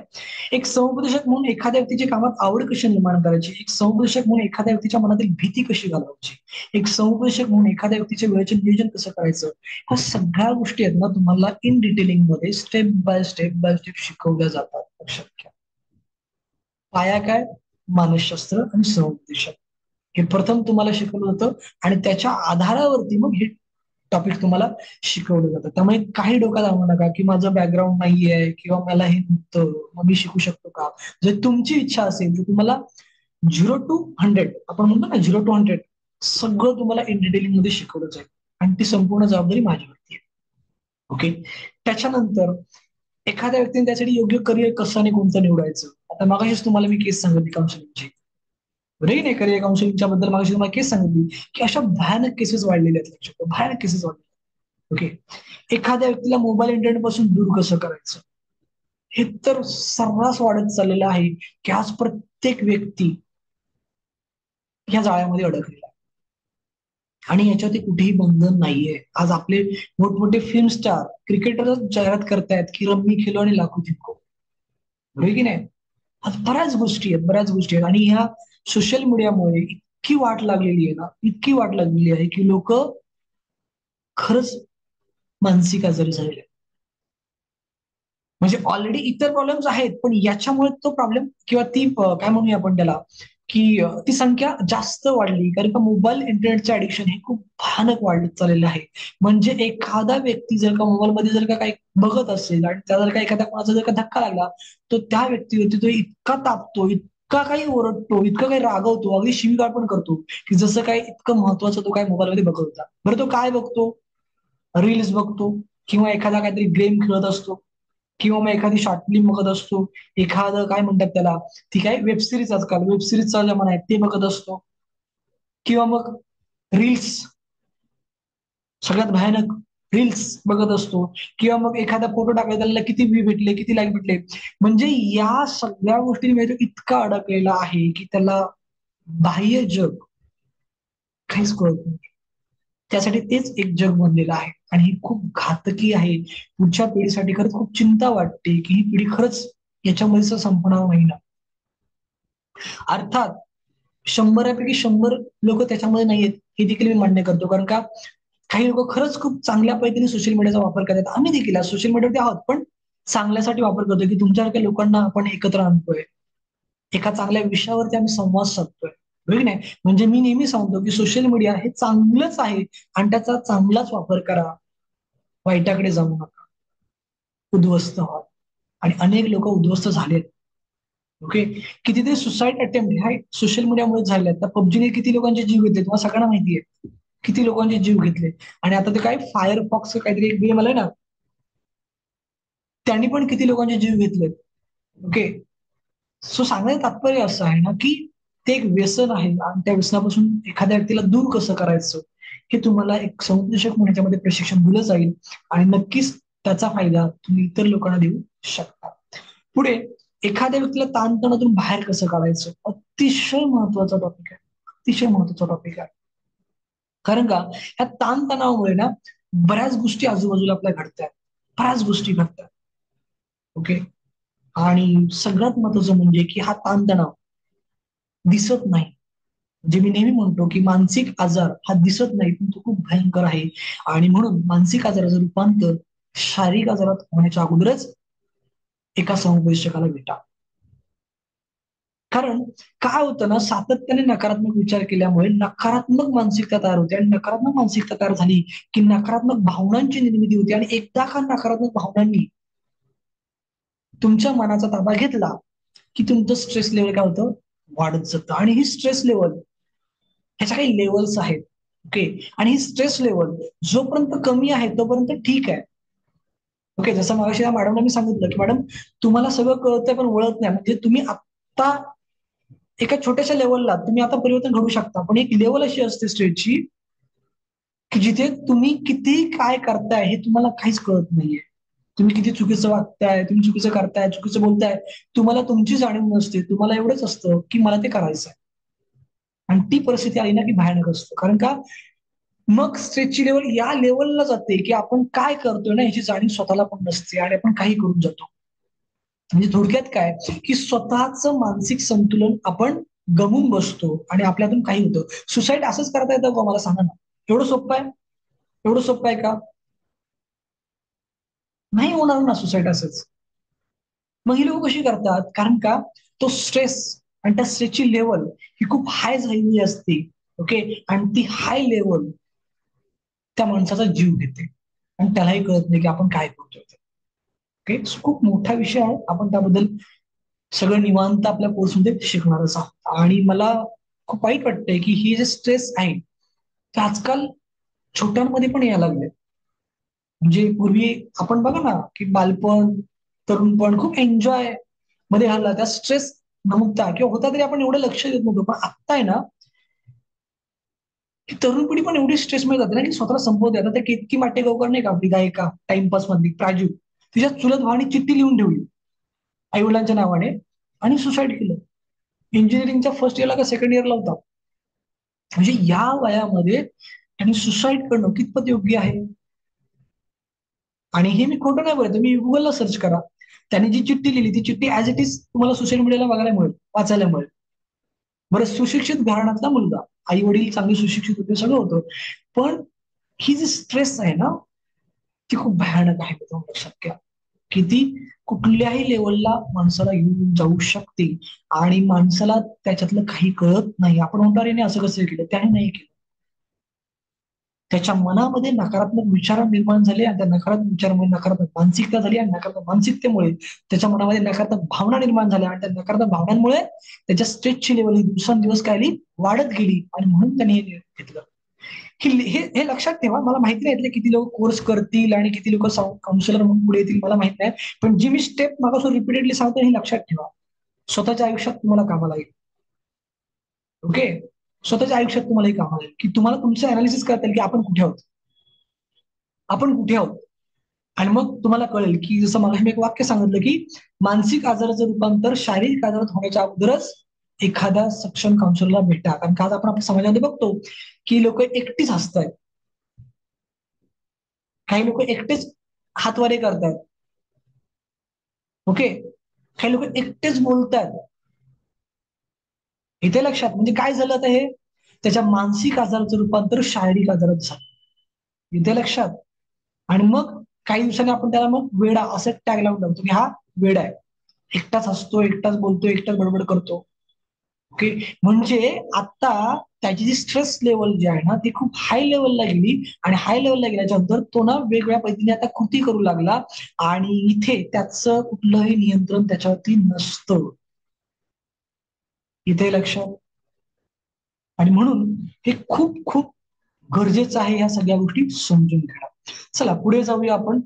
एक समुपदेशक म्हणून एखाद्या व्यक्तीच्या कामात आवड कशी निर्माण करायची, एक समुपदेशक म्हणून एखाद्या व्यक्तीच्या मनातील भीती कशी घालवायची, एक समुपदेशक म्हणून एखाद्या व्यक्तीच्या वेळेचे नियोजन कसं करायचं, ह्या सगळ्या गोष्टी आहेत ना तुम्हाला इन डिटेलिंग मध्ये स्टेप बाय स्टेप शिकवल्या जातात. लक्षात घ्या. पाया काय? मानसशास्त्र आणि समुपदेशक हे प्रथम तुम्हाला शिकवलं जातं आणि त्याच्या आधारावरती मग हे टॉपिक तुम्हाला शिकवलं जातं. त्यामुळे काही डोक्यात आणू नका की माझं बॅकग्राऊंड नाहीये किंवा मला हे नव्हतं मग मी शिकू शकतो का. जर तुमची इच्छा असेल तर तुम्हाला 0 to 100 आपण म्हणतो ना 0 to 100 सगळं तुम्हाला इन डिटेलिंग मध्ये शिकवलं जाईल आणि ती संपूर्ण जबाबदारी माझ्यावरती आहे. ओके. त्याच्यानंतर एखाद्या व्यक्तीने त्यासाठी योग्य करिअर कसं आणि कोणतं निवडायचं. आता मागाशीच तुम्हाला मी केस सांगितली काउन्सिलिंगची, बरोबर आहे की नाही. करिअर काउन्सिलिंगच्या बद्दल मागाशी तुम्हाला केस सांगितली की अशा भयानक केसेस वाढलेल्या आहेत. लक्षात ठेवा, भयानक केसेस वाढलेल्या आहेत. ओके. एखाद्या व्यक्तीला मोबाईल इंटरनेट पासून दूर कसं करायचं, हे तर सर्रास वाढत चाललेलं आहे की आज प्रत्येक व्यक्ती ह्या जाळ्यामध्ये अडकलेला आहे आणि याच्यावरती कुठेही बंधन नाहीये. आज आपले मोठमोठे फिल्म स्टार क्रिकेटरच जाहिरात करतायत की रम्मी खेलो आणि लाखो जिंको, बरोबर की नाही. आज बऱ्याच गोष्टी आहेत आणि ह्या सोशल मीडियामुळे इतकी वाट लागलेली आहे ना, इतकी वाट लागलेली आहे की लोक खरंच मानसिक आजारी झालेले आहेत. म्हणजे ऑलरेडी इतर प्रॉब्लेम्स आहेत पण याच्यामुळे तो प्रॉब्लेम किंवा ती काय म्हणूया आपण त्याला की ती संख्या जास्त वाढली कारण का मोबाईल इंटरनेटचे ऍडिक्शन हे खूप भयानक वाढत चाललेलं आहे. म्हणजे एखादा व्यक्ती जर का मोबाईलमध्ये जर का काही बघत असेल आणि त्याला जर का एखाद्या कोणाचा जर का धक्का लागला तर त्या व्यक्तीवरती तो इतका तापतो, इतका काही ओरडतो, इतकं काही रागवतो, अगदी शिवीगाळ पण करतो की जसं काय इतकं महत्वाचं तो काय मोबाईलमध्ये बघत होता. बरं तो काय बघतो, रील्स बघतो किंवा एखादा काहीतरी गेम खेळत असतो किंवा मग एखादी शॉर्ट फिल्म बघत असतो, एखादं काय म्हणतात त्याला, ती काय वेब सिरीज, आजकाल वेब सिरीजचा जमाना आहे ते बघत असतो किंवा मग रील्स, सगळ्यात भयानक रील्स बघत असतो किंवा मग एखादा फोटो टाकला त्याला किती व्ह्यू भेटले, किती लाईक भेटले. म्हणजे या सगळ्या गोष्टींमध्ये तो इतका अडकलेला आहे की त्याला बाह्य जग काहीच कळत नाही. त्यासाठी तेच एक जग बनलेलं आहे आणि ही खूप घातकी आहे. पुढच्या पिढीसाठी खरंच खूप चिंता वाटते की ही पिढी खरंच याच्यामध्ये संपणार नाही ना. अर्थात 100पैकी 100 लोक त्याच्यामध्ये नाहीयेत हे देखील मी मान्य करतो. कारण का काही लोक खरंच खूप चांगल्या पद्धतीने सोशल मीडियाचा वापर करतात. आम्ही देखील सोशल मीडियावरती आहोत पण चांगल्यासाठी वापर करतोय की तुमच्यासारख्या लोकांना आपण एकत्र आणतोय. एका चांगल्या विषयावरती आम्ही संवाद साधतोय. बरोबर की नाही. म्हणजे मी नेहमी सांगतो की सोशल मीडिया हे चांगलंच आहे आणि त्याचा चांगलाच वापर करा. वाईटाकडे जाऊ नका. उद्ध्वस्त व्हा आणि अनेक लोक उद्ध्वस्त झालेत. ओके. कितीतरी सुसाईड अटेम्प्ट ह्या सोशल मीडियामुळे झाले. आता पबजीने किती लोकांचे जीव घेतले तुम्हाला सगळ्यांना माहिती आहे. किती लोकांचे जीव घेतले आणि आता ते काय फायरफॉक्स काहीतरी एक गेम आलाय ना, त्यांनी पण किती लोकांचे जीव घेतलेत. ओके. सो सांगण्याचं तात्पर्य असं आहे ना की ते एक व्यसन आहे आणि त्या व्यसनापासून एखाद्या व्यक्तीला दूर कसं करायचं हे तुम्हाला एक समुपदेशक म्हणून याच्यामध्ये प्रशिक्षण दिलं जाईल आणि नक्कीच त्याचा फायदा तुम्ही इतर लोकांना देऊ शकता. पुढे एखाद्या व्यक्तीला ताणतणावातून बाहेर कसं काढायचं, अतिशय महत्वाचा टॉपिक आहे. अतिशय महत्वाचा टॉपिक आहे. कारण का या ताणतणावामुळे ना बऱ्याच गोष्टी आजूबाजूला आपल्या घडतात, बऱ्याच गोष्टी घडतात. ओके. आणि सगळ्यात महत्वाचं म्हणजे की हा ताणतणाव दिसत नाही. जे मी नेहमी म्हणतो की मानसिक आजार हा दिसत नाही पण तो खूप भयंकर आहे आणि म्हणून मानसिक आजाराचं रूपांतर शारीरिक आजारात होण्याच्या अगोदरच एका समुपदेशकाला भेटा. कारण काय होतं ना, सातत्याने नकारात्मक विचार केल्यामुळे नकारात्मक मानसिकता तयार होते आणि नकारात्मक मानसिकता तयार झाली की नकारात्मक भावनांची निर्मिती होते आणि एकदा का नकारात्मक भावनांनी तुमच्या मनाचा ताबा घेतला की तुमचं स्ट्रेस लेवल काय होतं, वाढत जातं. आणि ही स्ट्रेस लेवल ह्याच्या काही लेवल्स आहेत. ओके. आणि ही स्ट्रेस लेवल जोपर्यंत कमी आहे तोपर्यंत ठीक आहे. ओके. जसं मगाशी या मॅडमला मी सांगितलं की मॅडम तुम्हाला सगळं कळतंय पण वळत नाही. म्हणजे तुम्ही आता एका छोट्याशा लेवलला तुम्ही आता परिवर्तन घडू शकता पण एक लेवल अशी असते स्ट्रेसची की जिथे तुम्ही किती काय करताय हे तुम्हाला काहीच कळत नाहीये. तुम्ही किती चुकीचं वागताय, तुम्ही चुकीचं करताय, चुकीचं बोलताय, तुम्हाला तुमची जाणीव नसते. तुम्हाला एवढंच असतं की मला ते करायचं आहे. आणि ती परिस्थिती आली ना की भयानक असतं. कारण का मग स्ट्रेसची लेवल या लेवलला जाते की आपण काय करतोय ना याची जाणीव स्वतःला पण नसते आणि आपण काही करून जातो. म्हणजे थोडक्यात काय की स्वतःचं मानसिक संतुलन आपण गमून बसतो आणि आपल्यातून काही होतं. सुसाईड असंच करता येतं का मला सांगा ना? एवढं सोपं आहे? एवढं सोपं आहे का? नाही होणार ना सुसाईड असंच. मग ही लोक कशी करतात? कारण का तो स्ट्रेस आणि त्या स्ट्रेसची लेवल ही खूप हाय झालेली असते. ओके. आणि ती हाय लेवल त्या माणसाचा जीव घेते आणि त्यालाही कळत नाही की आपण काय करतोय. ओके. खूप मोठा विषय आहे. आपण त्याबद्दल सगळं निवांत आपल्या कोर्समध्ये शिकणारच आहोत. आणि मला खूप वाईट वाटतंय की ही जे स्ट्रेस आहे ते आजकाल छोट्यांमध्ये पण यायला लागले. म्हणजे पूर्वी आपण बघा ना की बालपण, तरुणपण खूप एन्जॉय मध्ये घालला. त्या स्ट्रेस नव्हता किंवा होता तरी आपण एवढं लक्ष देत नव्हतो. पण आत्ता आहे ना, की तरुण पिढी पण एवढी स्ट्रेसमध्ये जाते ना की स्वतःला संपवते. आता त्या केतकी माटेगावकर नाही का आपली गायिका टाइमपास मधली प्राजू, तिच्या चुलत भावाने चिठ्ठी लिहून ठेवली आई-वडिलांच्या नावाने आणि सुसाईड केलं. इंजिनिअरिंगच्या फर्स्ट इयरला का सेकंड इयरला होता. म्हणजे या वयामध्ये त्यांनी सुसाईड करणं कितपत योग्य आहे? आणि हे मी खोटं नाही बोलत. तुम्ही गुगलला सर्च करा. त्यांनी जी चिठ्ठी लिहिली ती चिठ्ठी ऍज इट इज तुम्हाला सोशल मीडियाला बघायला मिळेल, वाचायला मिळेल. बरं, सुशिक्षित घराण्यातला मुलगा, आई वडील चांगले सुशिक्षित होते, सगळं होतं. पण ही जी स्ट्रेस आहे ना, ती खूप भयानक आहे. तुम्हाला लक्षात घ्या की ती कुठल्याही लेवलला माणसाला घेऊन जाऊ शकते आणि माणसाला त्याच्यातलं काही कळत नाही. आपण म्हणतो अरे असं कसं केलं, त्याने नाही केलं. त्याच्या मनामध्ये नकारात्मक विचार निर्माण झाले आणि त्या नकारात्मक विचारामुळे नकारात्मक मानसिकता झाली आणि नकारात्मक मानसिकतेमुळे त्याच्या मनामध्ये नकारात्मक भावना निर्माण झाल्या आणि त्या नकारात्मक भावनांमुळे त्याच्या स्ट्रेसची लेवल ही दिवसेंदिवस काय झाली, वाढत गेली आणि म्हणून त्यांनी हे निर्णय घेतलं. हे लक्षात ठेवा. मला माहिती नाही यातले किती लोक कोर्स करतील आणि किती लोक काउन्सिलर म्हणून पुढे येतील मला माहित नाही. पण जी मी स्टेप मागासून रिपीटेडली सांगतो हे लक्षात ठेवा. स्वतःच्या आयुष्यात तुम्हाला कामाला येईल. ओके. स्वतःच्या आयुष्यात तुम्हाला हे कामाला येईल की तुम्हाला तुमचं अनालिसिस करता येईल की आपण कुठे आहोत. आपण कुठे आहोत. आणि मग तुम्हाला कळेल की जसं मला मी एक वाक्य सांगितलं की मानसिक आजाराचं रूपांतर शारीरिक आजारात होण्याच्या अगोदरच एखाद्या सक्षम काउन्सिलरला भेटा. कारण का आज आपण आपल्या समाजामध्ये बघतो की लोक एकटीच हसतायत. काही लोक एकटेच हातवारे करतायत. ओके. काही लोक एकटेच बोलतायत. इथे लक्षात म्हणजे काय झालं आता हे त्याच्या मानसिक आजाराचं रूपांतर शारीरिक आजारात झालं. इथे लक्षात. आणि मग काही दिवसांनी आपण त्याला मग वेडा असं टॅग लावून टाकतो की हा वेडा आहे. एकटाच हसतो, एकटाच बोलतो, एकटाच बडबड करतो. ओके. म्हणजे आता त्याची जी स्ट्रेस लेवल जी आहे ना ती खूप हाय लेवलला गेली आणि हाय लेवलला गेल्याच्या नंतर तो ना वेगवेगळ्या पद्धतीने आता कृती करू लागला आणि इथे त्याचं कुठलंही नियंत्रण त्याच्यावरती नसतं. इथे लक्षात. आणि म्हणून हे खूप खूप गरजेचं आहे ह्या सगळ्या गोष्टी समजून घेणं. चला पुढे जाऊया आपण.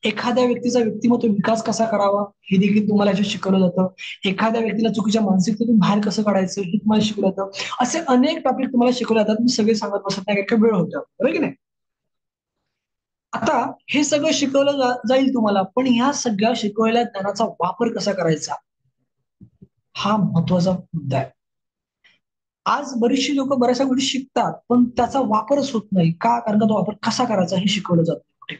एखाद्या व्यक्तीचा व्यक्तिमत्व विकास कसा करावा हे देखील तुम्हाला याच्यात शिकवलं जातं. एखाद्या व्यक्तीला चुकीच्या मानसिकतेतून बाहेर कसं काढायचं हे तुम्हाला शिकवलं जातं. असे अनेक टॉपिक तुम्हाला शिकवले जातात. मी सगळे सांगत बसत नाही, काही वेळ होता, बरोबर की नाही. आता हे सगळं शिकवलं जाईल तुम्हाला, पण ह्या सगळ्या शिकवलेल्या ज्ञानाचा वापर कसा करायचा हा महत्वाचा मुद्दा आहे. आज बरीचशी लोक बऱ्याचशा गोष्टी शिकतात, पण त्याचा वापरच होत नाही. का? कारण का तो वापर कसा करायचा हे शिकवलं जात नाही कुठे.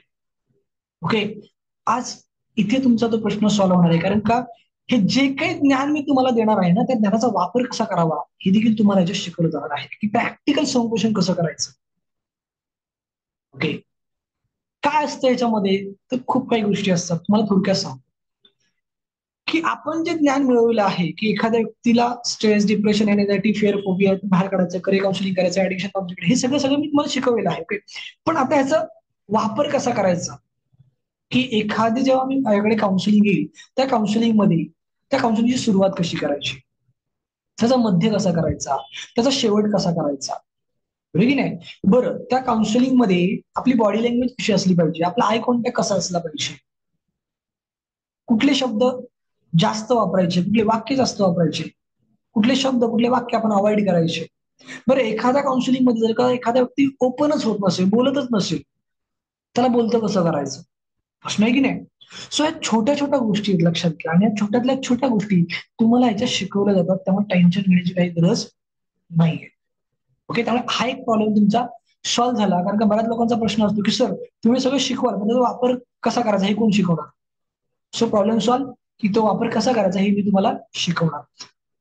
ओके. आज इथे तुमचा तो प्रश्न सॉल्व्ह होणार आहे. कारण का हे जे काही ज्ञान मी तुम्हाला देणार आहे ना, त्या ज्ञानाचा वापर कसा करावा हे देखील तुम्हाला याच्यात शिकवलं जाणार आहे. की प्रॅक्टिकल समुपदेशन कसं करायचं. ओके. काय असतं याच्यामध्ये? तर खूप काही गोष्टी असतात. तुम्हाला थोडक्यात सांगतो. की आपण जे ज्ञान मिळवलं आहे, की एखाद्या व्यक्तीला stress, depression, anxiety, fear, phobia बाहेर काढायचं, करिअर काउन्सिलिंग करायचं, ऍडिक्शन काउन्सिलिंग हे सगळं सगळं मी तुम्हाला शिकवलेलं आहे. ओके. पण आता ह्याचा वापर कसा करायचा? की एखादी जेव्हा मी माझ्याकडे काउन्सिलिंग येईल, त्या काउन्सिलिंगची सुरुवात कशी करायची? त्याचा मध्य कसा करायचा? त्याचा शेवट कसा करायचा? बरोबर की नाही? बरं, त्या काउन्सिलिंगमध्ये आपली बॉडी लँग्वेज कशी असली पाहिजे? आपला आय कॉन्टॅक्ट कसा असला पाहिजे? कुठले शब्द जास्त वापरायचे, कुठले वाक्य जास्त वापरायचे, कुठले शब्द, कुठले वाक्य आपण अवॉइड करायचे. बरं, एखाद्या काउन्सिलिंग मध्ये जर का एखादा व्यक्ती ओपनच होत नसेल, बोलतच नसेल, त्याला बोलतं कसं करायचं? प्रश्न आहे की नाही. सो या छोट्या छोट्या गोष्टी आहेत, लक्षात घ्या. आणि या छोट्यातल्या छोट्या गोष्टी तुम्हाला ह्याच्यात शिकवल्या जातात, त्यामुळे टेन्शन घेण्याची काही गरज नाहीये. ओके, त्यामुळे हा एक प्रॉब्लेम तुमचा सॉल्व्ह झाला. कारण का बऱ्याच लोकांचा प्रश्न असतो की सर तुम्ही सगळं शिकवाल पण त्याचा वापर कसा करायचा हे कोण शिकवणार. सो प्रॉब्लेम सॉल्व्ह, की तो वापर कसा करायचा हे मी तुम्हाला शिकवणार.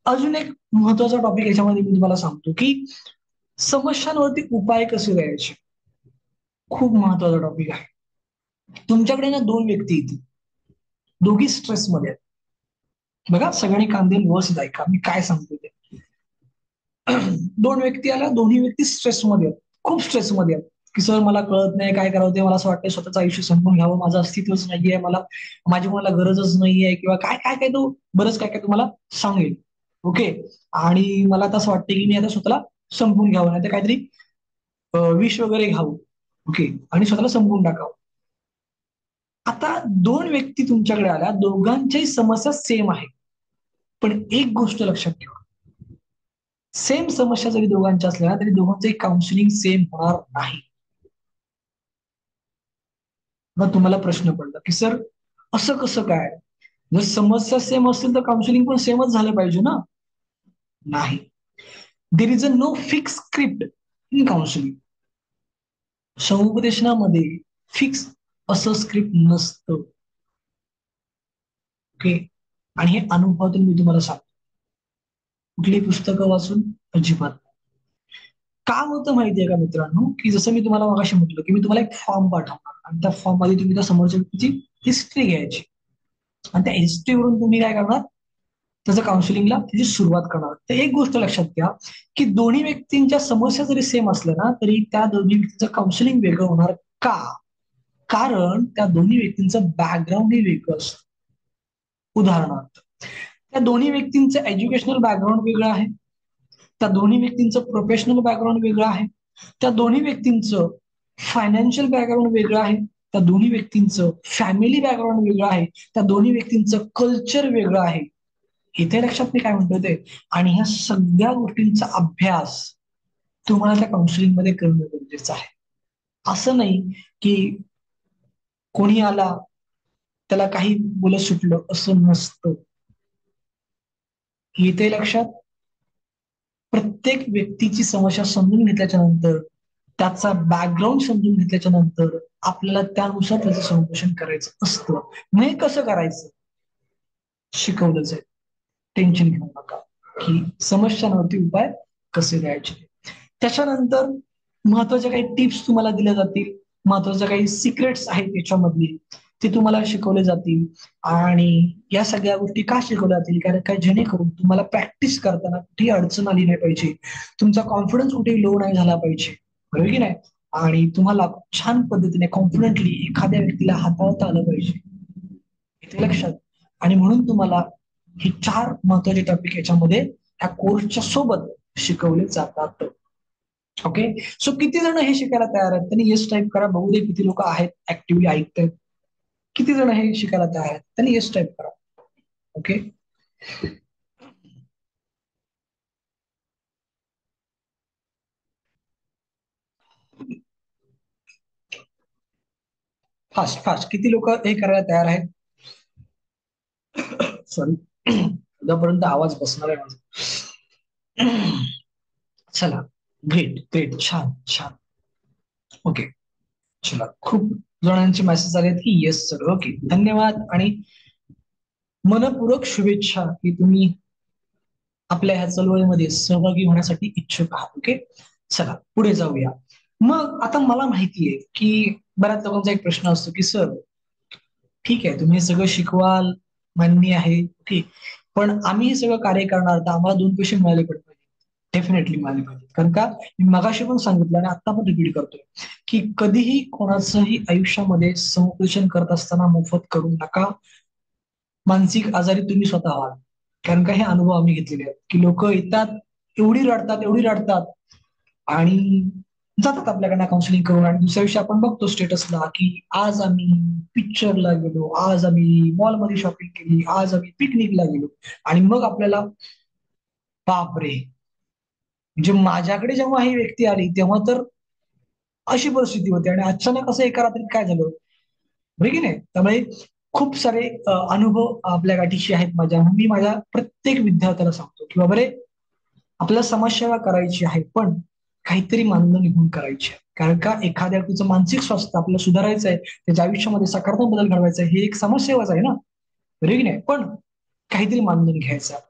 अजून एक महत्वाचा टॉपिक याच्यामध्ये मी तुम्हाला सांगतो की समस्यांवरती उपाय कसे द्यायचे. खूप महत्वाचा टॉपिक आहे. तुमच्याकडे ना दोन व्यक्ती येतील, दोघी स्ट्रेसमध्ये आहेत. बघा सगळ्यांनी कांदे व्यवस्थित ऐका मी काय सांगतो ते. दोन व्यक्ती आल्या, दोन्ही व्यक्ती स्ट्रेसमध्ये आहेत, खूप स्ट्रेसमध्ये आहेत. की सर मला कळत नाही काय करावं ते, मला असं वाटतं स्वतःचं आयुष्य संपून घ्यावं, माझं अस्तित्वच नाहीये, मला माझी मला गरजच नाहीये, किंवा काय काय काय तो बरंच काय काय तुम्हाला सांगेल. ओके. आणि मला आता असं वाटतं की मी आता स्वतःला संपून घ्यावं, नाही तर काहीतरी विष वगैरे घ्यावं. ओके. आणि स्वतःला संपून टाकावं. आता दोन व्यक्ती तुमच्याकडे आल्या, दोघांच्याही समस्या सेम आहे. पण एक गोष्ट लक्षात ठेवा, सेम समस्या जरी दोघांच्या असल्या ना तरी दोघांचंही काउन्सिलिंग सेम होणार नाही. मग तुम्हाला प्रश्न पडला की सर असं कसं काय, जर समस्या सेम असतील तर काउन्सिलिंग पण सेमच झालं पाहिजे ना. नाही. There is a no fix script in counselling. समुपदेशनामध्ये फिक्स असं स्क्रिप्ट नसतं. ओके. आणि हे अनुभवातून मी तुम्हाला सांगतो, कुठली पुस्तकं वाचून अजिबात. का होतं माहितीये का मित्रांनो, की जसं मी तुम्हाला मगाशी म्हटलं की मी तुम्हाला एक फॉर्म पाठवणार आणि त्या फॉर्म मध्ये तुम्ही त्या समोरच्या व्यक्तीची हिस्ट्री घ्यायची आणि त्या हिस्ट्रीवरून तुम्ही काय करणार, त्याचं काउन्सिलिंगला त्याची सुरुवात करणार. तर एक गोष्ट लक्षात घ्या की दोन्ही व्यक्तींच्या समस्या जरी सेम असल्या ना तरी त्या दोन्ही व्यक्तींचं काउन्सिलिंग वेगळं होणार. का? कारण त्या दोन्ही व्यक्तींचं बॅकग्राऊंड हे वेगळं असतं. उदाहरणार्थ, त्या दोन्ही व्यक्तींचं एज्युकेशनल बॅकग्राऊंड वेगळं आहे, त्या दोन्ही व्यक्तींचं प्रोफेशनल बॅकग्राऊंड वेगळं आहे, त्या दोन्ही व्यक्तींचं फायनान्शियल बॅकग्राऊंड वेगळं आहे, त्या दोन्ही व्यक्तींचं फॅमिली बॅकग्राऊंड वेगळं आहे, त्या दोन्ही व्यक्तींचं कल्चर वेगळं आहे. इथे लक्षात मी काय म्हणतो ते. आणि ह्या सगळ्या गोष्टींचा अभ्यास तुम्हाला त्या काउन्सिलिंग मध्ये करणं गरजेचं आहे. असं नाही की कोणी आला त्याला काही बोलत सुटलं, असं नसतं. इथे लक्षात, प्रत्येक व्यक्तीची समस्या समजून घेतल्याच्या नंतर, त्याचा बॅकग्राऊंड समजून घेतल्याच्या नंतर आपल्याला त्यानुसार त्याचं संप्रेषण करायचं असतं. नाही कसं करायचं शिकवलं जाईल. टेन्शन घेऊ नका की समस्यांवरती उपाय कसे द्यायचे. त्याच्यानंतर महत्वाच्या काही टिप्स तुम्हाला दिल्या जातील, महत्वाच्या काही सिक्रेट्स आहेत त्याच्यामधली, ते तुम्हाला शिकवले जातील. आणि या सगळ्या गोष्टी का शिकवल्या जातील, कारण काय जेणेकरून तुम्हाला प्रॅक्टिस करताना कुठेही अडचण आली नाही पाहिजे, तुमचा कॉन्फिडन्स कुठेही लो नाही झाला पाहिजे, बरोबर की नाही. आणि तुम्हाला छान पद्धतीने कॉन्फिडेंटली एखाद्या व्यक्तीला हाताळता आलं पाहिजे, इथे लक्षात. आणि म्हणून तुम्हाला हे चार महत्वाचे टॉपिक याच्यामध्ये या कोर्सच्या सोबत शिकवले जातात. ओके. सो किती जण हे शिकायला तयार आहेत, त्यांनी येस टाईप करा, बघू दे किती लोक आहेत ऍक्टिव्हली ऐकतायत. किती जण हे शिकायला तयार आहेत त्यांनी येस टाईप करा. ओके. फास्ट फास्ट किती लोक हे करायला तयार आहेत. सॉरी, उद्यापर्यंत आवाज बसणार आहे माझा. चला, ग्रेट ग्रेट, छान छान. ओके. चला, खूप जणांचे मेसेज आले आहेत की येस सर. ओके, धन्यवाद आणि मनपूर्वक शुभेच्छा की तुम्ही आपल्या ह्या चळवळीमध्ये सहभागी होण्यासाठी इच्छुक आहात. ओके. चला पुढे जाऊया. मग आता मला माहितीये की बऱ्याच लोकांचा एक प्रश्न असतो की सर ठीक आहे तुम्ही हे सगळं शिकवाल, मान्य आहे, ओके, पण आम्ही हे सगळं कार्य करणार तर आम्हाला दोन पैसे मिळाले पाहिजे. डेफिनेटली मिळाले पाहिजे. कारण का मी मगाशी पण सांगितलं आणि आता पण रिपीट करतोय की कधीही कोणाचंही आयुष्यामध्ये समुपदेशन करत असताना मोफत करू नका. मानसिक आजारी तुम्ही स्वतः व्हाल. कारण का हे अनुभव आम्ही घेतलेले आहेत की लोक येतात, एवढी रडतात एवढी रडतात आणि जातात आपल्याकडनं काउन्सिलिंग करून, आणि दुसऱ्या दिवशी आपण बघतो स्टेटसला की आज आम्ही पिक्चरला गेलो, आज आम्ही मॉलमध्ये शॉपिंग केली, आज आम्ही पिकनिकला गेलो. आणि मग आपल्याला बापरे, म्हणजे माझ्याकडे जेव्हा ही व्यक्ती आली तेव्हा तर अशी परिस्थिती होती आणि अचानक असं एका रात्रीत काय झालं, बरोबर की नाही. त्यामुळे खूप सारे अनुभव आपल्या गाठीशी आहेत माझ्या. मी माझ्या प्रत्येक विद्यार्थ्याला सांगतो की बाबा रे, आपल्याला समाजसेवा करायची आहे, पण काहीतरी मानधन निघून करायची आहे. कारण का एखाद्या व्यक्तीचं मानसिक स्वास्थ्य आपल्याला सुधारायचं आहे, त्याच्या आयुष्यामध्ये सकारात्मक बदल घडवायचा आहे, हे एक समाजसेवाच आहे ना, बरोबर की नाही? पण काहीतरी मानधन घ्यायचं आहे.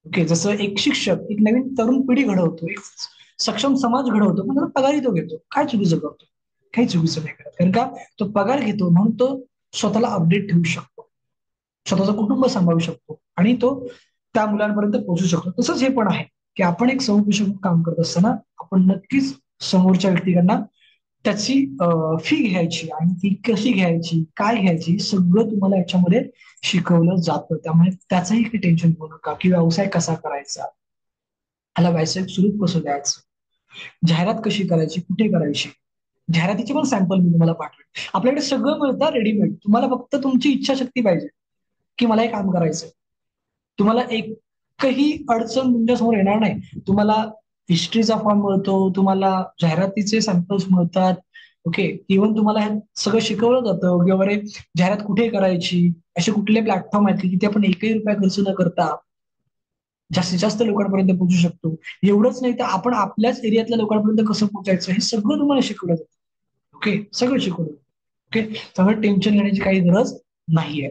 ओके, जसं एक शिक्षक एक नवीन तरुण पिढी घडवतो, एक सक्षम समाज घडवतो, पण त्याला पगारही तो घेतो. काय चुकीचं करतो? काही चुकीचं नाही करत. कारण का तो पगार घेतो म्हणून तो स्वतःला अपडेट ठेवू शकतो, स्वतःचं कुटुंब सांभाळू शकतो आणि तो त्या मुलांपर्यंत पोहोचू शकतो. तसंच हे पण आहे की आपण एक समुपदेशक म्हणून काम करत असताना आपण नक्कीच समोरच्या व्यक्तीकडनं त्याची फी घ्यायची आणि ती कशी घ्यायची, काय घ्यायची, सगळं तुम्हाला याच्यामध्ये शिकवलं जातं. त्यामुळे त्याचंही काही टेन्शन घेऊ नका की व्यवसाय कसा करायचा, ह्याला व्यावसायिक स्वरूप कसं द्यायचं, जाहिरात कशी करायची, कुठे करायची. जाहिरातीचे पण सॅम्पल मी तुम्हाला पाठवेल. आपल्याकडे सगळं मिळतं रेडीमेड. तुम्हाला फक्त तुमची इच्छाशक्ती पाहिजे की मला हे काम करायचं. तुम्हाला एकही अडचण तुमच्यासमोर येणार नाही. तुम्हाला हिस्ट्रीचा फॉर्म मिळतो, तुम्हाला जाहिरातीचे सॅम्पल्स मिळतात. ओके, इव्हन तुम्हाला हे सगळं शिकवलं जातं की वगैरे जाहिरात कुठे करायची, असे कुठले प्लॅटफॉर्म आहेत की तिथे आपण एकही रुपया खर्च न करता जास्तीत जास्त लोकांपर्यंत पोहोचू शकतो. एवढंच नाही तर आपण आपल्याच एरियातल्या लोकांपर्यंत कसं पोहोचायचं हे सगळं तुम्हाला शिकवलं जातं. ओके, सगळं शिकवलं जातं. ओके, त्यामुळे टेन्शन घेण्याची काही गरज नाहीये.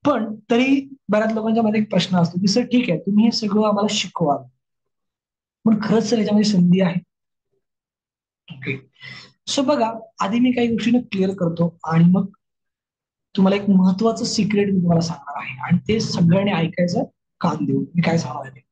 पण तरी बऱ्याच लोकांच्या मध्ये एक प्रश्न असतो की सर ठीक आहे, तुम्ही हे सगळं आम्हाला शिकवा, पण खरंच सर याच्यामध्ये संधी आहे? ओके, सो बघा, आधी मी काही गोष्टी क्लिअर करतो आणि मग तुम्हाला एक महत्वाचं सिक्रेट मी तुम्हाला सांगणार आहे आणि ते सगळ्यांनी ऐकायचं, कान देऊ मी काय सांगणार आहे.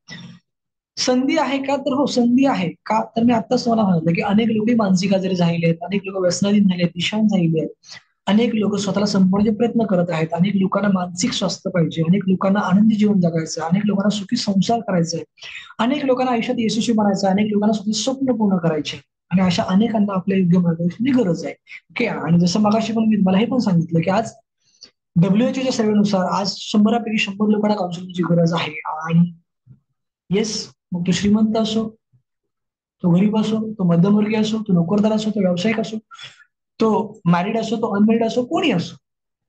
संधी आहे का? तर हो, संधी आहे. का? तर मी आत्ताच तुम्हाला म्हणालो, की अनेक लोक मानसिक आजारी झालेले आहेत, अनेक लोक व्यसनाधीन झाले आहेत, दिशांत झालेले आहेत. अनेक लोक स्वतःला संपवण्याचे प्रयत्न करत आहेत. अनेक लोकांना मानसिक स्वास्थ्य पाहिजे, अनेक लोकांना आनंदी जीवन जगायचं, अनेक लोकांना सुखी संसार करायचा आहे, अनेक लोकांना आयुष्यात यशस्वी बनायचं, अनेक लोकांना स्वतःचे स्वप्न पूर्ण करायचे आणि अशा अनेकांना आपल्या योग्य मार्गदर्शनाची गरज आहे. ओके, आणि जसं मगाशी पण मी तुम्हाला हे पण सांगितलं, की आज WHO सर्वेनुसार आज 100पैकी 100 लोकांना काउन्सिलिंगची गरज आहे आणि येस, मग तो श्रीमंत असो, तो गरीब असो, तो मध्यमवर्गीय असो, तो नोकरदार असो, तो व्यावसायिक असो, तो मॅरिड असो, तो अनमॅरिड असो, कोणी असो,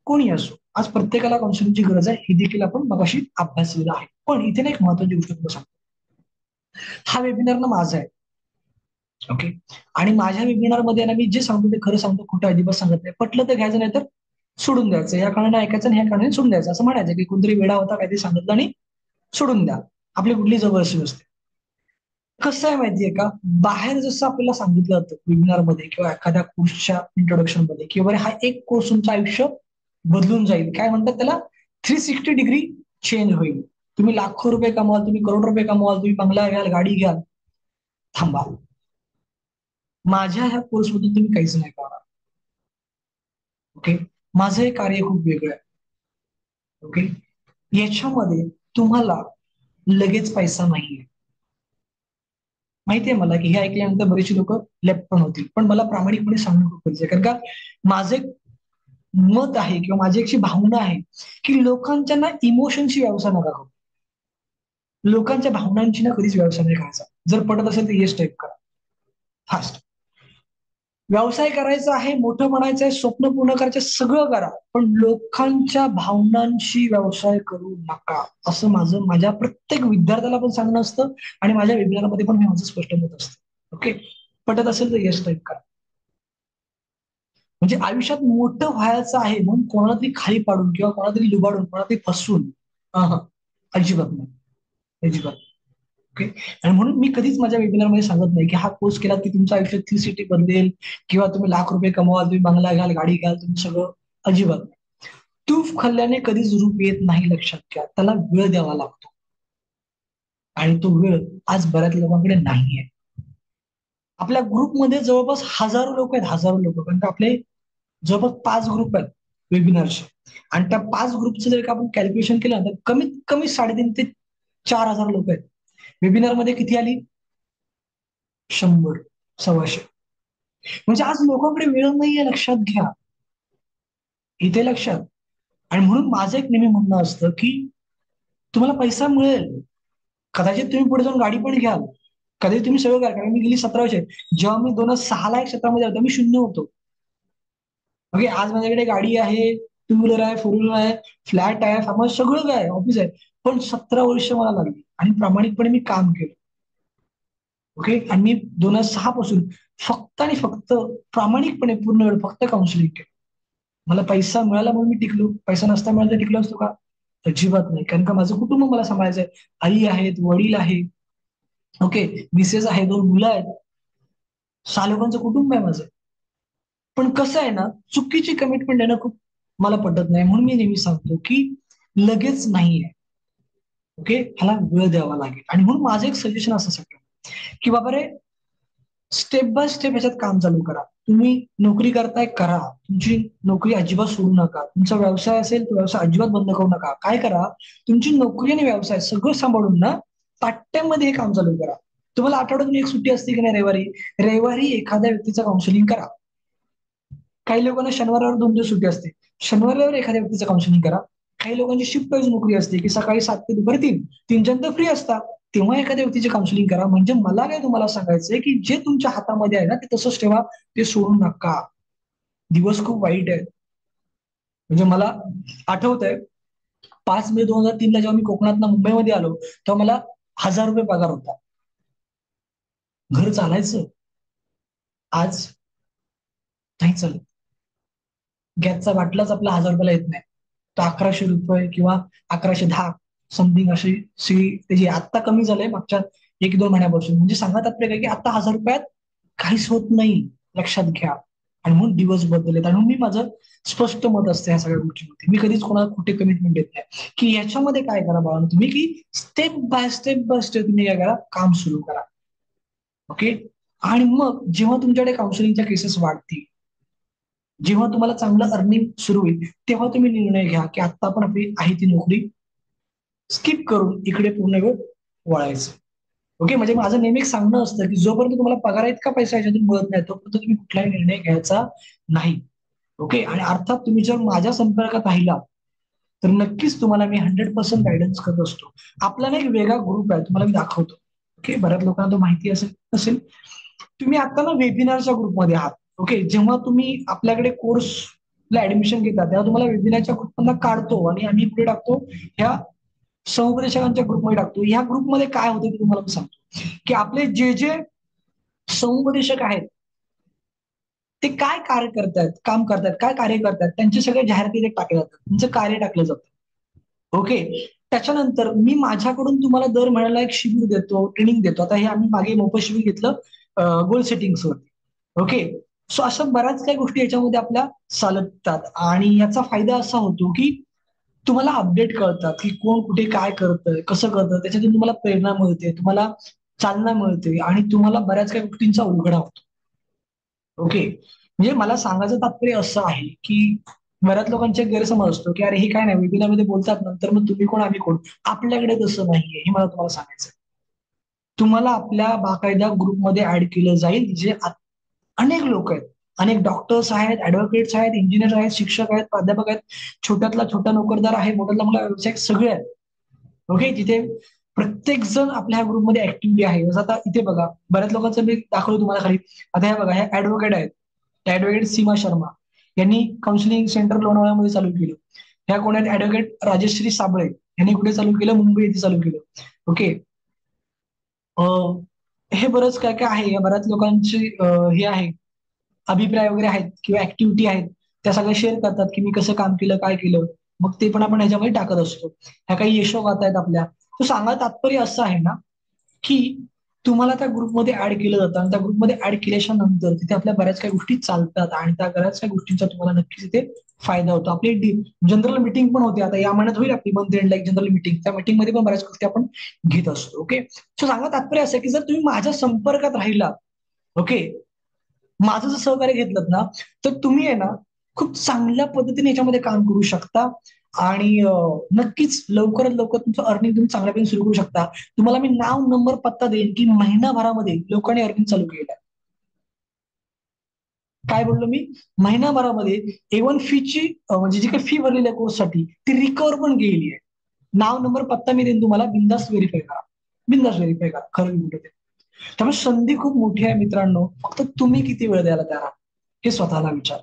कोणी असो. आज प्रत्येकाला काउन्सिलिंगची गरज आहे. हे देखील आपण मगाशी अभ्यासलेलं आहे. पण इथे ना एक महत्वाची गोष्ट तुम्हाला सांगतो. हा वेबिनार ना माझा आहे. ओके, आणि माझ्या वेबिनारमध्ये ना मी जे सांगतो ते खरं सांगतो, खोटं अजिबात सांगत नाही. पटलं तर घ्यायचं, नाही तर सोडून द्यायचं. या कारणाने ऐकायचं आणि ह्या कारणाने सोडून द्यायचं. असं म्हणायचं की कोणतरी वेडा होता, काहीतरी सांगितलं आणि सोडून द्या. आपली कुठली जबरदस्ती नसते. कसं आहे माहितीये का, बाहेर जसं आपल्याला सांगितलं जातं वेबिनारमध्ये किंवा एखाद्या कोर्सच्या इंट्रोडक्शन मध्ये किंवा हा एक कोर्स तुमचं आयुष्य बदलून जाईल, काय म्हणतात त्याला, 360 डिग्री चेंज होईल. तुम्ही लाखो रुपये कमवाल, तुम्ही करोड रुपये कमवाल, तुम्ही बंगला घ्याल, गाडी घ्याल. थांबा, माझ्या ह्या कोर्समधून तुम्ही काहीच नाही करणार. ओके, माझं हे कार्य खूप वेगळं आहे. ओके, याच्यामध्ये तुम्हाला लगेच पैसा नाहीये. माहितीये मला की हे ऐकल्यानंतर बरेचसे लोक लेफ्ट पण होतील, पण मला प्रामाणिकपणे सांगणं खूप गरजेचं आहे. कारण का माझं एक मत आहे किंवा माझी अशी भावना आहे की लोकांच्या ना इमोशनशी व्यवसाय नका करू. लोकांच्या भावनांची ना कधीच व्यवसाय नाही करायचा. जर पटत असेल तर येस टाईप करा फास्ट. व्यवसाय करायचा आहे, मोठं बनायचं आहे, स्वप्न पूर्ण करायचं आहे, सगळं करा. पण लोकांच्या भावनांशी व्यवसाय करू नका. असं माझं माझ्या प्रत्येक विद्यार्थ्याला पण सांगणं असतं आणि माझ्या वेबिनारमध्ये पण मी माझं स्पष्ट मत असतं. ओके, पटत असेल तर येस टाईप करा. म्हणजे आयुष्यात मोठं व्हायचं आहे म्हणून कोणाला तरी खाली पाडून किंवा कोणाला तरी लुबाडून कोणाला तरी फसवून अजिबात नाही, अजिबात. ओके, आणि म्हणून मी कधीच माझ्या वेबिनारमध्ये सांगत नाही की हा कोर्स केला की तुमचं आयुष्य 360 बदलेल किंवा तुम्ही लाख रुपये कमवाल, तुम्ही बंगला घ्याल, गाडी घ्याल, तुम्ही सगळं. अजिबात नाही. तूफ खाल्ल्याने कधीच रूप येत नाही, लक्षात घ्या. त्याला वेळ द्यावा लागतो आणि तो वेळ आज बऱ्याच लोकांकडे नाहीये. आपल्या ग्रुपमध्ये जवळपास हजारो लोक आहेत, हजारो लोक. कारण का आपले जवळपास 5 ग्रुप आहेत वेबिनारचे आणि त्या 5 ग्रुपचं जर का आपण कॅल्क्युलेशन केलं तर कमीत कमी 3,500 ते 4,000 लोक आहेत. वेबिनारमध्ये किती आली? 100, 100. म्हणजे आज लोकांकडे वेळ नाहीये, लक्षात घ्या. इथे लक्षात. आणि म्हणून माझं एक नेहमी म्हणणं असतं की तुम्हाला पैसा मिळेल, कदाचित तुम्ही पुढे जाऊन गाडी पण घ्याल, कदाचित तुम्ही सगळं करा. कारण मी गेली 17 वर्ष, जेव्हा मी 2006 ला एक क्षेत्रामध्ये होतो मी शून्य होतो. ओके, आज माझ्याकडे गाडी आहे, टू व्हीलर आहे, फोर व्हीलर आहे, फ्लॅट आहे, फार्म सगळं काय ऑफिस आहे. पण 17 वर्ष मला लागली आणि प्रामाणिकपणे मी काम केलं. ओके. आणि मी 2006 पासून फक्त आणि फक्त प्रामाणिकपणे पूर्ण वेळ फक्त काउन्सिलिंग केलं. मला पैसा मिळाला म्हणून मी टिकलो, पैसा नसता मिळाला तर टिकलो असतो का? अजिबात नाही. कारण का माझं कुटुंब मला सांभाळायचंय. आई आहेत, वडील आहे, ओके, मिसेस आहे, 2 मुलं आहेत, 6 लोकांचं कुटुंब आहे माझं. पण कसं आहे ना, चुकीची कमिटमेंट आहे ना, खूप मला पटत नाही. म्हणून मी नेहमी सांगतो की लगेच नाहीये. ओके, ह्याला वेळ द्यावा लागेल. आणि म्हणून माझं एक सजेशन असं सगळं की बाबा रे, स्टेप बाय स्टेप ह्याच्यात काम चालू करा. तुम्ही नोकरी करताय, करा. तुमची नोकरी अजिबात सोडू नका. तुमचा व्यवसाय असेल तो व्यवसाय अजिबात बंद करू नका. काय करा, तुमची नोकरी आणि व्यवसाय सगळं सांभाळून ना पार्ट टाइम मध्ये हे काम चालू करा. तुम्हाला आठवड्यातून एक सुट्टी असते की नाही, रविवारी, रविवारी एखाद्या व्यक्तीचं काउन्सिलिंग करा. काही लोकांना शनिवारावर 2 दिवस सुट्टी असते. शनिवारावर एखाद्या व्यक्तीचं काउन्सिलिंग करा. काही लोकांची शिफ्ट वाईज नोकरी असते की सकाळी 7 ते दुपारी 3, 3च्या नंतर फ्री असतात. तेव्हा एखाद्या व्यक्तीचे काउन्सिलिंग करा. म्हणजे मला काय तुम्हाला सांगायचंय की जे तुमच्या हातामध्ये आहे ना ते तसंच ठेवा, ते सोडू नका. दिवस खूप वाईट आहेत. म्हणजे मला आठवतंय, 5 मे 2003 जेव्हा मी कोकणातनं मुंबईमध्ये आलो, तेव्हा मला 1,000 रुपये पगार होता. घर चालायचं. आज नाही चालत. गॅसचा बाटलाच आपला 1,000 रुपयाला येत नाही. तो 1100 रुपये किंवा 1110 समथिंग अशी सगळी त्याची आत्ता कमी झालंय मागच्या 1-2 महिन्यापासून. म्हणजे सांगा तात्पर्य काय की आता 1,000 रुपयात काहीच होत नाही. लक्षात घ्या. आणि म्हणून दिवस बदललेत. आणि म्हणून मी माझं स्पष्ट मत असतं ह्या सगळ्या गोष्टींमध्ये. मी कधीच कोणाला कुठे कमिटमेंट देत नाही की ह्याच्यामध्ये काय करा बाळा तुम्ही, की step by step by step तुम्ही काय करा, काम सुरू करा. ओके. आणि मग जेव्हा तुमच्याकडे काउन्सिलिंगच्या केसेस वाढतील, जेव्हा तुम्हाला चांगलं अर्निंग सुरू होईल, तेव्हा तुम्ही निर्णय घ्या की आता आपण आपली आहे ती नोकरी स्किप करून इकडे पूर्ण वेळ वळायचं. ओके. म्हणजे माझं नेहमी एक सांगणं असतं की जोपर्यंत तुम्हाला पगार इतका पैसा याच्यातून मिळत नाही तोपर्यंत तुम्ही कुठलाही निर्णय घ्यायचा नाही. ओके. आणि अर्थात तुम्ही जर माझ्या संपर्कात राहिला तर नक्कीच तुम्हाला मी 100% गायडन्स करत असतो. आपला ना एक वेगळा ग्रुप आहे, तुम्हाला मी दाखवतो. ओके. बऱ्याच लोकांना तो माहिती असेल. तुम्ही आता ना वेबिनारच्या ग्रुपमध्ये आहात. ओके. जेव्हा तुम्ही आपल्याकडे कोर्सला ऍडमिशन घेता तेव्हा तुम्हाला वेबिनारच्या ग्रुपमधनं काढतो आणि आम्ही पुढे टाकतो ह्या समुपदेशकांच्या ग्रुपमध्ये टाकतो. ह्या ग्रुपमध्ये काय होतं ते तुम्हाला मी सांगतो की आपले जे जे समुपदेशक आहेत ते काय कार्य करतायत, काम करतायत, काय कार्य करतायत, त्यांचे सगळे जाहिराती इथे टाकले जातात. त्यांचं कार्य टाकलं जातं. ओके. त्याच्यानंतर मी माझ्याकडून तुम्हाला दर महिन्याला एक शिबिर देतो, ट्रेनिंग देतो. आता हे आम्ही मागे मोफत शिबिर घेतलं गोल सेटिंग्सवरती. ओके. सो अशा बऱ्याच काही गोष्टी याच्यामध्ये आपल्या चालतात आणि याचा फायदा असा होतो की तुम्हाला अपडेट कळतात की कोण कुठे काय करतंय, कसं करतं, त्याच्यातून तुम्हाला प्रेरणा मिळते, तुम्हाला चालना मिळते आणि तुम्हाला बऱ्याच काही गोष्टींचा उलगडा होतो. ओके. म्हणजे मला सांगायचं तात्पर्य असं आहे की बऱ्याच लोकांचे गैरसमज असतो की अरे हे काय नाही वेबिनारमध्ये बोलतात नंतर मग तुम्ही कोण आम्ही कोण. आपल्याकडे तसं नाहीये हे मला तुम्हाला सांगायचं. तुम्हाला आपल्या बाकायदा ग्रुपमध्ये ऍड केलं जाईल जे अनेक लोक आहेत. अनेक डॉक्टर्स आहेत, ऍडव्होकेट्स आहेत, इंजिनियर आहेत, शिक्षक आहेत, प्राध्यापक आहेत, छोट्यातला छोटा नोकरदार आहे, मोठ्यातला मोठा व्यावसायिक सगळे आहेत. ओके. तिथे प्रत्येक जण आपल्या ह्या ग्रुपमध्ये ऍक्टिव्हली आहे. जसं आता इथे बघा बऱ्याच लोकांचं मी दाखवलं तुम्हाला खाली. आता हे बघा हे ऍडव्होकेट आहेत. ऍडव्होकेट सीमा शर्मा यांनी काउन्सिलिंग सेंटर लोणावळ्यामध्ये चालू केलं. ह्या कोण आहेत, ऍडव्होकेट राजश्री साबळे यांनी कुठे चालू केलं, मुंबई येथे चालू केलं. ओके. हे बरंच काय काय आहे. या बऱ्याच लोकांची हे आहे अभिप्राय वगैरे आहेत किंवा ऍक्टिव्हिटी आहेत त्या सगळ्या शेअर करतात की मी कसं काम केलं, काय केलं. मग ते पण आपण ह्याच्यामध्ये टाकत असतो. ह्या काही यशोगाथा आहेत आपल्या. तो सांगा तात्पर्य असं आहे ना की तुम्हाला त्या ग्रुपमध्ये ऍड केलं जातं आणि त्या ग्रुपमध्ये ऍड केल्याच्या नंतर तिथे आपल्या बऱ्याच काही गोष्टी चालतात आणि त्या बऱ्याच काही गोष्टींचा तुम्हाला नक्कीच तिथे फायदा होतो. आपली जनरल मिटिंग पण होते. आता या महिन्यात होईल आपली मंथ एंडला एक जनरल मिटिंग. त्या मीटिंगमध्ये पण बऱ्याच गोष्टी आपण घेत असतो. ओके. सो सांगा तात्पर्य असं की जर तुम्ही माझ्या संपर्कात राहिला, ओके, माझं जर सहकार्य घेतलं ना तर तुम्ही आहे ना खूप चांगल्या पद्धतीने याच्यामध्ये काम करू शकता आणि नक्कीच लवकरात लवकर तुमचं अर्निंग तुम्ही चांगल्यापैकी सुरू करू शकता. तुम्हाला मी नाव नंबर पत्ता देईन की महिनाभरामध्ये लोकांनी अर्निंग चालू केलं. काय बोललो मी, महिनाभरामध्ये A1 फीची म्हणजे जी काही फी भरलेली आहे कोर्ससाठी ती रिकवर पण गेलेली आहे. नाव नंबर पत्ता मी देईन तुम्हाला, बिंदास व्हेरीफाय करा. बिंदास व्हेरीफाय करा खरं कुठे ते. त्यामुळे संधी खूप मोठी आहे मित्रांनो. फक्त तुम्ही किती वेळ द्यायला तयार आहात हे स्वतःला विचार.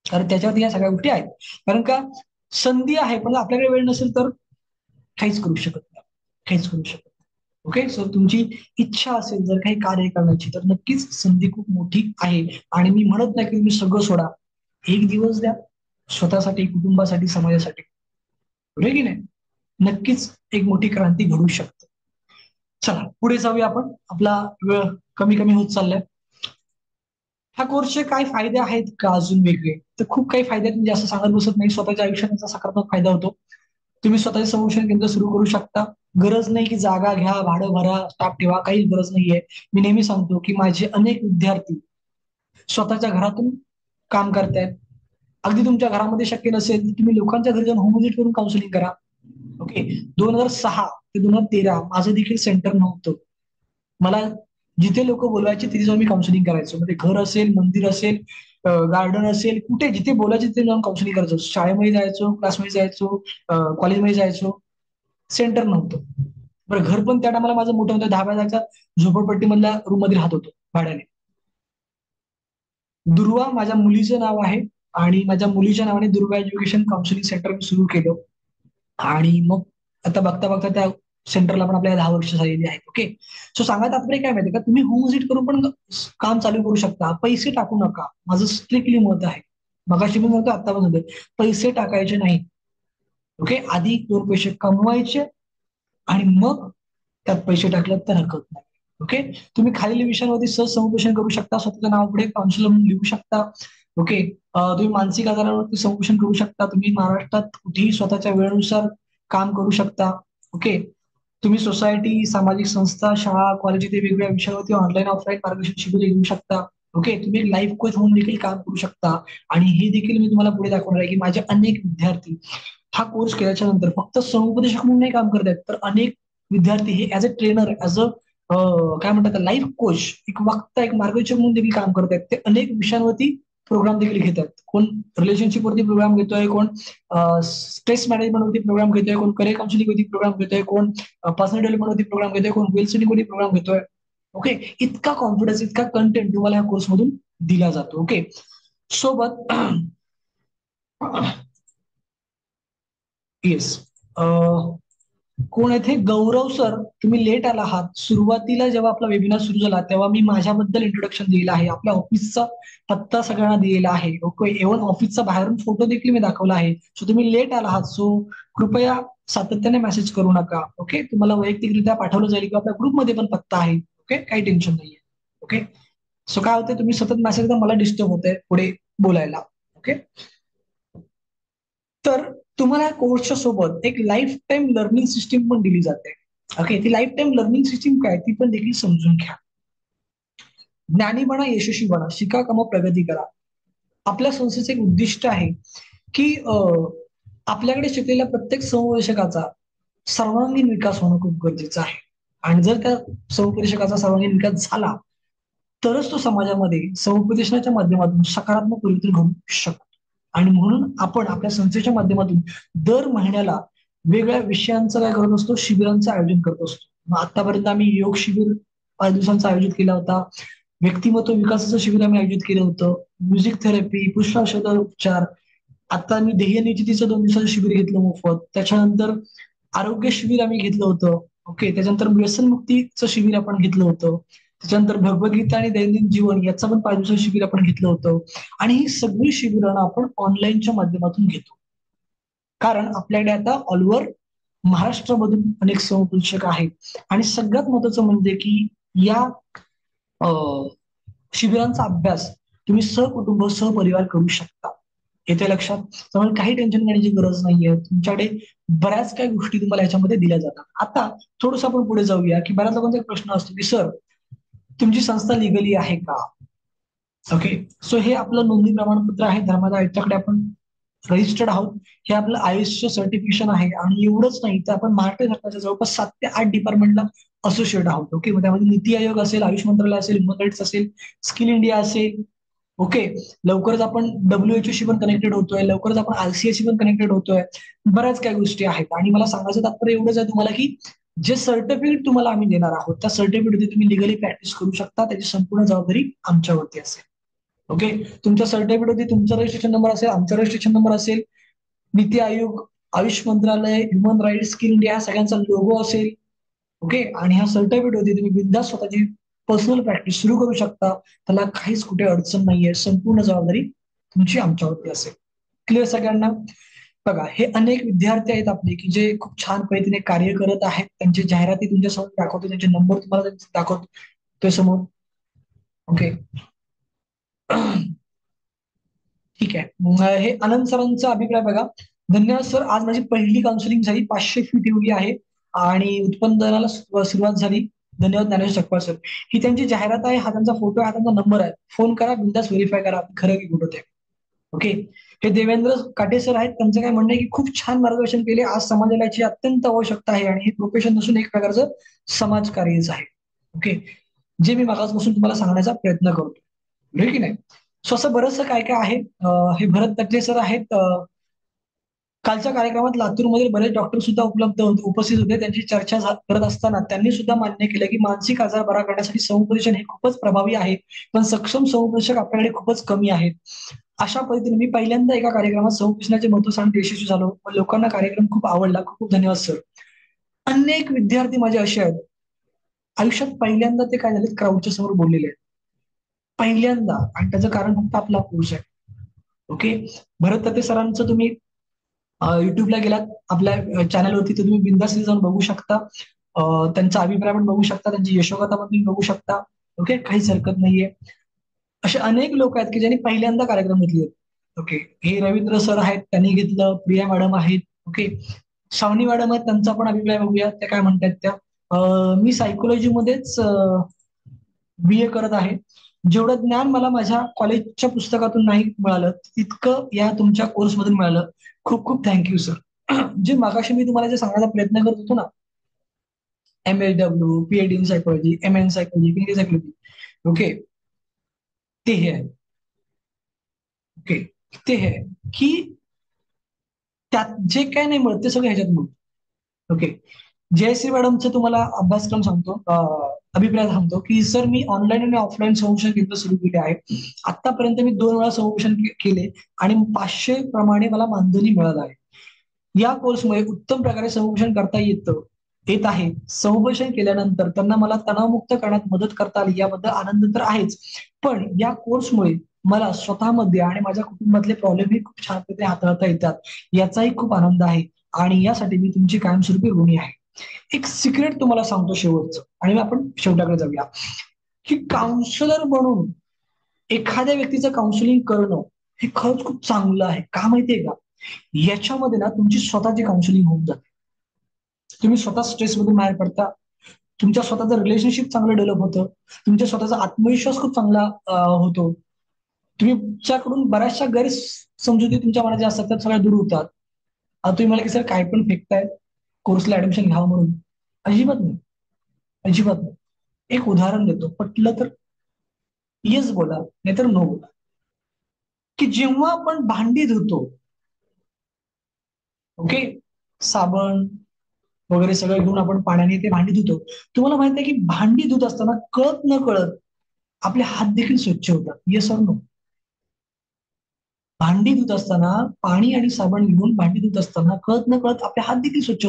कारण त्याच्यावरती ह्या सगळ्या गोष्टी आहेत. कारण का संधी आहे, पण आपल्याकडे वेळ नसेल तर काहीच करू शकत नाही, काहीच करू शकत नाही. ओके, सो तुमची इच्छा असेल जर काही कार्य करण्याची तर नक्कीच संधी खूप मोठी आहे. आणि मी म्हणत नाही की तुम्ही सगळं सोडा, एक दिवस द्या स्वतःसाठी, कुटुंबासाठी, समाजासाठी, बरोबर की नाही? नक्कीच एक मोठी क्रांती घडू शकते. चला पुढे जाऊया आपण, आपला वेळ कमी कमी होत चाललाय. ह्या कोर्सचे काय फायदे आहेत का अजून वेगळे? तर खूप काही फायदे आहेत, म्हणजे असं सांगत बसत नाही. स्वतःच्या आयुष्यात त्याचा सकारात्मक फायदा होतो. तुम्ही स्वतःचे संशोधन केंद्र सुरू करू शकता. गरज नाही की जागा घ्या, भाडं भरा, स्टाफ ठेवा, काही गरज नाहीये. मी नेहमी सांगतो की माझे अनेक विद्यार्थी स्वतःच्या घरातून काम करतायत. अगदी तुमच्या घरामध्ये शक्य नसेल तर तुम्ही लोकांच्या घरी जाऊन होम व्हिजिट करून काउन्सिलिंग करा. ओके, 2006 ते 2013 माझं देखील सेंटर नव्हतं. मला जिथे लोक बोलवायचे तिथे जाऊन मी काउन्सिलिंग करायचो. म्हणजे घर असेल, मंदिर असेल, गार्डन असेल, कुठे जिथे बोलायचे तिथे जाऊन काउन्सिलिंग करायचो. शाळेमध्ये जायचो, क्लासमध्ये जायचो, कॉलेजमध्ये जायचो. सेंटर नव्हतं. बरं, घर पण त्या टायमाला माझं मोठं होतं. 10 बाय 10च्या झोपडपट्टीमधल्या रूम मध्ये राहत होतो भाड्याने. दुर्वा माझ्या मुलीचं नाव आहे आणि माझ्या मुलीच्या नावाने दुर्वा एज्युकेशन काउन्सिलिंग सेंटर मी सुरू केलं. आणि मग आता बघता बघता त्या सेंटरला पण आपल्याला 10 वर्ष झालेली आहेत. ओके, सो सांगा तात्पर्य काय माहिती का, तुम्ही होम व्हिजिट करून पण काम चालू करू शकता. पैसे टाकू नका, माझं स्ट्रिक्टली मत आहे. मगाशी पण म्हणतो, आता पण म्हणतोय, पैसे टाकायचे नाही. ओके, आधी 2 पैसे कमवायचे आणि मग त्यात पैसे टाकले तर हरकत नाही. ओके, तुम्ही खालील विषयांवरती सहज समुपदेशन करू शकता. स्वतःच्या नावापुढे काउन्सिलर म्हणून लिहू शकता. ओके, तुम्ही मानसिक आजारावरती समुपदेशन करू शकता. तुम्ही महाराष्ट्रात कुठेही स्वतःच्या वेळेनुसार काम करू शकता. ओके, तुम्ही सोसायटी, सामाजिक संस्था, शाळा, कॉलेज इथे वेगवेगळ्या विषयावरती ऑनलाईन ऑफलाईन मार्गदर्शन शिबिरे घेऊ शकता. ओके, तुम्ही एक लाईफ कोच म्हणून देखील काम करू शकता. आणि हे देखील मी तुम्हाला पुढे दाखवणार आहे की माझे अनेक विद्यार्थी हा कोर्स केल्याच्या नंतर फक्त समुपदेशक म्हणून नाही काम करत आहेत, तर अनेक विद्यार्थी हे as a trainer, as a काय म्हणतात लाईफ कोच, एक वक्ता, एक मार्गदर्शक म्हणून देखील काम करत आहेत. ते अनेक विषयांवरती प्रोग्राम देखील घेत आहेत. कोण रिलेशनशिप वरती प्रोग्राम घेतोय, कोण स्ट्रेस मॅनेजमेंट वरती प्रोग्राम घेतोय, कोण करिअर काउन्सिलिंग वरती प्रोग्राम घेतोय, कोण पर्सनल डेव्हलपमेंट वरती प्रोग्राम घेतोय, कोण वेल सेटिंग वरती प्रोग्राम घेतोय. ओके, इतका कॉन्फिडन्स, इतका कंटेंट तुम्हाला या कोर्समधून दिला जातो. ओके, सोबत येस, कोण येथे गौरव सर, तुम्ही लेट आला आहात. सुरुवातीला जेव्हा आपला वेबिनार सुरू झाला तेव्हा मी माझ्याबद्दल इंट्रोडक्शन दिलेलं आहे, आपल्या ऑफिसचा पत्ता सगळ्यांना दिलेला आहे. ओके, इव्हन ऑफिसचा बाहेरून फोटो देखील मी दाखवला आहे. सो तुम्ही लेट आला आहात, सो कृपया सातत्याने मेसेज करू नका. ओके, तुम्हाला वैयक्तिकरित्या पाठवलं जाईल किंवा आपल्या ग्रुपमध्ये पण पत्ता आहे. ओके, काही टेन्शन नाहीये. ओके, सो काय होतं, तुम्ही सतत मेसेज तर मला डिस्टर्ब होतंय पुढे बोलायला. ओके, तर तुम्हाला या कोर्सच्या सोबत एक लाईफ टाईम लर्निंग सिस्टीम पण दिली जाते. ओके, ती लाईफ टाईम लर्निंग सिस्टीम काय ती पण देखील समजून घ्या. ज्ञानी बना, यशस्वी बना, शिका, कमवा, प्रगती करा. आपल्या संस्थेचे एक उद्दिष्ट आहे की आपल्याकडे शिकलेल्या प्रत्येक समवयस्काचा सर्वांगीण विकास होणं खूप गरजेचं आहे. आणि जर त्या समुपदेशकाचा सर्वांगीण विकास झाला तरच तो समाजामध्ये समुपदेशनाच्या माध्यमातून सकारात्मक परिवर्तन घडू शकतो. आणि म्हणून आपण आपल्या संस्थेच्या माध्यमातून दर महिन्याला वेगळ्या विषयांचं काय करत असतो, शिबिरांचं आयोजन करत असतो. मग आतापर्यंत आम्ही योग शिबिर 5 दिवसांचा आयोजित केला होता. व्यक्तिमत्व विकासाचं शिबिर आम्ही आयोजित केलं होतं. म्युझिक थेरपी, उपचार. आता मी ध्येय निश्चितीचं 2 दिवसाचं शिबिर घेतलं मोफत. त्याच्यानंतर आरोग्य शिबिर आम्ही घेतलं होतं. ओके, त्याच्यानंतर व्यसनमुक्तीचं शिबिर आपण घेतलं होतं. त्याच्यानंतर भगवद्गीता आणि दैनंदिन जीवन याचं पण 5 दिवसाचं शिबिर आपण घेतलं होतं. आणि ही सगळी शिबिरं आपण ऑनलाईनच्या माध्यमातून घेतो. कारण आपल्याकडे आता ऑल ओव्हर महाराष्ट्रामधून अनेक समुपदेशक आहेत. आणि सगळ्यात महत्वाचं म्हणजे की या शिबिरांचा अभ्यास तुम्ही सहकुटुंब, सहपरिवार करू शकता. येथे लक्षात, त्यामुळे काही टेन्शन घेण्याची गरज नाहीये. तुमच्याकडे बऱ्याच काही गोष्टी तुम्हाला याच्यामध्ये दिल्या जातात. आता थोडंसं आपण पुढे जाऊया की बऱ्याच लोकांचा एक प्रश्न असतो की सर, तुमची संस्था लिगली आहे का? ओके, सो हे आपलं नोंदणी प्रमाणपत्र आहे धर्मादा, याच्याकडे आपण रजिस्टर्ड आहोत. हे आपलं आयुषचं सर्टिफिकेशन आहे. आणि एवढंच नाही तर आपण महाराष्ट्र सरकारच्या जवळपास 7 ते 8 डिपार्टमेंटला असोसिएट आहोत. ओके, मग त्यामध्ये नीती आयोग असेल, आयुष मंत्रालय असेल, ह्युमन राईट्स असेल, स्किल इंडिया असेल. ओके, लवकरच आपण WHO शी पण कनेक्टेड होतोय, लवकरच आपण RCA पण कनेक्टेड होतोय. बऱ्याच काही गोष्टी आहेत. आणि मला सांगायचं तात्पर्य एवढंच आहे तुम्हाला की जे सर्टिफिकेट तुम्हाला आम्ही देणार आहोत त्या सर्टिफिकेट तुम्ही लिगली प्रॅक्टिस करू शकता. त्याची संपूर्ण जबाबदारी आमच्यावरती असेल. ओके, तुमचा सर्टिफिकेट होती, तुमचा रजिस्ट्रेशन नंबर असेल, आमचा रजिस्ट्रेशन नंबर असेल, नीती आयोग, आयुष मंत्रालय, ह्युमन राईट्स, स्किल इंडिया सगळ्यांचा लोगो असेल. ओके, आणि ह्या सर्टिफिकेट होती, तुम्ही बिंदास स्वतःची पर्सनल प्रॅक्टिस सुरू करू शकता. त्याला काहीच कुठे अडचण नाहीये, संपूर्ण जबाबदारी तुमची आमच्यावरती असेल. क्लिअर सगळ्यांना? बघा, हे अनेक विद्यार्थी आहेत आपले की जे खूप छान पद्धतीने कार्य करत आहेत. त्यांची जाहिराती तुमच्यासमोर दाखवतो, त्यांचे नंबर तुम्हाला दाखवतो समोर. ओके. ठीक आहे. हे आनंद सरांचा अभिप्राय बघा. धन्यवाद सर, आज माझी पहिली काउन्सिलिंग झाली, 500 फी ठेवली आहे आणि उत्पन्नाला सुरुवात झाली. धन्यवाद ज्ञानेश सकपाळ सर. ही त्यांची जाहिरात आहे, हा त्यांचा फोटो आहे, हा त्यांचा नंबर आहे. फोन करा, बिंदास व्हेरीफाय करा खरं की खोटं ते. ओके. हे देवेंद्र काटे सर आहेत, त्यांचं काय म्हणणं आहे की खूप छान मार्गदर्शन केले, आज समाजाला याची अत्यंत आवश्यकता आहे आणि हे प्रोफेशन नसून एक प्रकारचं समाजकार्यच आहे. ओके, जे मी मागासपासून तुम्हाला सांगण्याचा प्रयत्न करतो, बरोबर की नाही? सो असं बरंचसं काय काय आहे. हे भरत तटले सर आहेत. कालच्या कार्यक्रमात लातूरमधील बरेच डॉक्टर सुद्धा उपस्थित होते. त्यांची चर्चा करत असताना त्यांनी सुद्धा मान्य केलं की मानसिक आजार बरा करण्यासाठी समुपदेशन हे खूपच प्रभावी आहे, पण सक्षम समुपदेशक आपल्याकडे खूपच कमी आहेत. अशा पद्धतीने मी पहिल्यांदा एका कार्यक्रमात समुपदेशनाचे महत्व सांगून यशस्वी झालो. लोकांना कार्यक्रम खूप आवडला. खूप खूप धन्यवाद सर. अनेक विद्यार्थी माझे असे आहेत, आयुष्यात पहिल्यांदा ते काय झाले, क्राऊडच्या समोर बोललेले आहेत पहिल्यांदा, आणि त्याचं कारण फक्त आपला कोर्स आहे. ओके. भरत तटे सरांचं तुम्ही युट्यूबला गेलात आपल्या चॅनलवरती, तर तुम्ही बिंदास जाऊन बघू शकता. त्यांचा अभिप्राय पण बघू शकता, त्यांची यशोगाथा पण तुम्ही बघू शकता. ओके, काहीच हरकत नाहीये. असे अनेक लोक आहेत की ज्यांनी पहिल्यांदा कार्यक्रम घेतले. ओके, हे रवींद्र सर आहेत, त्यांनी घेतलं. प्रिया मॅडम आहेत. ओके, श्रावणी मॅडम आहेत, त्यांचा पण अभिप्राय बघूया त्या काय म्हणतात त्या. मी सायकोलॉजीमध्येच BA करत आहे. जेवढं ज्ञान मला माझ्या कॉलेजच्या पुस्तकातून नाही मिळालं, तितकं या तुमच्या कोर्समधून मिळालं. खूप खूप थँक्यू सर. जे मागाशी मी तुम्हाला जे सांगण्याचा प्रयत्न करत होतो ना, MSW, PhD in psychology, MN psychology, PhD psychology. Okay, ते हे आहे. ओके, ते हे आहे की त्यात जे काय नाही मिळत ते सगळं ह्याच्यात मिळतं. ओके. जयश्री मॅडमचं तुम्हाला अभ्यासक्रम सांगतो, अभिप्राय सांगतो की सर मी ऑनलाईन आणि ऑफलाईन संशोधन केंद्र सुरू केले आहे. आतापर्यंत मी 2 वेळा संशोधन केले आणि 500 प्रमाणे मला मानधनी मिळालं आहे. या कोर्समुळे उत्तम प्रकारे समुपदेशन करता येत आहे. समुपदेशन केल्यानंतर त्यांना मला तणावमुक्त करण्यात मदत करता आली, याबद्दल आनंद तर आहेच. पण या कोर्समुळे मला स्वतःमध्ये आणि माझ्या कुटुंबातले प्रॉब्लेमही खूप छान प्रकारे हाताळता येतात, याचाही खूप आनंद आहे आणि यासाठी मी तुमची कायमस्वरूपी ऋणी आहे. एक सिक्रेट तुम्हाला सांगतो शेवटचं, आणि आपण शेवटाकडे जाऊया. की काउन्सिलर म्हणून एखाद्या व्यक्तीचं काउन्सिलिंग करणं हे खरंच खूप चांगलं आहे. का माहितीये का? याच्यामध्ये ना तुमची स्वतःची काउन्सिलिंग होऊन जाते. तुम्ही स्वतः स्ट्रेसमधून बाहेर पडता. तुमच्या स्वतःचं रिलेशनशिप चांगलं डेव्हलप होतं. तुमच्या स्वतःचा आत्मविश्वास खूप चांगला होतो. तुमच्याकडून बऱ्याचशा गैरसमजुती तुमच्या मनात ज्या असतात त्या सगळ्या दूर होतात. आता तुम्ही मला की सर काय पण फेकताय, कोर्सला ऍडमिशन घ्यावं म्हणून. अजिबात नाही, अजिबात नाही. एक उदाहरण देतो, पटलं तर येस बोला, नाहीतर नो बोला. की जेव्हा आपण भांडी धुतो, ओके, साबण वगैरे सगळं घेऊन आपण पाण्याने ते भांडी धुतो. तुम्हाला माहित आहे की भांडी धुत असताना कळत न कळत आपले हात देखील स्वच्छ होतात. Yes or no? भांडी धुत असताना, पाणी आणि साबण घेऊन भांडी धुत असताना कळत न कळत आपले हात देखील स्वच्छ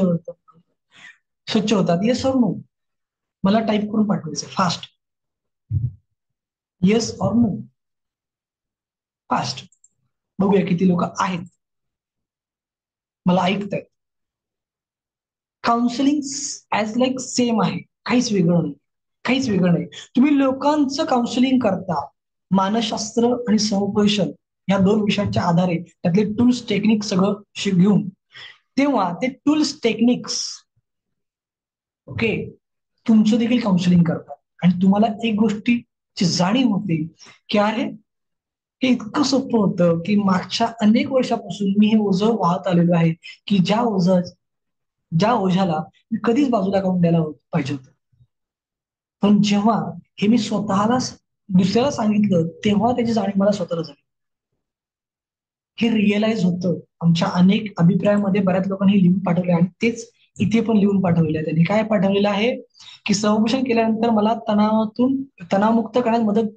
होतात. Yes or no? मला टाईप करून पाठवायचं fast. Yes or no? Fast. बघूया किती लोक आहेत मला ऐकतायत. काउन्सिलिंग ऍज लाईक सेम आहे, काहीच वेगळं नाही. काहीच वेगळं नाही. तुम्ही लोकांचं काउन्सिलिंग करता, मानसशास्त्र आणि समुपदेशन या 2 विषयांच्या आधारे त्यातले टूल्स टेक्निक सगळं घेऊन, तेव्हा ते टूल्स टेक्निक्स, ओके, तुमचं देखील काउन्सिलिंग करतात. आणि तुम्हाला एक गोष्टीची जाणीव होते की अरे, हे इतकं सोपं होतं की मागच्या अनेक वर्षापासून मी हे ओझं वाहत आलेलो आहे, की ज्या ओझ्याला मी कधीच बाजूला काढून द्यायला पाहिजे होतं. पण जेव्हा हे मी स्वतःला दुसऱ्याला सांगितलं, तेव्हा त्याची जाणीव मला स्वतःला झाली. हे रिअलाइज होतं. आमच्या अनेक अभिप्रायामध्ये बऱ्याच लोकांनी लिहून पाठवले आणि तेच इथे पण लिहून पाठवलेलं आहे. त्यांनी काय पाठवलेलं आहे की समुपदेशन केल्यानंतर मला तणावमुक्त करण्यात मदत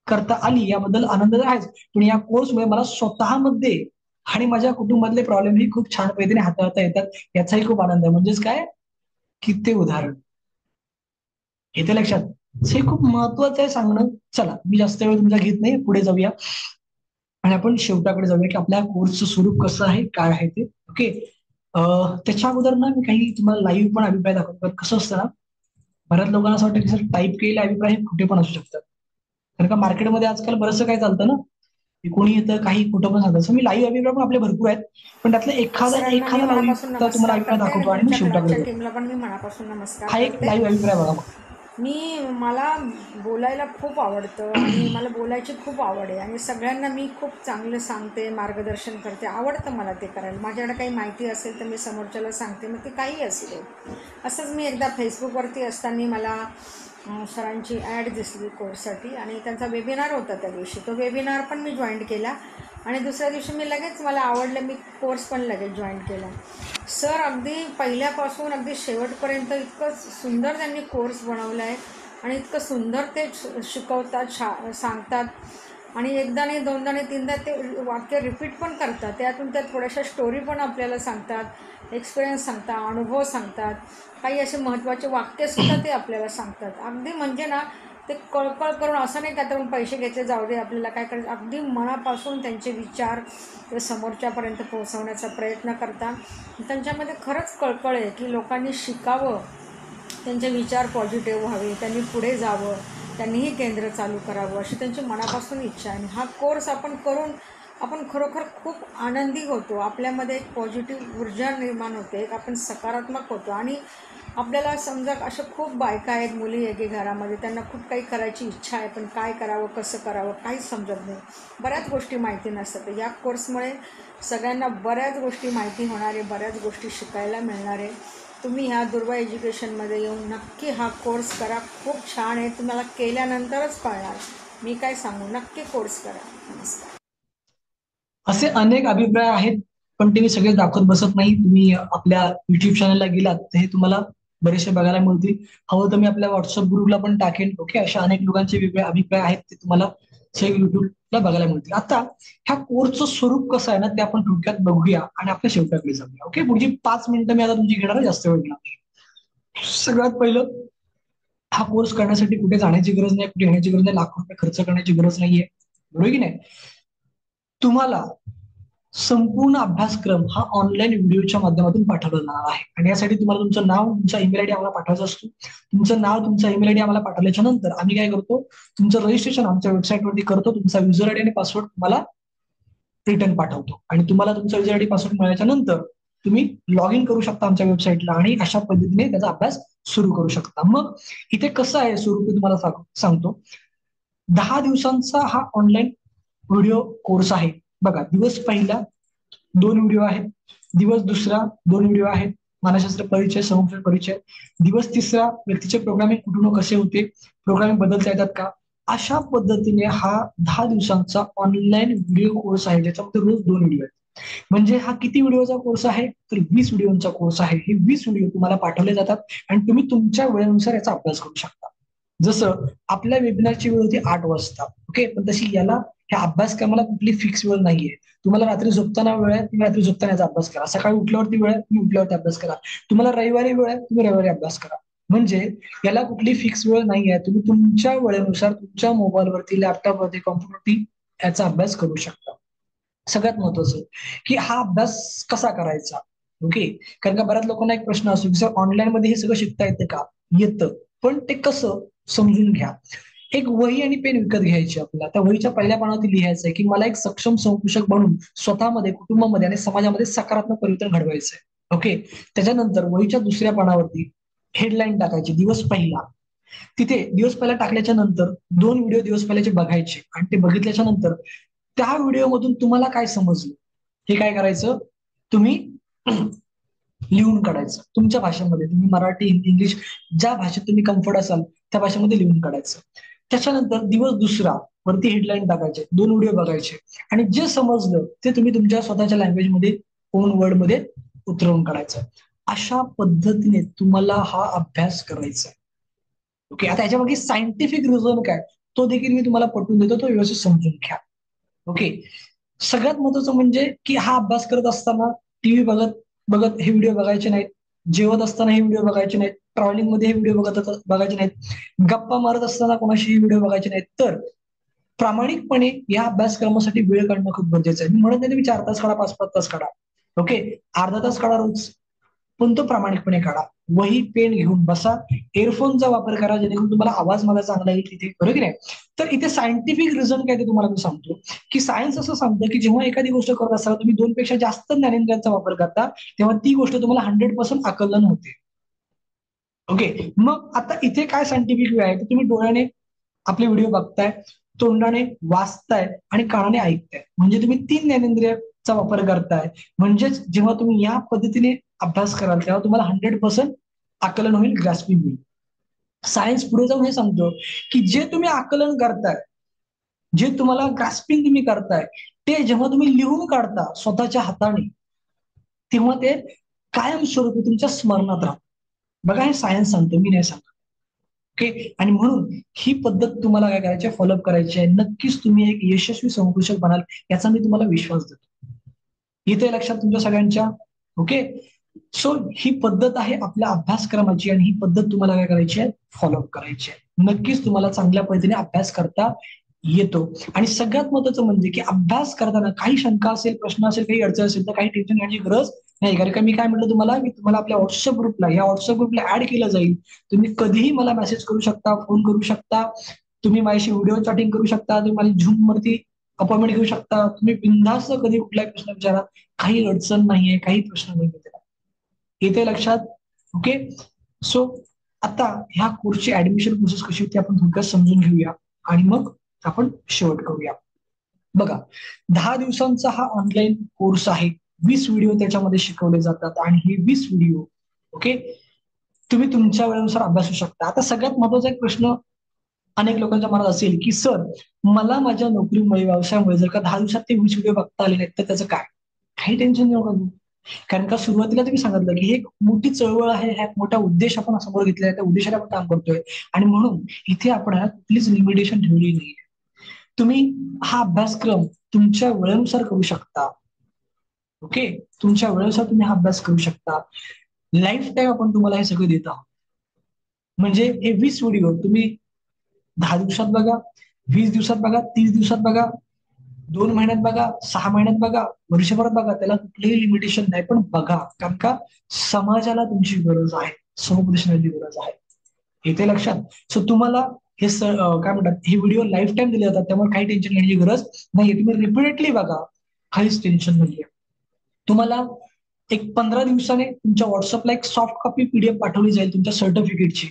करता आली याबद्दल आनंद तर आहेच, पण या कोर्समुळे मला स्वतःमध्ये आणि माझ्या कुटुंबातले प्रॉब्लेमही खूप छान पद्धतीने हाताळता येतात याचाही खूप आनंद आहे. म्हणजेच काय की ते उदाहरण हे तर लक्षात. हे खूप महत्वाचं आहे सांगणं. चला मी जास्त वेळ तुमचा घेत नाही, पुढे जाऊया आणि आपण शेवटाकडे जाऊया की आपल्या कोर्सचं स्वरूप कसं आहे, काय आहे ते. ओके. त्याच्या अगोदर ना मी काही तुम्हाला लाईव्ह पण अभिप्राय दाखवतो. कारण कसं असतं ना, बऱ्याच लोकांना असं वाटतं की सर टाईप केलेले अभिप्राय हे कुठे पण असू शकतात. कारण का मार्केटमध्ये आजकाल बरंचसं काय चालतं ना, की कोणी येतं काही कुठं पण सांगतं. मी लाईव्ह अभिप्राय पण आपले भरपूर आहेत, पण त्यातला एखादा सरांना मी एखादा मनापासून लाईव्ह तुम्हाला नमस्कार अभिप्राय करते आणि दाखवतो आणि मी तुमच्या शेवटाकडे क्लबच्या जातो. टीमला पण मी मनापासून नमस्कार हा एक करते. लाईव्ह अभिप्राय बघा. मला बोलायला खूप आवडतं आणि मला बोलायची खूप आवड आहे आणि सगळ्यांना मी खूप चांगलं सांगते, मार्गदर्शन करते. आवडतं मला ते करायला. माझ्याकडे काही माहिती असेल तर मी समोरच्याला सांगते, मग ते काही असू दे. असंच मी एकदा फेसबुकवरती असताना मला सरांची ॲड दिसली कोर्ससाठी आणि त्यांचा वेबिनार होता त्या दिवशी. तो वेबिनार पण मी जॉईन केला आणि दुसऱ्या दिवशी मी लगेच मला आवडलं, मी कोर्स पण लगेच जॉईन केला. सर अगदी पहिल्यापासून अगदी शेवटपर्यंत इतकं सुंदर त्यांनी कोर्स बनवला आहे आणि इतकं सुंदर ते शिकवतात, सांगतात आणि एकदा नाही, दोनदा नाही, तीनदा ते वाक्य रिपीट पण करतात. त्यातून त्या थोड्याशा स्टोरी पण आपल्याला सांगतात, एक्सपिरियन्स सांगतात, अनुभव सांगतात, काही असे महत्त्वाचे वाक्यसुद्धा ते आपल्याला सांगतात. अगदी म्हणजे ना, ते कळकळ करून असं नाही का त्यातून पैसे घेतले जाऊ दे आपल्याला काय करायचं, अगदी मनापासून त्यांचे विचार ते समोरच्यापर्यंत पोहोचवण्याचा प्रयत्न करतात. त्यांच्यामध्ये खरंच कळकळ आहे की लोकांनी शिकावं, त्यांचे विचार पॉझिटिव्ह व्हावे, त्यांनी पुढे जावं, त्यांनीही केंद्र चालू करावं अशी त्यांची मनापासून इच्छा आहे. आणि हा कोर्स आपण करून आपण खरोखर खूप आनंदी होतो. आपल्यामध्ये एक पॉझिटिव्ह ऊर्जा निर्माण होते, एक आपण सकारात्मक होतो आणि आपल्याला समजा अशा खूप बायका आहेत, मुली आहे की घरामध्ये त्यांना खूप काही करायची इच्छा आहे, पण काय करावं, कसं करावं काहीच समजत नाही. बऱ्याच गोष्टी माहिती नसतात. या कोर्समुळे सगळ्यांना बऱ्याच गोष्टी माहिती होणार आहे, बऱ्याच गोष्टी शिकायला मिळणार आहे. तुम्ही ह्या दुर्वा एज्युकेशनमध्ये येऊन नक्की हा कोर्स करा. खूप छान आहे, तुम्हाला केल्यानंतरच कळणार. मी काय सांगू, नक्की कोर्स करा. नमस्कार. असे अनेक अभिप्राय आहेत, पण ते मी सगळे दाखवत बसत नाही. तुम्ही आपल्या युट्यूब चॅनलला गेलात तर हे तुम्हाला बरेचसे बघायला मिळतील. हवं तर मी आपल्या व्हॉट्सअप ग्रुपला पण टाकेन. ओके. अशा अनेक लोकांचे वेगळे अभिप्राय आहेत, ते तुम्हाला सगळे युट्यूबला बघायला मिळतील. आता ह्या कोर्सचं स्वरूप कसं आहे ना, ते आपण थोडक्यात बघूया आणि आपल्या शेवटाकडे जाऊया. ओके. पुढची 5 मिनिटं मी आता तुमची घेणार आहे, जास्त वेळ घेणार नाही. सगळ्यात पहिलं, हा कोर्स करण्यासाठी कुठे जाण्याची गरज नाही, कुठे येण्याची गरज नाही, लाखो रुपये खर्च करण्याची गरज नाहीये. बरोबर की नाही? तुम्हाला संपूर्ण अभ्यासक्रम हा ऑनलाईन व्हिडिओच्या माध्यमातून पाठवला जाणार आहे आणि यासाठी तुम्हाला तुमचं नाव, तुमचा ईमेल आयडी आम्हाला पाठवायचा असतो. तुमचं नाव, तुमचा ईमेल आयडी आम्हाला पाठवल्याच्या नंतर आम्ही काय करतो, तुमचं रजिस्ट्रेशन आमच्या वेबसाईटवरती करतो. तुमचा युजर आयडी आणि पासवर्ड तुम्हाला रिटर्न पाठवतो आणि तुम्हाला तुमचा युजर आयडी पासवर्ड मिळाल्याच्या नंतर तुम्ही लॉग इन करू शकता आमच्या वेबसाईटला आणि अशा पद्धतीने त्याचा अभ्यास सुरू करू शकता. मग इथे कसं आहे स्वरूप, तुम्हाला सांगतो. 10 दिवसांचा हा ऑनलाईन व्हिडिओ कोर्स आहे. बघा, दिवस पहिला 2 व्हिडिओ आहेत, दिवस दुसरा 2 व्हिडिओ आहेत, मानसशास्त्र परिचय, समुपदेशन परिचय. दिवस तिसरा, व्यक्तीचे प्रोग्रामिंग कुठून कसे होते, प्रोग्रामिंग बदलता येतात का. अशा पद्धतीने हा 10 दिवसांचा ऑनलाईन व्हिडिओ कोर्स आहे, ज्याच्यामध्ये रोज 2 व्हिडिओ आहेत. म्हणजे हा किती व्हिडिओचा कोर्स आहे, तर 20 व्हिडिओचा कोर्स आहे. हे 20 व्हिडिओ तुम्हाला पाठवले जातात आणि तुम्ही तुमच्या वेळेनुसार याचा अभ्यास करू शकता. जसं आपल्या वेबिनारची वेळ होती 8 वाजता. ओके. पण तशी याला, ह्या अभ्यासक्रमाला कुठली फिक्स वेळ नाहीये. तुम्हाला रात्री झोपताना वेळ आहे, तुम्ही रात्री झोपताना याचा अभ्यास करा. सकाळी उठल्यावरती वेळ आहे, तुम्ही उठल्यावरती अभ्यास करा. तुम्हाला रविवारी वेळ आहे, तुम्ही रविवारी अभ्यास करा. म्हणजे याला कुठली फिक्स वेळ नाही आहे. तुम्ही तुमच्या वेळेनुसार तुमच्या मोबाईलवरती, लॅपटॉपवरती, कॉम्प्युटरवरती याचा अभ्यास करू शकता. सगळ्यात महत्वाचं की हा अभ्यास कसा करायचा. ओके. कारण का बऱ्याच लोकांना एक प्रश्न असतो की सर ऑनलाईन मध्ये हे सगळं शिकता येतं का. येतं, पण ते कसं समजून घ्या. एक वही आणि पेन विकत घ्यायची आपल्याला. त्या वहीच्या पहिल्या पानावरती लिहायचंय की मला एक सक्षम संपोषक बनून स्वतःमध्ये, कुटुंबामध्ये आणि समाजामध्ये सकारात्मक परिवर्तन घडवायचंय. ओके. त्याच्यानंतर वहीच्या दुसऱ्या पानावरती हेडलाईन टाकायची, दिवस पहिला. तिथे दिवस पहिला टाकल्याच्या नंतर 2 व्हिडिओ दिवस पहिल्याचे बघायचे आणि ते बघितल्याच्या नंतर त्या व्हिडिओमधून तुम्हाला काय समजलं हे काय करायचं, तुम्ही लिहून काढायचं तुमच्या भाषेमध्ये. तुम्ही मराठी, हिंदी, इंग्लिश, ज्या भाषेत तुम्ही कम्फर्ट असाल त्या भाषेमध्ये लिहून काढायचं. त्याच्यानंतर दिवस दुसरा वरती हेडलाईन टाकायचे, 2 व्हिडिओ बघायचे आणि जे समजलं ते तुम्ही तुमच्या स्वतःच्या लँग्वेजमध्ये, ओन वर्ड मध्ये उतरवून काढायचं. अशा पद्धतीने तुम्हाला हा अभ्यास करायचा आहे. ओके. आता याच्यामागे सायंटिफिक रिझन काय, तो देखील मी तुम्हाला पटवून देतो, तो व्यवस्थित समजून घ्या. ओके. सगळ्यात महत्वाचं म्हणजे की हा अभ्यास करत असताना टीव्ही बघत बघत हे व्हिडिओ बघायचे नाहीत, जेवत असताना हे व्हिडिओ बघायचे नाहीत, ट्रॅव्हलिंग मध्ये हे व्हिडिओ बघायचे नाहीत, गप्पा मारत असताना कोणाशी व्हिडिओ बघायचे नाहीत. तर प्रामाणिकपणे या अभ्यासक्रमासाठी वेळ काढणं खूप गरजेचं आहे. मी म्हणत नाही तुम्ही 4 तास काढा, 5-5 तास काढा. ओके. अर्धा तास काढा रोज, पण तो प्रामाणिकपणे काढा. वही पेन घेऊन बसा, एअरफोनचा वापर करा, जेणेकरून तुम्हाला आवाज मला चांगला येईल तिथे, बरोबर की नाही? तर इथे सायंटिफिक रिझन काय ते तुम्हाला मी सांगतो, की सायन्स असं सांगतं की जेव्हा एखादी गोष्ट करत असताना तुम्ही 2 पेक्षा जास्त ज्ञानेंद्रियांचा वापर करता, तेव्हा ती गोष्ट तुम्हाला 100% आकलन होते. ओके. मग आता इथे काय सायंटिफिक वे आहे, की तुम्ही डोळ्याने आपले व्हिडिओ बघताय, तोंडाने वाचताय आणि कानाने ऐकताय, म्हणजे तुम्ही 3 ज्ञानेंद्रियाचा वापर करताय. म्हणजेच जेव्हा तुम्ही या पद्धतीने अभ्यास कराल तेव्हा तुम्हाला 100% आकलन होईल, ग्रास्पिंग होईल. सायन्स पुढे जाऊन हे सांगतो की जे तुम्ही आकलन करताय, जे तुम्हाला ग्रास्पिंग तुम्ही करताय, ते जेव्हा तुम्ही लिहून काढता स्वतःच्या हाताने, तेव्हा ते कायमस्वरूपी तुमच्या स्मरणात राहतं. बघा, हे सायन्स सांगतो, मी नाही सांगत. ओके. आणि म्हणून ही पद्धत तुम्हाला काय करायची आहे, फॉलोअप करायची आहे. नक्कीच तुम्ही एक यशस्वी संप्रेषक बनाल, याचा मी तुम्हाला विश्वास देतो. येते लक्षात तुमच्या सगळ्यांच्या? ओके. सो ही पद्धत आहे आपल्या अभ्यासक्रमाची आणि ही पद्धत तुम्हाला काय करायची आहे, फॉलोअप करायची आहे. नक्कीच तुम्हाला चांगल्या पद्धतीने अभ्यास करता येतो. आणि सगळ्यात महत्वाचं म्हणजे की अभ्यास करताना काही शंका असेल, प्रश्न असेल, काही अडचण असेल तर काही टेन्शन घ्यायची गरज नाही. कारण का मी काय म्हटलं तुम्हाला, की तुम्हाला आपल्या व्हॉट्सअप ग्रुपला, या व्हॉट्सअप ग्रुपला ऍड केलं जाईल. तुम्ही कधीही मला मेसेज करू शकता, फोन करू शकता, तुम्ही माझ्याशी व्हिडिओ चॅटिंग करू शकता, तुम्ही माझी झूम वरती अपॉइंटमेंट घेऊ शकता, तुम्ही बिनधास्त कधी कुठलाही प्रश्न विचारा, काही अडचण नाहीये, काही प्रश्न नाहीये त्याला. येते लक्षात? ओके. सो आता ह्या कोर्सची ऍडमिशन प्रोसेस कशी होती आपण थोडक्यात समजून घेऊया आणि मग आपण शेवट करूया. बघा, 10 दिवसांचा हा ऑनलाईन कोर्स आहे. 20 व्हिडिओ त्याच्यामध्ये शिकवले जातात आणि हे 20 व्हिडिओ, ओके, तुम्ही तुमच्या वेळेनुसार अभ्यासू शकता. आता सगळ्यात महत्वाचा एक प्रश्न अनेक लोकांच्या मनात असेल, की सर, मला माझ्या नोकरीमुळे, व्यवसायामुळे जर का 10 दिवसात ते 20 व्हिडिओ बघता आले नाहीत तर त्याचं काय? काही टेन्शन घेऊ नका. कारण का सुरुवातीला तुम्ही सांगितलं की हे एक मोठी चळवळ आहे, हा एक मोठा उद्देश आपण समोर घेतलेला आहे, त्या उद्देशाने आपण काम करतोय. आणि म्हणून इथे आपण कुठलीच लिमिटेशन ठेवली नाहीये. तुम्ही हा अभ्यासक्रम तुमच्या वेळेनुसार करू शकता. ओके. तुमच्या वेळेनुसार तुम्ही हा अभ्यास करू शकता. लाईफ टाईम आपण तुम्हाला हे सगळं देत आहोत. म्हणजे हे 20 व्हिडिओ तुम्ही 10 दिवसात बघा, 20 दिवसात बघा, 30 दिवसात बघा, 2 महिन्यात बघा, 6 महिन्यात बघा, वर्षभरात बघा, त्याला कुठलीही लिमिटेशन नाही. पण बघा, कारण का समाजाला तुमची गरज आहे, समुपदेशनाची गरज आहे. येते लक्षात? सो तुम्हाला हे काय म्हणतात, हे व्हिडिओ लाईफ टाईम दिले जातात, त्यामुळे काही टेन्शन घेण्याची गरज नाहीये. तुम्ही रिपीटेडली बघा, काहीच टेन्शन नाहीये. तुम्हाला एक 15 दिवसाने तुमच्या व्हॉट्सअपला एक सॉफ्ट कॉपी पीडीएफ पाठवली जाईल तुमच्या सर्टिफिकेटची.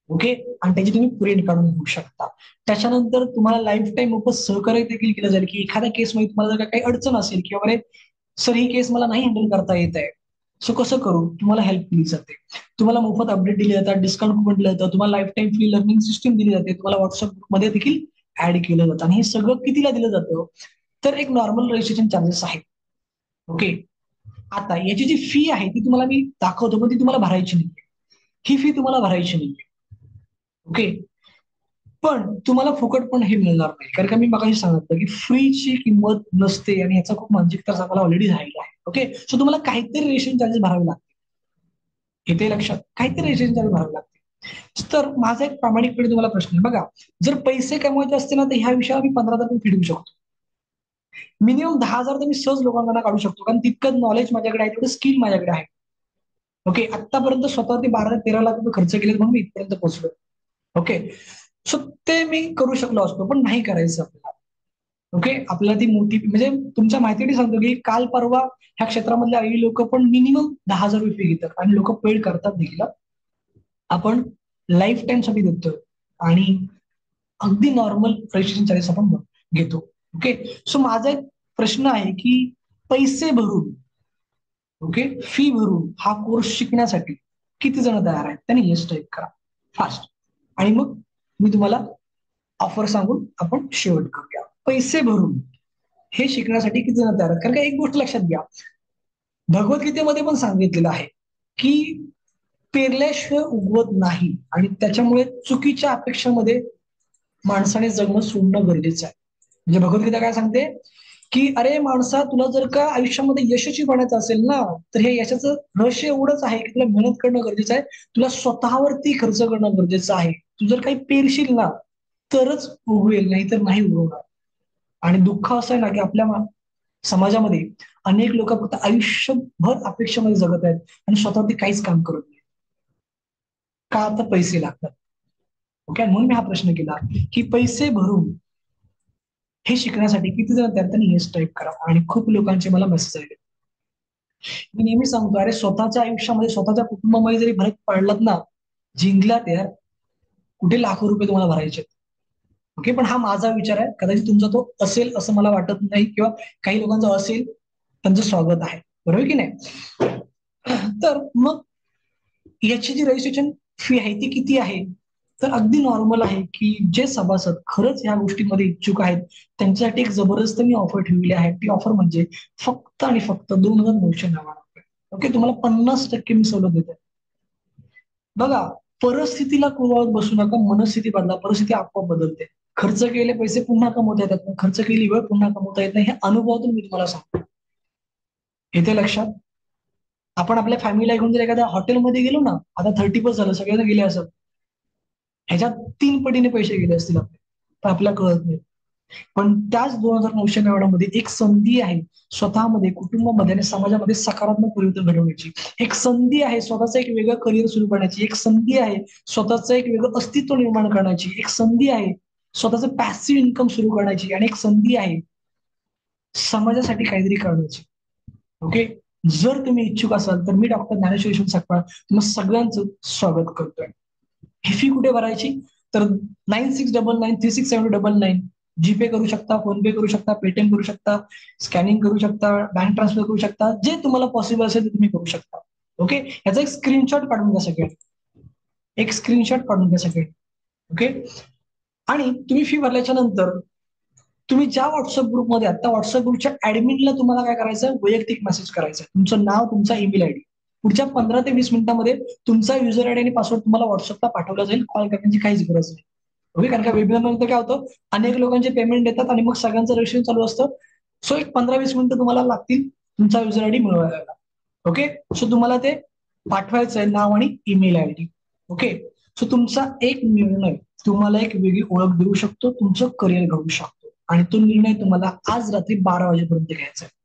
ओके. आणि त्याची तुम्ही प्रिंट काढून घेऊ शकता. त्याच्यानंतर तुम्हाला लाईफ टाईम मोफत सहकार्य देखील केलं जाईल, की एखाद्या केसमध्ये तुम्हाला जर का काही अडचण असेल किंवा बरे सर ही केस मला नाही हँडल करता येत आहे, सो कसं करू, तुम्हाला हेल्प दिली जाते. तुम्हाला मोफत अपडेट दिले जातात, डिस्काउंट कुपन दिलं जातं, तुम्हाला life time free learning system दिली जाते, तुम्हाला व्हॉट्सअप ग्रुपमध्ये देखील ऍड केलं जातं. आणि हे सगळं कितीला दिलं जातं, तर एक नॉर्मल रजिस्ट्रेशन चार्जेस आहेत. ओके. आता याची जी फी आहे ती तुम्हाला मी दाखवतो, पण ती तुम्हाला भरायची नाही. ही फी तुम्हाला भरायची नाही. ओके. पण तुम्हाला फुकट पण हे मिळणार नाही, कारण का मी मगाशी सांगितलं की फ्रीची किंमत नसते आणि याचा खूप मानसिक त्रास आम्हाला ऑलरेडी झालेला आहे. ओके. सो तुम्हाला काहीतरी रजिस्ट्रेशन चार्जेस भरावे लागते. येते लक्षात? काहीतरी रजिस्ट्रेशन चार्जेस भरावे लागते. तर माझा एक प्रामाणिकपणे तुम्हाला प्रश्न आहे, बघा, जर पैसे कमवायचे असते ना तर ह्या विषयावर मी 15,000 फिरवू शकतो. मिनिमम 10,000 तर मी सहज लोकांना काढू शकतो, कारण तितकं नॉलेज माझ्याकडे आहे, तेवढं स्किल माझ्याकडे आहे. ओके. आतापर्यंत स्वतः ते 12 ते 13 लाख रुपये खर्च केले म्हणून मी इथपर्यंत पोहोचलो. ओके. सो ते मी करू शकलो असतो, पण नाही करायचं आपल्याला. ओके. आपल्याला ती मोठी म्हणजे तुमच्या माहितीसाठी सांगतो की काल परवा ह्या क्षेत्रामधले काही लोक पण मिनिमम 10,000 रुपये फी घेतात आणि लोक पेड करतात देखील. आपण लाईफ टाईम साठी देतोय आणि अगदी नॉर्मल रजिस्ट्रेशन चार्जेस आपण घेतो. ओके. सो माझा एक प्रश्न आहे की पैसे भरून, ओके, फी भरून हा कोर्स शिकण्यासाठी किती जण तयार आहेत, त्यांनी येस टाईप करा फास्ट. आणि मग मी तुम्हाला ऑफर सांगून आपण शेवट करूया. पैसे भरून हे शिकण्यासाठी किती जण तयार आहेत? कारण का एक गोष्ट लक्षात घ्या, भगवद्गीतेमध्ये पण सांगितलेलं आहे की पेरल्याशिवाय उगवत नाही आणि त्याच्यामुळे चुकीच्या अपेक्षामध्ये माणसाने जगणं सोडणं गरजेचं आहे. म्हणजे भगवद्गीता काय सांगते की अरे माणसा, तुला जर का आयुष्यामध्ये यशस्वी बनायचं असेल ना, तर हे यशाचं रहस्य एवढंच आहे की तुला मेहनत करणं गरजेचं आहे, तुला स्वतःवरती खर्च करणं गरजेचं आहे. तू जर काही पेरशील ना तरच उगवेल, नाही तर नाही उगवणार. आणि दुःख असं आहे ना की आपल्या समाजामध्ये अनेक लोक फक्त आयुष्यभर अपेक्षेमध्ये जगत आहेत आणि स्वतःवरती काहीच काम करत नाही. का? तर पैसे लागतात. ओके, म्हणून मी हा प्रश्न केला की पैसे भरून हे शिकण्यासाठी किती जण त्यांनी येस टाईप करा. आणि खूप लोकांचे मला मेसेज आले. मी नेहमी सांगतो, अरे स्वतःच्या आयुष्यामध्ये स्वतःच्या कुटुंबामध्ये जरी भरत पडलात ना, जिंकलात यार, कुठे लाखो रुपये तुम्हाला भरायचे. ओके, पण हा माझा विचार आहे, कदाचित तुमचा तो असेल असं मला वाटत नाही, किंवा काही लोकांचा असेल, त्यांचं स्वागत आहे. बरोबर की नाही? तर मग याची जी रजिस्ट्रेशन फी आहे ती किती आहे? तर अगदी नॉर्मल आहे की जे सभासद खरंच ह्या गोष्टीमध्ये इच्छुक आहेत त्यांच्यासाठी एक जबरदस्त मी ऑफर ठेवली आहे. ती ऑफर म्हणजे फक्त आणि फक्त 2,999 रुपये. ओके, तुम्हाला 50% मी सवलत देते. बघा, परिस्थितीला कुवत बसू नका, मनस्थिती बदला, परिस्थिती आपोआप बदलते. खर्च केलेले पैसे पुन्हा कमवता येतात, पण खर्च केली वेळ पुन्हा कमवता येत नाही. हे अनुभवातून मी तुम्हाला सांगतो. येते लक्षात? आपण आपल्या फॅमिलीला घेऊन जर एखाद्या हॉटेलमध्ये गेलो ना, आता 30+ झालं, सगळेजण गेले असं, ह्याच्यात 3 पटीने पैसे गेले असतील आपले, पण आपल्याला कळत नाही. पण त्याच 2,999 मध्ये एक संधी आहे स्वतःमध्ये, कुटुंबामध्ये आणि समाजामध्ये सकारात्मक परिवर्तन घडवण्याची. एक संधी आहे स्वतःचं एक वेगळं करिअर सुरू करण्याची. एक संधी आहे स्वतःचं एक वेगळं अस्तित्व निर्माण करण्याची. एक संधी आहे स्वतःचं पॅसिव्ह इन्कम सुरू करण्याची. आणि एक संधी आहे समाजासाठी काहीतरी करण्याची. ओके, जर तुम्ही इच्छुक असाल तर मी डॉक्टर ज्ञानेश्वर यशवंत सकपाळ तुम्हाला सगळ्यांचं स्वागत करतोय. ही फी कुठे भरायची? तर 9699367099 जीपे करू शकता, फोनपे करू शकता, पेटीएम करू शकता, स्कॅनिंग करू शकता, बँक ट्रान्सफर करू शकता, जे तुम्हाला पॉसिबल असेल ते तुम्ही करू शकता. ओके, याचा एक स्क्रीनशॉट काढून द्या सगळ्यांनी. एक स्क्रीनशॉट काढून द्या सगळ्यांनी. ओके, आणि तुम्ही फी भरल्याच्या नंतर तुम्ही ज्या व्हॉट्सअप ग्रुपमध्ये आहात त्या व्हॉट्सअप ग्रुपच्या ऍडमिनला तुम्हाला काय करायचं, वैयक्तिक मेसेज करायचा, तुमचं नाव, तुमचा ईमेल आयडी. पुढच्या 15 ते 20 मिनिटांमध्ये तुमचा युजर आयडी आणि पासवर्ड तुम्हाला व्हॉट्सअपला पाठवला जाईल. कॉल करण्याची काहीच गरज नाही. ओके, कारण का वेबिनार नंतर काय होतं, अनेक लोकांचे पेमेंट देतात आणि मग सगळ्यांचं रजिस्ट्रेशन चालू असतं. सो एक 15-20 मिनिटं तुम्हाला लागतील तुमचा युजर आयडी मिळवायला. ओके, सो तुम्हाला ते पाठवायचं आहे, नाव आणि ईमेल आयडी. ओके, सो तुमचा एक निर्णय तुम्हाला एक वेगळी ओळख देऊ शकतो, तुमचं करिअर घडवू शकतो. आणि तो निर्णय तुम्हाला आज रात्री 12 वाजेपर्यंत घ्यायचा आहे.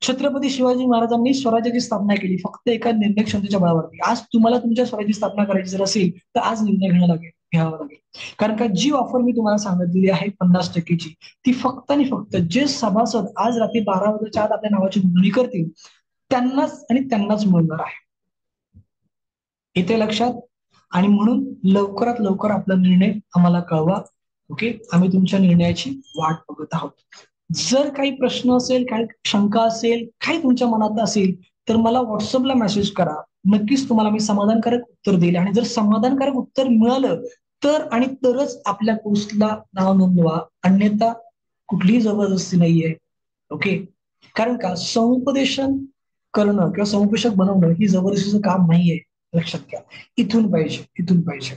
छत्रपती शिवाजी महाराजांनी स्वराज्याची स्थापना केली फक्त एका निर्णय क्षमतेच्या बळावरती. आज तुम्हाला तुमच्या स्वराज्याची स्थापना करायची जर असेल तर आज निर्णय घ्यावा लागेल. कारण का जी ऑफर मी तुम्हाला सांगितलेली आहे 50%ची, ती फक्त आणि फक्त जे सभासद आज रात्री 12 वाजेच्या आत आपल्या नावाची नोंदणी करतील त्यांनाच आणि त्यांनाच मिळणार आहे. येते लक्षात? आणि म्हणून लवकरात लवकर आपला निर्णय आम्हाला कळवा. ओके, आम्ही तुमच्या निर्णयाची वाट बघत आहोत. जर काही प्रश्न असेल, काही शंका असेल, काही तुमच्या मनात असेल तर मला व्हॉट्सअपला मेसेज करा. नक्कीच तुम्हाला मी समाधानकारक उत्तर देईल. आणि जर समाधानकारक उत्तर मिळालं तर आणि तरच आपल्या कोर्सला नाव नोंदवा, अन्यथा कुठलीही जबरदस्ती नाहीये. ओके, कारण का समुपदेशन करणं किंवा समुपदेशक बनवणं ही जबरदस्तीचं काम नाहीये. लक्षात घ्या, इथून पाहिजे, इथून पाहिजे.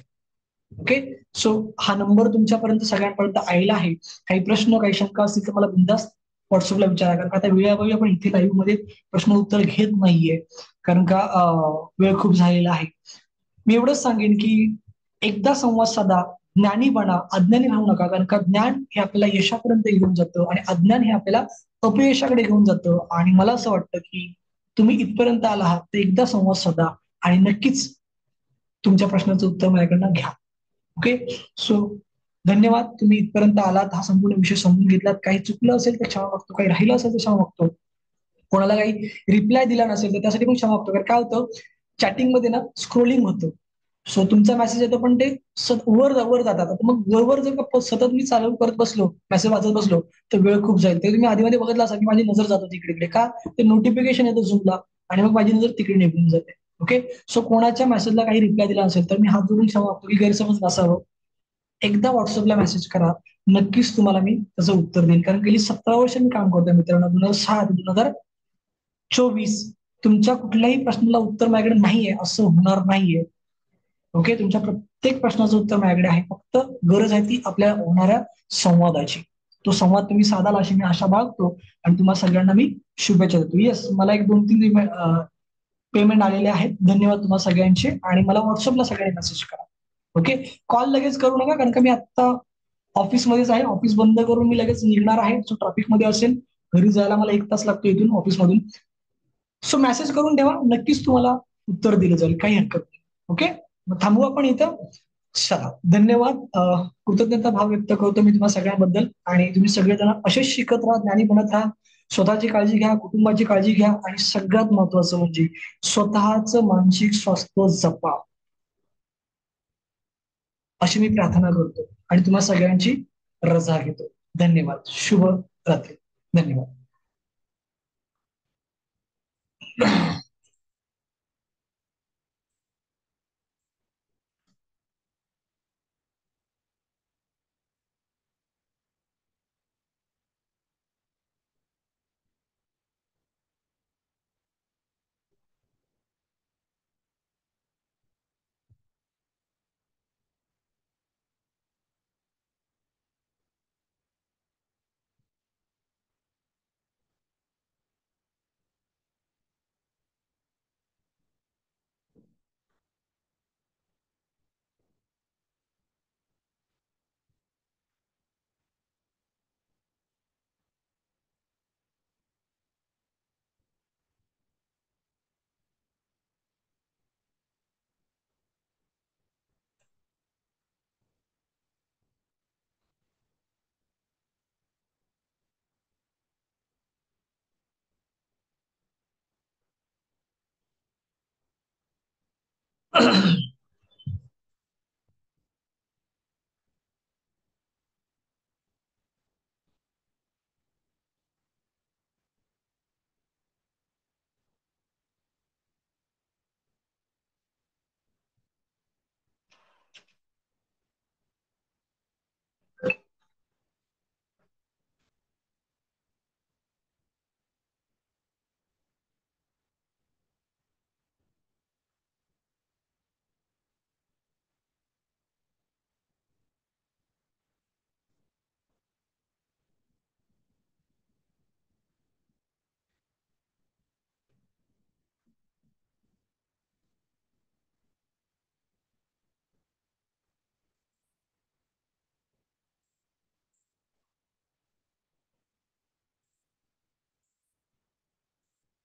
ओके, सो हा नंबर तुमच्यापर्यंत सगळ्यांपर्यंत आलेला आहे. काही प्रश्न, काही शंका असतील तर मला बिंदास व्हॉट्सअपला विचारा. कारण का आता वेळोवेळी आपण इथे लाईव्ह मध्ये प्रश्न उत्तर घेत नाहीये, कारण का वेळ खूप झालेला आहे. मी एवढंच सांगेन की एकदा संवाद साधा, ज्ञानी बना, अज्ञानी राहू नका. कारण का ज्ञान हे आपल्याला यशापर्यंत घेऊन जातं आणि अज्ञान हे आपल्याला अपयशाकडे घेऊन जातं. आणि मला असं वाटतं की तुम्ही इथपर्यंत आला आहात तर एकदा संवाद साधा आणि नक्कीच तुमच्या प्रश्नाचं उत्तर माझ्याकडनं घ्या. ओके, सो धन्यवाद. तुम्ही इथपर्यंत आलात, हा संपूर्ण विषय समजून घेतलात. काही चुकलं असेल तर क्षमा मागतो, काही राहिलं असेल तर क्षमा मागतो, कोणाला काही रिप्लाय दिला नसेल तर त्यासाठी पण क्षमा मागतो. कारण काय होतं, चॅटिंग मध्ये ना स्क्रोलिंग होतं. सो तुमचा मेसेज येतो पण ते वर वर जातात. मग वर जर का सतत मी चालू करत बसलो, मेसेज वाचत बसलो तर वेळ खूप जाईल. ते तुम्ही आधी मध्ये बघितलं असाल की माझी नजर जातो तिकडे, का ते नोटिफिकेशन येतं झूमला आणि मग माझी नजर तिकडे निघून जाते. ओके, सो कोणाच्या मेसेजला काही रिप्लाय दिला असेल तर मी हात जोडून क्षमा मागतो की गैरसमज नसावं. एकदा व्हॉट्सअपला मेसेज करा, नक्कीच तुम्हाला मी त्याचं उत्तर देईन. कारण गेली 17 वर्ष मी काम करतोय मित्रांनो, 2006 ते 2024. तुमच्या कुठल्याही प्रश्नाला उत्तर माझ्याकडे नाहीये असं होणार नाहीये. ओके, तुमच्या प्रत्येक प्रश्नाचं उत्तर माझ्याकडे आहे. फक्त गरज आहे ती आपल्या होणाऱ्या संवादाची. तो संवाद तुम्ही साधाल अशी मी आशा बाळगतो आणि तुम्हाला सगळ्यांना मी शुभेच्छा देतो. येस, मला एक 2-3 पेमेंट आलेले आहेत. धन्यवाद तुम्हाला सगळ्यांचे. आणि मला व्हॉट्सअपला सगळ्यांनी मेसेज करा. ओके, कॉल लगेच करू नका, कारण का मी आता ऑफिसमध्येच आहे. ऑफिस बंद करून मी लगेच निघणार आहे. जो ट्रॅफिकमध्ये असेल, घरी जायला मला 1 तास लागतो इथून ऑफिसमधून. सो मेसेज करून ठेवा, नक्कीच तुम्हाला उत्तर दिलं जाईल, काही हरकत नाही. ओके, मग थांबू आपण इथं. चला, धन्यवाद. कृतज्ञता भाव व्यक्त करतो मी तुम्हाला सगळ्यांबद्दल. आणि तुम्ही सगळेजण असेच शिकत राहा, ज्ञानी बनत राहा. स्वतःची काळजी घ्या, कुटुंबाची काळजी घ्या, आणि सगळ्यात महत्वाचं म्हणजे स्वतःचं मानसिक स्वास्थ्य जपा, अशी मी प्रार्थना करतो. आणि तुम्हाला सगळ्यांची रजा घेतो. धन्यवाद. शुभ रात्री. धन्यवाद.